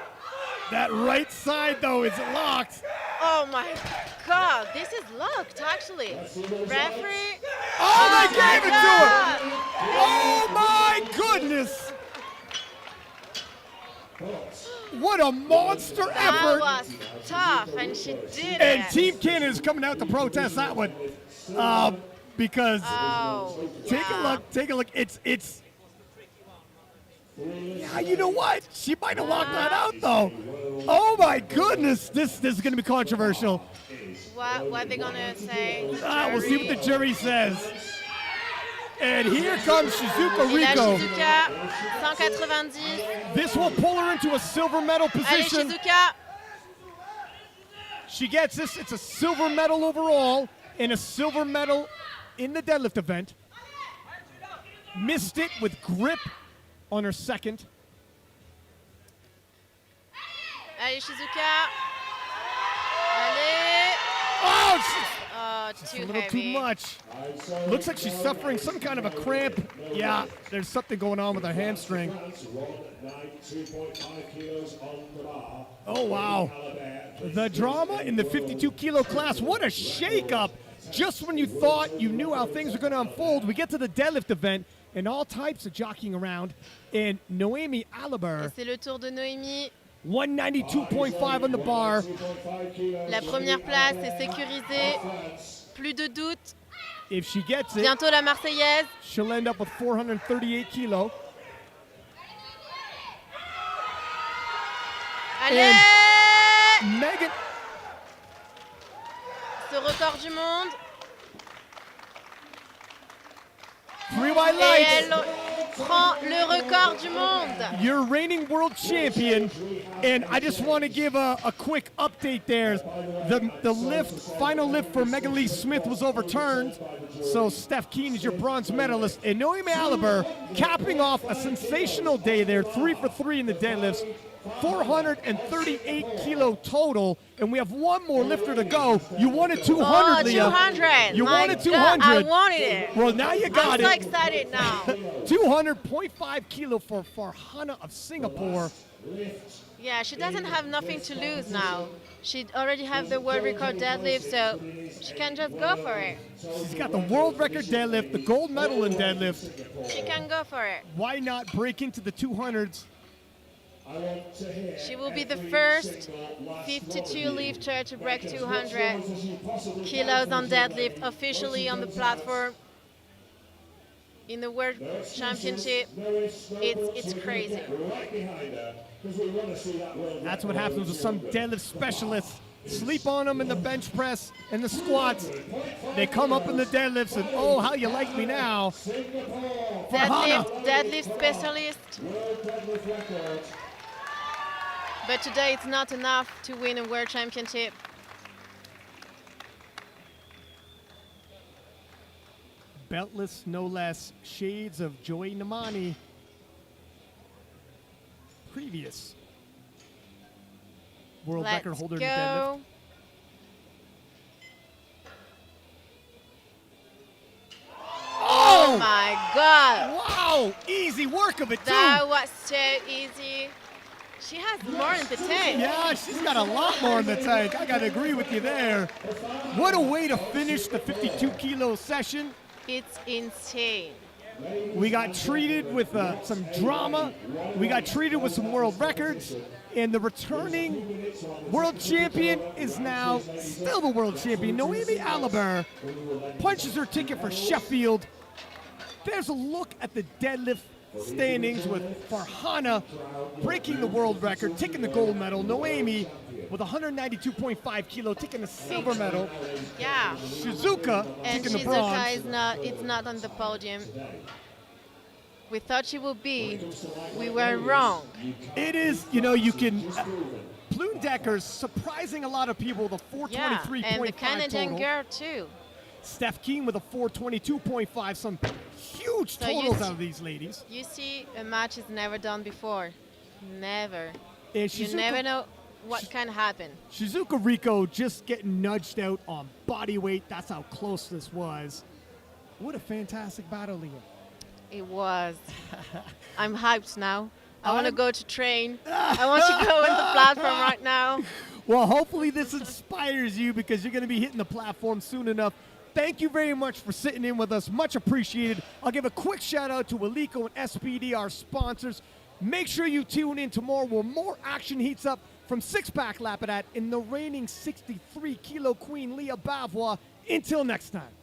That right side, though, is locked. Oh my God, this is locked actually. Referee. Oh, they my gave it to her! Oh my goodness! What a monster That effort! was tough, and she did And it. Team Canada is coming out to protest that one. Because Oh, take a look, take a look. It's yeah, you know what? She might have locked that out though. Oh my goodness, this is gonna be controversial. What are they gonna say? We'll see what the jury says. And here comes Shizuka Et là, Rico. Shizuka, 190. This will pull her into a silver medal Allez, position. Shizuka. She gets this. It's a silver medal overall and a silver medal in the deadlift event. Missed it with grip on her second. Allez, Shizuka. Allez. Oh, Oh, it's a too little heavy. too much. Looks like she's suffering some kind of a cramp. Yeah, there's something going on with her hamstring. 2.5 kilos on the bar. Oh, wow. The drama in the 52 kilo class. What a shakeup. Just when you thought you knew how things were going to unfold, we get to the deadlift event and all types of jockeying around. And Noemie Alabair, C'est le tour de Noémie. 192.5 on the bar. La première place est sécurisée. Plus de doute. If she gets it, Bientôt la Marseillaise. she'll end up with 438 kilo. Allez! Megan, Ce record du monde. 3 white Et lights. elle prend le record du monde. You're reigning world champion, and I just want to give a quick update there. The final lift for Megan Lee Smith was overturned, so Steph Keane is your bronze medalist, and Noemie Alabair capping off a sensational day there, 3 for 3 in the deadlifts, 438 kilo total, and we have one more lifter to go. You wanted 200, Oh, Leah. 200. You My wanted God, 200. I wanted it. Well, now you got I'm so it. excited now. 200.5 kilo for Farhana of Singapore. Yeah, she doesn't have nothing to lose now. She already have the world record deadlift, so she can just go for it. She's got the world record deadlift, the gold medal in deadlift. She can go for it. Why not break into the 200s? She will be the first 52 lifter to break 200 kilos on deadlift officially on the platform in the World Championship. It's crazy. That's what happens with some deadlift specialists. Sleep on them in the bench press and the squats. They come up in the deadlifts and, oh, how you like me now. Farhana. Deadlift specialist. But today it's not enough to win a World Championship. Beltless, no less. Shades of Joy Namani. Previous world record Let's holder in the deadlift. go. Oh my God. Wow, easy work of it too. That was so easy. She has more in the tank. Yeah, she's got a lot more in the tank. I gotta agree with you there. What a way to finish the 52 kilo session. It's insane. We got treated with some drama. We got treated with some world records. And the returning world champion is now still the world champion. Noemie Alabair punches her ticket for Sheffield. There's a look at the deadlift standings with Farhana breaking the world record, taking the gold medal. Noemie with 192.5 kilo, taking the silver medal. Yeah. Shizuka And taking the bronze. Shizuka it's not on the podium. We thought she would be. We were wrong. It is, you can. Plume Decker's surprising a lot of people with a 423.5 Yeah, and the Canadian total. girl too. Steph Keane with a 422.5. Some huge So you totals see- out of these ladies. You see, a match is never done before. Never. And You never know what can happen. Shizuka Rico just getting nudged out on body weight. That's how close this was. What a fantastic battle, Leah. It was. I'm hyped now. I want to I'm- go to train. I want to go on the platform right now. Well, hopefully this inspires you because you're going to be hitting the platform soon enough. Thank you very much for sitting in with us. Much appreciated. I'll give a quick shout out to Alico and SPD, our sponsors. Make sure you tune in tomorrow where more action heats up from Six-Pack Lapidat in the reigning 63-kilo queen, Leah Bavois. Until next time.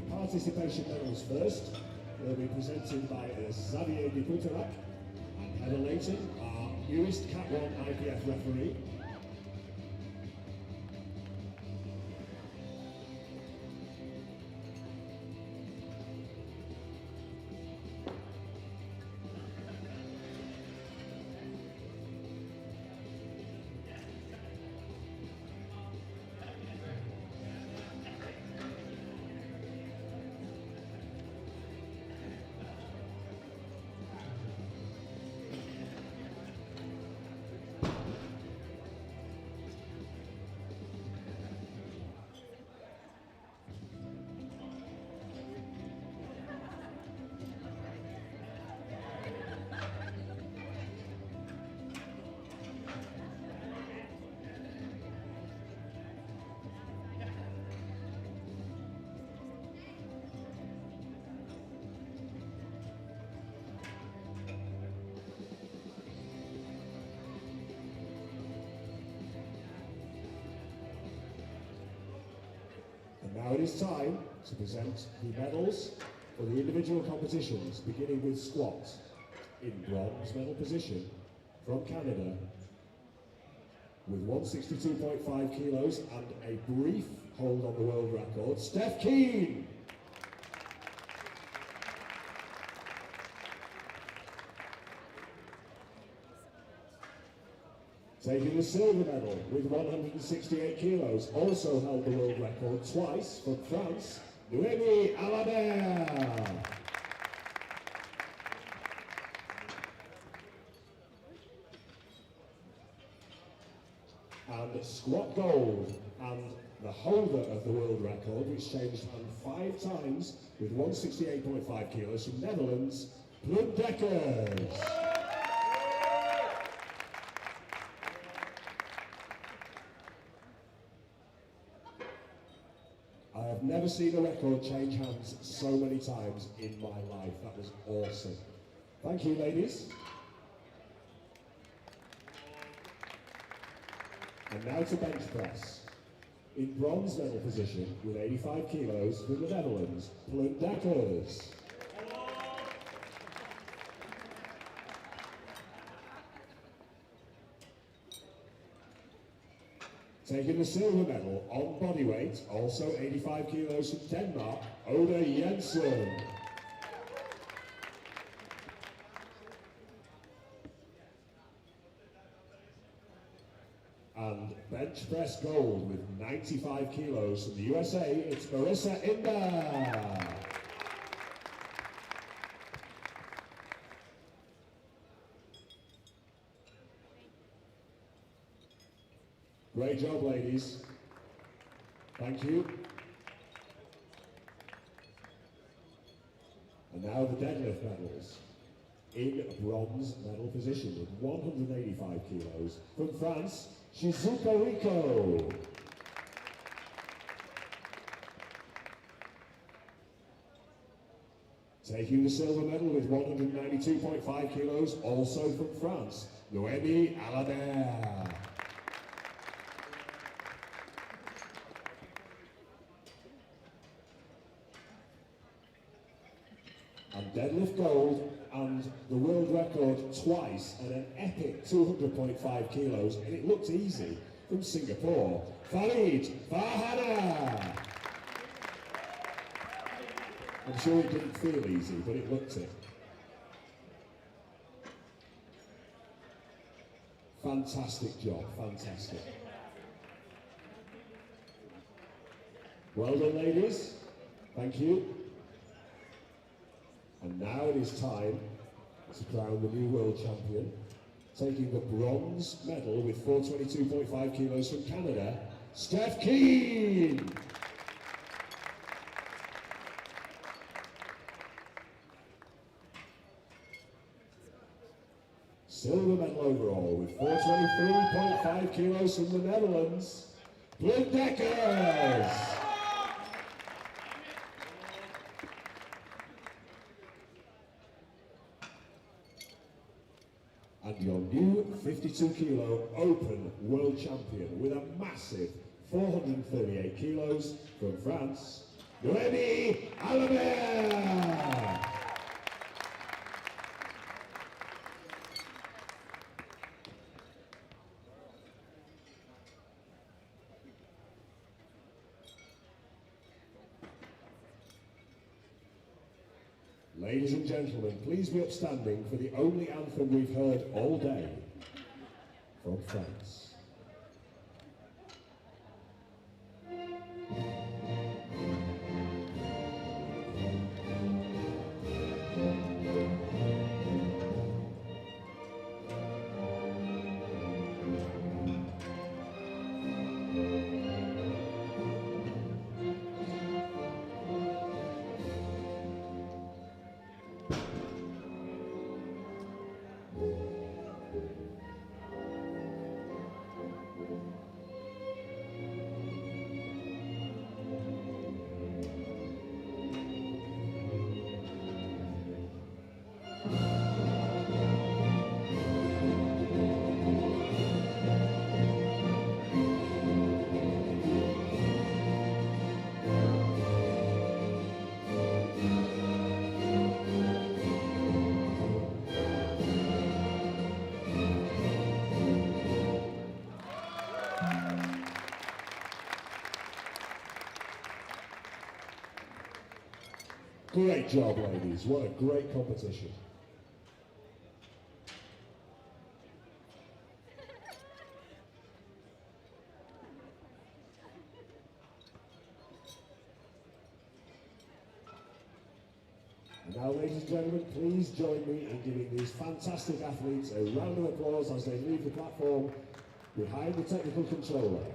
Participation medals first will be presented by Xavier de Putterac and Heather Layton, our newest Cat 1 IPF referee. Now it is time to present the medals for the individual competitions, beginning with squat. In bronze medal position from Canada with 162.5 kilos and a brief hold on the world record, Steph Keane. Taking the silver medal with 168 kilos, also held the world record twice from France, Noemie Alabair. And squat gold, and the holder of the world record, which changed hands 5 times with 168.5 kilos from Netherlands, Plundeckers. I have never seen a record change hands so many times in my life. That was awesome. Thank you, ladies. And now to bench press. In bronze medal position with 85 kilos from the Netherlands, Plundeckers. Taking the silver medal on bodyweight, also 85 kilos from Denmark, Oda Henson. And bench press gold with 95 kilos from the USA, it's Marissa Inda. Great job, ladies. Thank you. And now the deadlift medals. In bronze medal position with 185 kilos from France, Shizuka Rico. Taking the silver medal with 192.5 kilos, also from France, Noemie Alabair. And deadlift gold and the world record twice and an epic 200.5 kilos, and it looked easy, from Singapore, Farid Farhana. I'm sure it didn't feel easy, but it looked it. Fantastic job, fantastic. Well done, ladies. Thank you. And now it is time to crown the new world champion, taking the bronze medal with 422.5 kilos from Canada, Steph Keane. Silver medal overall with 423.5 kilos from the Netherlands, Plundeckers. and your new 52 kilo open world champion with a massive 438 kilos from France, Noemie Alabair. Ladies and gentlemen, please be upstanding for the only anthem we've heard all day from France. Great job, ladies. What a great competition. And now, ladies and gentlemen, please join me in giving these fantastic athletes a round of applause as they leave the platform behind the technical controller.